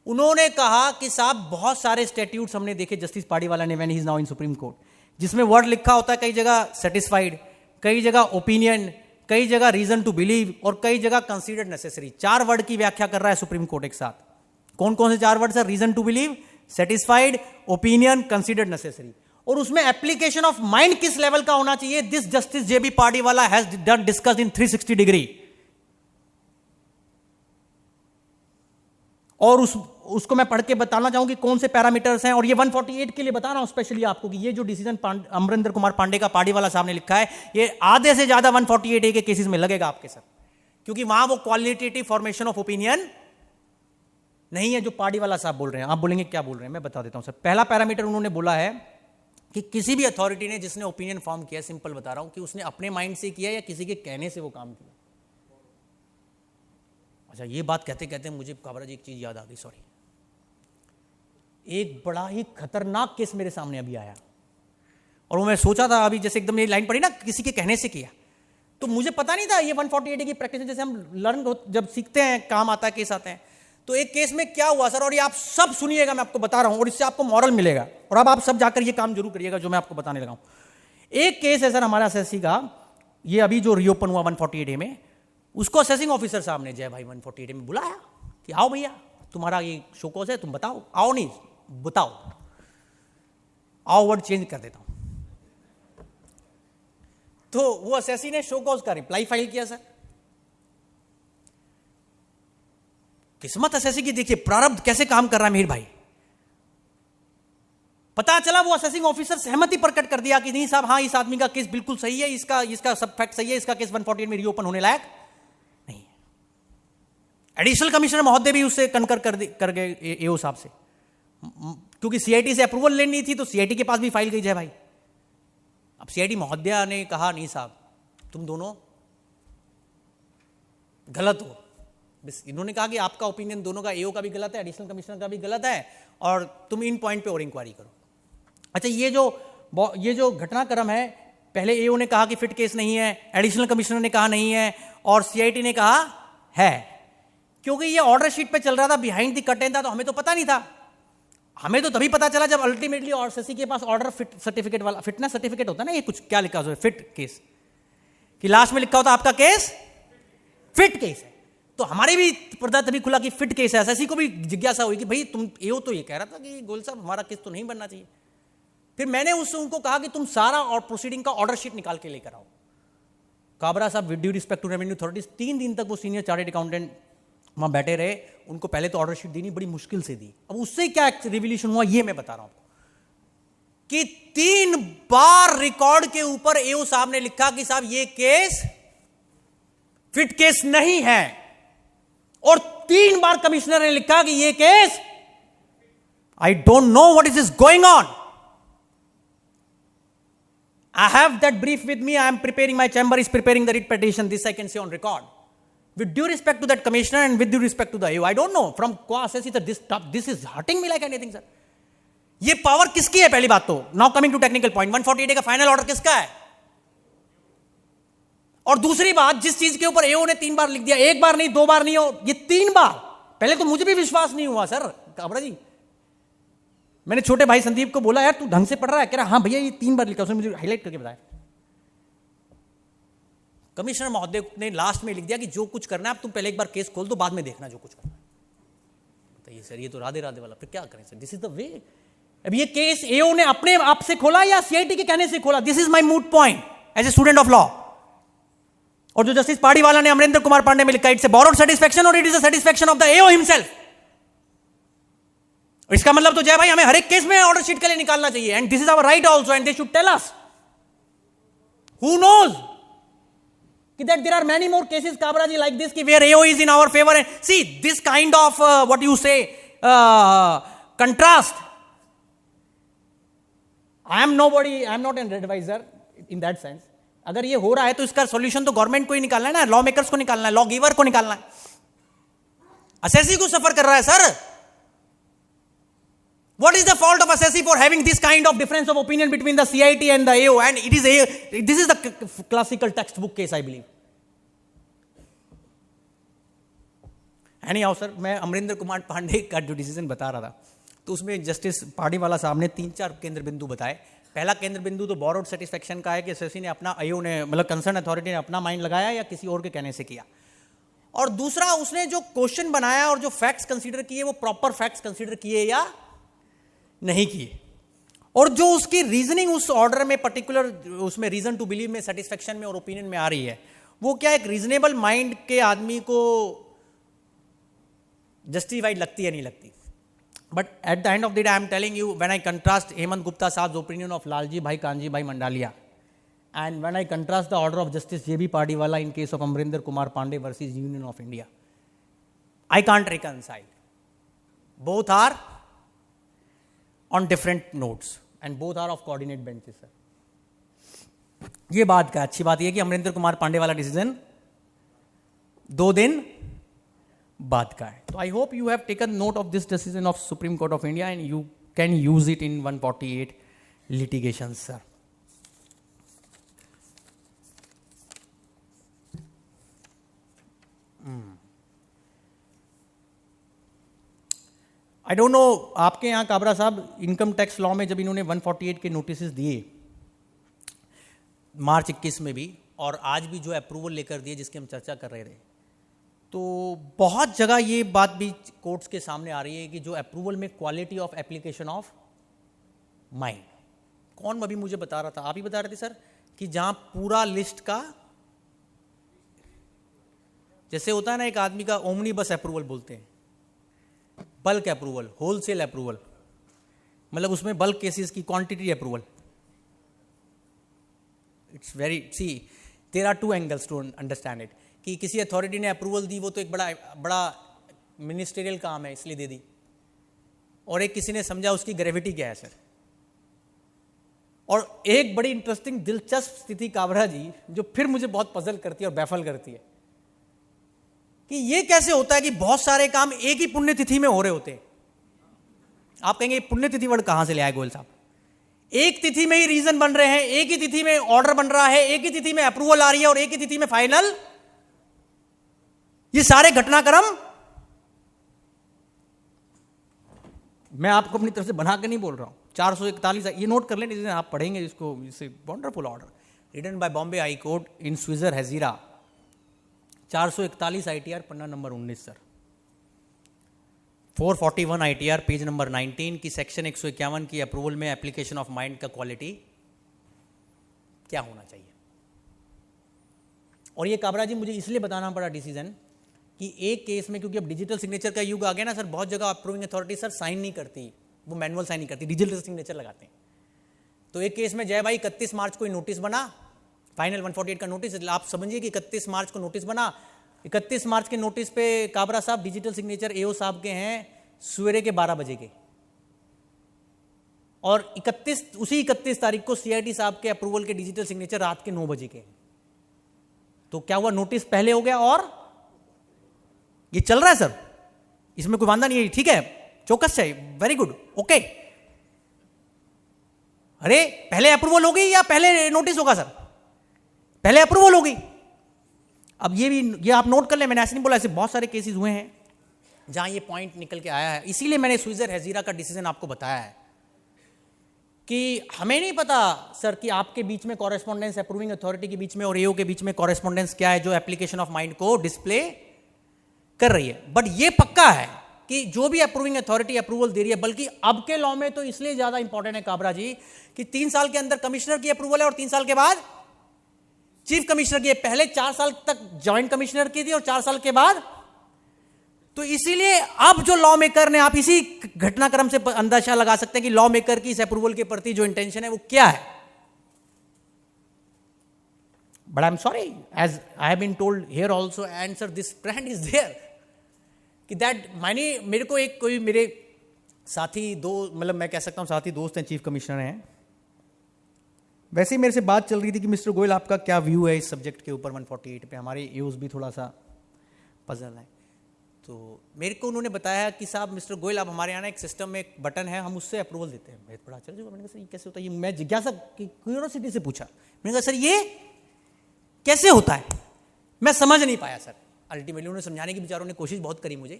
उन्होंने कहा कि साहब बहुत सारे स्टैट्यूट्स हमने देखे जस्टिस पार्टीवाला ने, when he is now in supreme court, जिसमें वर्ड लिखा होता है कई जगह सेटिस्फाइड, कई जगह ओपिनियन, कई जगह रीजन टू बिलीव, और कई जगह कंसीडर्ड नेसेसरी। 4 वर्ड की व्याख्या कर रहा है सुप्रीम कोर्ट एक साथ। कौन कौन से 4 word sir? Reason to believe, satisfied, opinion, considered necessary. और उसमें एप्लीकेशन ऑफ माइंड किस लेवल का होना चाहिए, this justice JB Pardiwala has done discussed in 360 degree. और उसको मैं पढ़ के बताना चाहूंगी कौन से पैरामीटर्स हैं, और ये 148 के लिए बता रहा हूं स्पेशली आपको कि ये जो डिसीजन अमरेंद्र कुमार पांडे का पार्टीवाला साहब ने लिखा है, ये आधे से ज्यादा 148 के केसेस में लगेगा आपके सर, क्योंकि वहां वो क्वालिटेटिव फॉर्मेशन ऑफ ओपिनियन नहीं है जो पार्टीवाला साहब बोल रहे हैं। आप बोलेंगे क्या बोल रहे हैं, मैं बता देता हूं सर। पहला पैरामीटर उन्होंने बोला है कि किसी भी अथॉरिटी ने जिसने ओपिनियन फॉर्म किया, सिंपल बता रहा हूं, कि उसने अपने माइंड से किया या किसी के कहने से वो काम किया। अच्छा, ये बात कहते कहते मुझे काबरा जी एक चीज याद आ गई, सॉरी। एक बड़ा ही खतरनाक केस मेरे सामने अभी आया, और वो मैं सोचा था अभी, जैसे एकदम ये लाइन पड़ी ना, किसी के कहने से किया, तो मुझे पता नहीं था ये 148 की प्रैक्टिस, जैसे हम लर्न जब सीखते हैं, काम आता है, केस आते हैं। तो एक केस में क्या हुआ सर, और ये आप सब सुनिएगा, मैं आपको बता रहा हूं, और इससे आपको मॉरल मिलेगा, और अब आप सब जाकर ये काम जरूर करिएगा जो मैं आपको बताने लगा हूं। एक केस है सर हमारा एसएससी का, ये अभी जो रीओपन हुआ 148A में, उसको असेसिंग ऑफिसर साहब ने जय भाई 148A में बुलाया कि आओ भैया तुम्हारा ये शोकॉज है, तुम बताओ। आओ नहीं, बताओ। आओ वर्ड चेंज कर देता हूं। तो वो असेसी ने शोकॉज का रिप्लाई फाइल किया सर। किस्मत असेसी की देखिए, प्रारब्ध कैसे काम कर रहा है मेरे भाई। पता चला वो असेसिंग ऑफिसर सहमति प्रकट कर दिया कि नहीं साहब, हाँ इस आदमी का केस बिल्कुल सही है, इसका सब फैक्ट सही है, इसका केस 148 में रीओपन होने लायक नहीं है। एडिशनल कमिश्नर महोदय भी उससे कनकर कर गए एओ साहब से, क्योंकि सीआईटी से अप्रूवल लेनी थी, तो सीआईटी के पास भी फाइल गई जय भाई। अब सीआईटी महोदया ने कहा नहीं साहब तुम दोनों गलत हो। बस इन्होंने कहा कि आपका ओपिनियन दोनों का, एओ का भी गलत है, एडिशनल कमिश्नर का भी गलत है, और तुम इन पॉइंट पे और इंक्वायरी करो। अच्छा, ये जो घटनाक्रम है, पहले एओ ने कहा कि फिट केस नहीं है, एडिशनल कमिश्नर ने कहा नहीं है, और सीआईटी ने कहा है। क्योंकि ये ऑर्डर शीट पे चल रहा था, बिहाइंड द कर्टेन था, तो हमें तो पता नहीं था। हमें तो तभी पता चला जब अल्टीमेटली एसएससी के पास ऑर्डर फिट सर्टिफिकेट वाला, फिटनेस सर्टिफिकेट होता है ना, ये कुछ क्या लिखा होता है, फिट केस, कि लास्ट में लिखा होता आपका केस फिट केस है। तो हमारे भी पर्दा तभी खुला कि फिट केस है। एसएससी को भी जिज्ञासा हुई कि भाई तुम एओ तो ये कह रहा था कि गोयल साहब हमारा केस तो नहीं बनना चाहिए। फिर मैंने उनको कहा कि तुम सारा और प्रोसीडिंग का ऑर्डर शीट निकाल के लेकर आओ। काबरा साहब with due respect to revenue authorities, 3 दिन तक वो सीनियर चार्टर्ड अकाउंटेंट वहां बैठे रहे। उनको पहले तो ऑर्डर शीट देनी बड़ी मुश्किल से दी। अब उससे क्या रिवोल्यूशन हुआ ये मैं बता रहा हूं आपको, कि 3 बार रिकॉर्ड के ऊपर एओ साहब ने लिखा कि साहब ये केस फिट केस नहीं है, और 3 बार कमिश्नर ने लिखा कि ये case I don't know what is going on. I have that brief with me. I am preparing, my chamber is preparing the writ petition. This I can say on record. With due respect to that commissioner and with due respect to the AO, I don't know from Kwa assessee that this is hurting me like anything, sir. ये power किसकी है पहली बात तो. Now coming to technical point, 148 का final order किसका है? और दूसरी बात, जिस चीज के ऊपर एओ ने 3 बार लिख दिया, 1 बार नहीं 2 बार नहीं हो, ये 3 बार, पहले तो मुझे भी विश्वास नहीं हुआ सर काबरा जी. मैंने छोटे भाई संदीप को बोला यार तू ढंग से पढ़ रहा है, कह रहा हाँ भैया ये 3 बार लिखा, उसने मुझे हाईलाइट करके बताया. कमिश्नर महोदय ने लास्ट में लिख दिया कि जो कुछ करना है आप तुम पहले एक बार केस खोल दो, बाद में देखना जो कुछ करना है. बताइए सर, ये तो राधे राधे वाला, फिर क्या करें sir? This is the way. अब ये केस एओ ने अपने आप से खोला या सीआईटी के कहने से खोला? This is my moot point as a student of law. और जो जस्टिस पाड़ीवाला ने अमरिंदर कुमार पांडे में लिखा, इट्स ए बोरोड सेटिस्फैक्शन और it is a satisfaction of the AO himself. इसका मतलब तो जय भाई हमें हर एक केस में ऑर्डर शीट के लिए निकालना चाहिए, and this is our right also, and they should tell us. Who knows that there are many more cases Kabra ji like this ki where AO is in our favor, and see this kind of what you say contrast. I am nobody, I am not an advisor in that sense. अगर ये हो रहा है तो इसका solution तो government को ही निकालना है ना, लॉ मेकर्स को निकालना है, लॉ गिवर को निकालना है. असेसी को सफर कर रहा है sir. What is the fault of assessee for having this kind of difference of opinion between the CIT and the AO? And it is this is the classical textbook case, I believe. Anyhow, sir, मैं अमरिंदर कुमार पांडे का जो decision बता रहा था, तो उसमें justice पाड़ीवाला साहब ने 3-4 केंद्र बिंदु बताए. पहला केंद्र बिंदु तो बोरोड सेटिस्फैक्शन का है कि एसएससी ने अपना, AO ने मतलब कंसर्न अथॉरिटी ने अपना माइंड लगाया या किसी और के कहने से किया. और दूसरा, उसने जो क्वेश्चन बनाया और जो फैक्ट्स कंसीडर किए वो प्रॉपर फैक्ट्स कंसीडर किए या नहीं किए. और जो उसकी रीजनिंग उस ऑर्डर में पर्टिकुलर उसमें रीजन टू बिलीव में, सेटिस्फैक्शन में और ओपिनियन में आ रही है, वो क्या एक रीजनेबल माइंड के आदमी को जस्टिफाइड लगती है नहीं लगती. But at the end of the day I am telling you, when I contrast Hemant Gupta साहब opinion of Lalji Bhai Kanji Bhai Mandalia and when I contrast the order of justice JB Pardiwala in case of Amarinder Kumar Pandey versus union of India, I can't reconcile. Both are on different notes and both are of coordinate benches, sir. ये बात का अच्छी बात ये कि अमरिंदर कुमार पांडे वाला decision 2 दिन बाद का है. तो आई hope you have taken note of this decision of supreme court of India and you can use it in 148 litigation, sir. I don't no आपके यहाँ काबरा साहब इनकम टैक्स लॉ में जब इन्होंने 148 के नोटिस दिए मार्च 21 में भी, और आज भी जो अप्रूवल लेकर दिए जिसकी हम चर्चा कर रहे थे, तो बहुत जगह ये बात भी कोर्ट्स के सामने आ रही है कि जो अप्रूवल में quality of application of mind, कौन अभी मुझे बता रहा था, आप ही बता रहे थे सर, कि जहाँ पूरा लिस्ट का, जैसे होता है ना एक आदमी का ओमनी बस अप्रूवल बोलते हैं, बल्क अप्रूवल, होलसेल अप्रूवल, मतलब उसमें बल्क केसेस की quantity approval. It's very, see there are 2 angles to understand it, कि किसी अथॉरिटी ने अप्रूवल दी वो तो एक बड़ा मिनिस्टेरियल काम है इसलिए दे दी, और एक किसी ने समझा उसकी ग्रेविटी क्या है सर. और एक बड़ी इंटरेस्टिंग दिलचस्प स्थिति काबरा जी जो फिर मुझे बहुत पजल करती है और बैफल करती है, कि ये कैसे होता है कि बहुत सारे काम एक ही पुण्यतिथि में हो रहे होते हैं. आप कहेंगे पुण्यतिथि वर्ड कहां से ले आए गोयल साहब? एक तिथि में ही रीजन बन रहे हैं, एक ही तिथि में ऑर्डर बन रहा है, एक ही तिथि में अप्रूवल आ रही है और एक ही तिथि में फाइनल. ये सारे घटनाक्रम मैं आपको अपनी तरफ से बना के नहीं बोल रहा हूं. 441, ये नोट कर लें, आप पढ़ेंगे इसको, इसे wonderful order written by Bombay high court in स्विजर हेजीरा, 441 ITR पन्ना number 19 sir, 441 ITR page number 19 की सेक्शन 151 की अप्रूवल में एप्लीकेशन ऑफ माइंड का क्वालिटी क्या होना चाहिए. और ये काबरा जी मुझे इसलिए बताना पड़ा डिसीजन कि एक केस में, क्योंकि अब डिजिटल सिग्नेचर का युग आ गया ना सर, बहुत जगह अप्रूविंग अथॉरिटी सर साइन नहीं करती, वो मैनुअल साइन नहीं करती, डिजिटल सिग्नेचर लगाते हैं. तो एक केस में जय भाई 31 मार्च को नोटिस बना, फाइनल 148 का नोटिस, आप समझिए कि 31 मार्च को नोटिस बना। 31 मार्च के नोटिस पे काबरा साहब डिजिटल सिग्नेचर एओ साहब के हैं सवेरे के 12 बजे के, और 31 तारीख को सीआईडी साहब के अप्रूवल के डिजिटल सिग्नेचर रात के 9 बजे के। तो क्या हुआ, नोटिस पहले हो गया और ये चल रहा है सर, इसमें कोई वांदा नहीं है, ठीक है, चौकस है, वेरी गुड, ओके। अरे पहले अप्रूवल हो गई या पहले नोटिस होगा सर? पहले अप्रूवल हो गई। अब ये आप नोट कर ले, मैंने ऐसे नहीं बोला, ऐसे बहुत सारे केसेस हुए हैं जहां ये पॉइंट निकल के आया है। इसीलिए मैंने स्विजर हेजीरा का डिसीजन आपको बताया है कि हमें नहीं पता सर कि आपके बीच में कॉरेस्पॉन्डेंस, अप्रूविंग अथॉरिटी के बीच में और एओ के बीच में कॉरेस्पॉन्डेंस क्या है जो एप्लीकेशन ऑफ माइंड को डिस्प्ले कर रही है। बट ये पक्का है कि जो भी अप्रूविंग अथॉरिटी अप्रूवल दे रही है, बल्कि अब के लॉ में तो इसलिए ज्यादा इंपॉर्टेंट है काबरा जी कि 3 साल के अंदर कमिश्नर की अप्रूवल है और 3 साल के बाद चीफ कमिश्नर की। पहले 4 साल तक ज्वाइंट कमिश्नर की थी और 4 साल के बाद, तो इसीलिए अब जो लॉ मेकर ने, आप इसी घटनाक्रम से अंदाजा लगा सकते हैं कि लॉ मेकर की इस अप्रूवल के प्रति जो इंटेंशन है वो क्या है। But I am sorry, as I have been told here also and sir this trend is there कि दैट मेरे को एक कोई मेरे साथी मतलब मैं कह सकता हूं साथी दोस्त हैं, चीफ कमिश्नर हैं, वैसे ही मेरे से बात चल रही थी कि मिस्टर गोयल आपका क्या व्यू है इस सब्जेक्ट के ऊपर 148 पे, हमारे यूज भी थोड़ा सा पजल है। तो मेरे को उन्होंने बताया कि साहब मिस्टर गोयल आप हमारे यहाँ एक सिस्टम में एक बटन है, हम उससे अप्रूवल देते हैं। मैं बड़ा आश्चर्य हुआ, मैंने कहा सर ये कैसे होता है? ये मैं जिज्ञासा क्यूरियोसिटी से पूछा, मैंने कहा सर ये कैसे होता है? मैं समझ नहीं पाया सर। अल्टीमेटली उन्होंने समझाने की बेचारों ने कोशिश बहुत करी मुझे,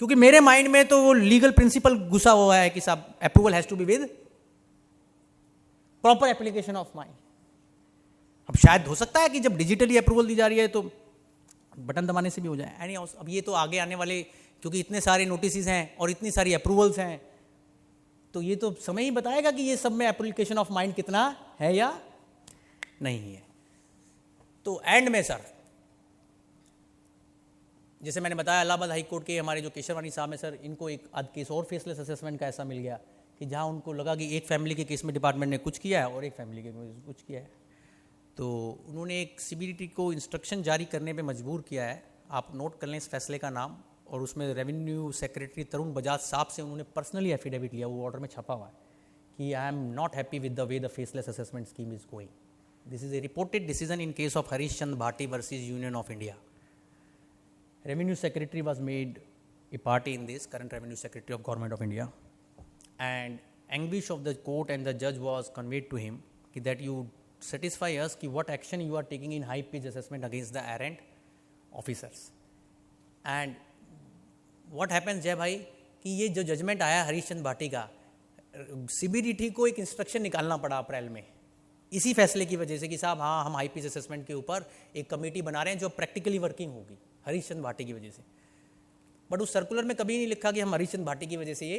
क्योंकि मेरे माइंड में तो वो लीगल प्रिंसिपल घुसा हुआ है कि साहब approval has to be with proper application of mind. अब शायद हो सकता है कि जब डिजिटली अप्रूवल दी जा रही है तो बटन दबाने से भी हो जाए। अब ये तो आगे आने वाले, क्योंकि इतने सारे नोटिस हैं और इतनी सारी अप्रूवल्स हैं, तो ये तो समय ही बताएगा कि ये सब में एप्लीकेशन ऑफ माइंड कितना है या नहीं है। तो एंड में सर, जैसे मैंने बताया इलाहाबाद हाई कोर्ट के हमारे जो केशरवानी साहब हैं सर, इनको एक आध केस और फेसलेस असेसमेंट का ऐसा मिल गया कि जहां उनको लगा कि एक फैमिली के केस में डिपार्टमेंट ने कुछ किया है और एक फैमिली के केस में कुछ किया है, तो उन्होंने एक सीबीडीटी को इंस्ट्रक्शन जारी करने पे मजबूर किया है। आप नोट कर लें इस फैसले का नाम, और उसमें रेवेन्यू सेक्रेटरी तरुण बजाज साहब से उन्होंने पर्सनली एफिडेविट लिया, वो ऑर्डर में छपा हुआ है कि आई am not happy with the way the faceless assessment scheme is going. This is A reported decision in case of Harish Chand Bhati versus union of India. Revenue Secretary was made a party in this, current Revenue Secretary of Government of India, and anguish of the court and the judge was conveyed to him that you satisfy us कि what action you are taking in high pitch assessment against the errant officers. And what happens जय भाई कि ये जो judgement आया हरीश चंद भाटी का, CBDT को एक इंस्ट्रक्शन निकालना पड़ा अप्रैल में इसी फैसले की वजह से कि साहब हाँ हम हाई पिच असेसमेंट के ऊपर एक कमेटी बना रहे हैं जो प्रैक्टिकली वर्किंग होगी हरीश चंद भाटी की वजह से। बट उस सर्कुलर में कभी नहीं लिखा कि हम हरीश चंद भाटी की वजह से ये,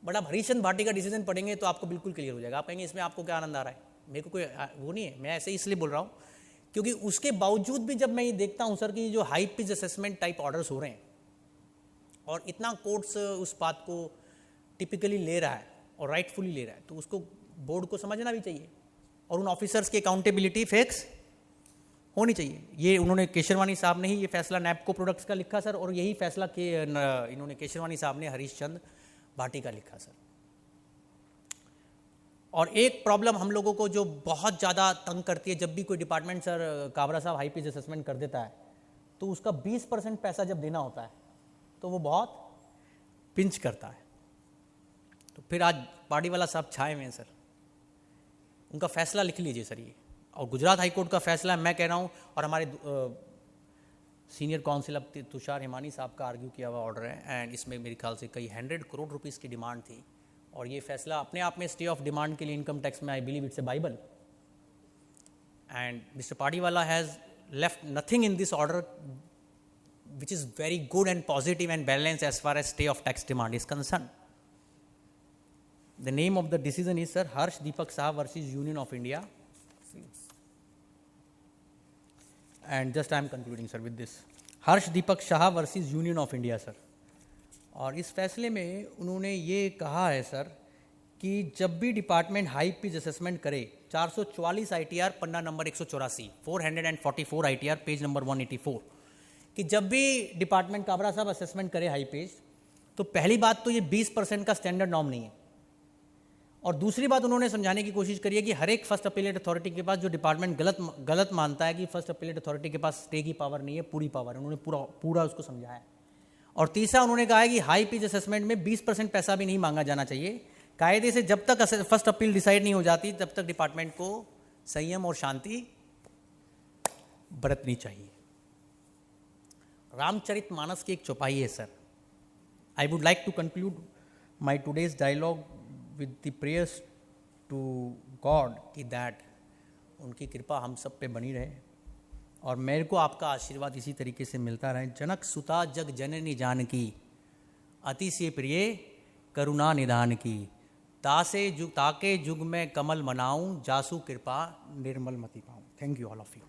बट आप हरीश चंद भाटी का डिसीजन पढ़ेंगे तो आपको बिल्कुल क्लियर हो जाएगा। आप कहेंगे इसमें आपको क्या आनंद आ रहा है, मेरे को कोई वो नहीं है, मैं ऐसे ही इसलिए बोल रहा हूँ क्योंकि उसके बावजूद भी जब मैं ये देखता हूँ सर कि जो high pitch assessment type orders हो रहे हैं और इतना कोर्ट्स उस बात को टिपिकली ले रहा है और राइटफुली ले रहा है, तो उसको बोर्ड को समझना भी चाहिए और उन ऑफिसर्स की अकाउंटेबिलिटी फिक्स होनी चाहिए। ये उन्होंने केशरवानी साहब ने ही ये फैसला नैपको प्रोडक्ट्स का लिखा सर, और यही फैसला इन्होंने केशरवानी साहब ने हरीश चंद भाटी का लिखा सर। और एक प्रॉब्लम हम लोगों को जो बहुत ज़्यादा तंग करती है, जब भी कोई डिपार्टमेंट सर काबरा साहब हाई पिच असेसमेंट कर देता है तो उसका 20% पैसा जब देना होता है तो वो बहुत पिंच करता है। तो फिर आज पार्टीवाला साहब छाए हुए हैं सर, उनका फैसला लिख लीजिए सर ये, और गुजरात हाई कोर्ट का फैसला मैं कह रहा हूँ, और हमारे सीनियर काउंसिल अब तुषार हिमानी साहब का आर्ग्यू किया हुआ ऑर्डर है, एंड इसमें मेरे ख्याल से कई 100 करोड़ रुपीस की डिमांड थी, और ये फैसला अपने आप में स्टे ऑफ डिमांड के लिए इनकम टैक्स में I believe it's a Bible, and mister Pardiwala has left nothing in this order which is very good and positive and balanced as far as stay of tax demand is concerned. The name of the decision is sir Harsh Deepak Shah versus Union of India. And just I am concluding sir with this. Harsh Deepak Shah versus Union of India sir. और इस फैसले में उन्होंने ये कहा है sir कि जब भी डिपार्टमेंट हाई पिच असेसमेंट करे 444 ITR पन्ना नंबर 184, 444 ITR पेज नंबर 184, कि जब भी डिपार्टमेंट काबरा साहब असेसमेंट करे हाई पेज, तो पहली बात तो ये 20% का स्टैंडर्ड नॉर्म नहीं है, और दूसरी बात उन्होंने समझाने की कोशिश करी है कि हर एक फर्स्ट अपीलेट अथॉरिटी के पास जो डिपार्टमेंट गलत मानता है कि फर्स्ट अपीलेट अथॉरिटी के पास स्टे की पावर नहीं है, पूरी पावर है, उन्होंने पूरा उसको समझाया। और तीसरा उन्होंने कहा है कि हाई पिच असेसमेंट में 20% पैसा भी नहीं मांगा जाना चाहिए। कायदे से जब तक फर्स्ट अपील डिसाइड नहीं हो जाती तब तक डिपार्टमेंट को संयम और शांति बरतनी चाहिए। रामचरितमानस की एक चौपाई है सर। I would like to conclude my today's dialogue with the prayers to God कि दैट उनकी कृपा हम सब पे बनी रहे और मेरे को आपका आशीर्वाद इसी तरीके से मिलता रहे। जनक सुता जग जननी जानकी, अति से प्रिय करुणा निधान की, ताके जुग में कमल मनाऊं, जासु कृपा निर्मल मति पाऊं। Thank you all of you.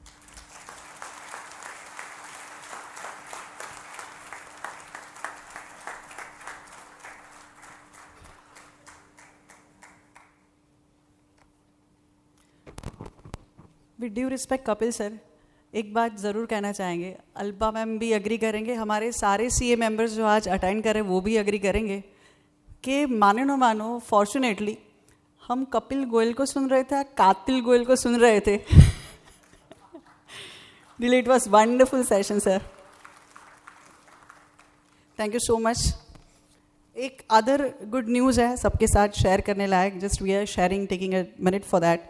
With due respect Kapil sir, एक बात ज़रूर कहना चाहेंगे, अल्पा मैम भी अग्री करेंगे, हमारे सारे CA मेंबर्स जो आज अटेंड करें वो भी अग्री करेंगे कि मानो न मानो फॉर्चुनेटली हम कपिल गोयल को सुन रहे थे, कातिल गोयल को सुन रहे थे। Really it was wonderful session sir, thank you so much. एक अदर गुड न्यूज़ है सबके साथ शेयर करने लायक, just we are sharing, taking a minute for that.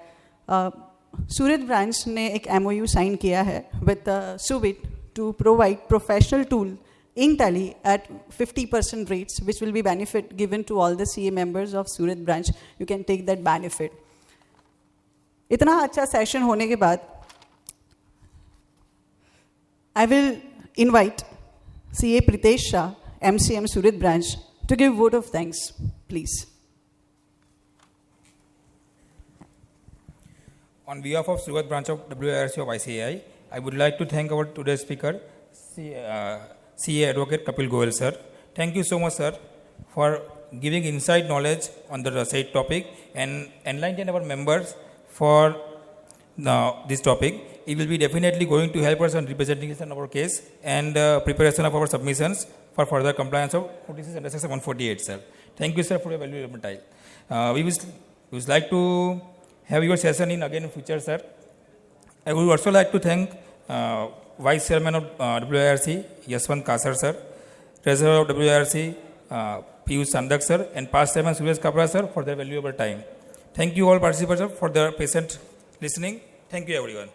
Surat branch ने एक MOU साइन किया है विद सुबिट to provide professional tool in Tally at 50% rates, which will be benefit given to all the CA members of Surat branch. You can take that benefit. इतना अच्छा session होने के बाद I will invite CA Pritesh Shah, MCM Surat branch, to give vote of thanks, please. On behalf of Surat branch of WIRC of ICAI, I would like to thank our today's speaker, CA Advocate Kapil Goyal sir. Thank you so much sir for giving inside knowledge on the said topic and enlightening our members for this topic. It will be definitely going to help us in representation of our case and preparation of our submissions for further compliance of notices under section 148 sir. Thank you sir for your valuable time. We would like to have your session in again in future sir. I would also like to thank Vice Chairman of WIRC, Yaswant Kasar sir, Treasurer of WIRC, Piyush Sandak sir, and past Chairman Suresh Kabra sir for their valuable time. Thank you all participants sir for their patient listening. Thank you everyone.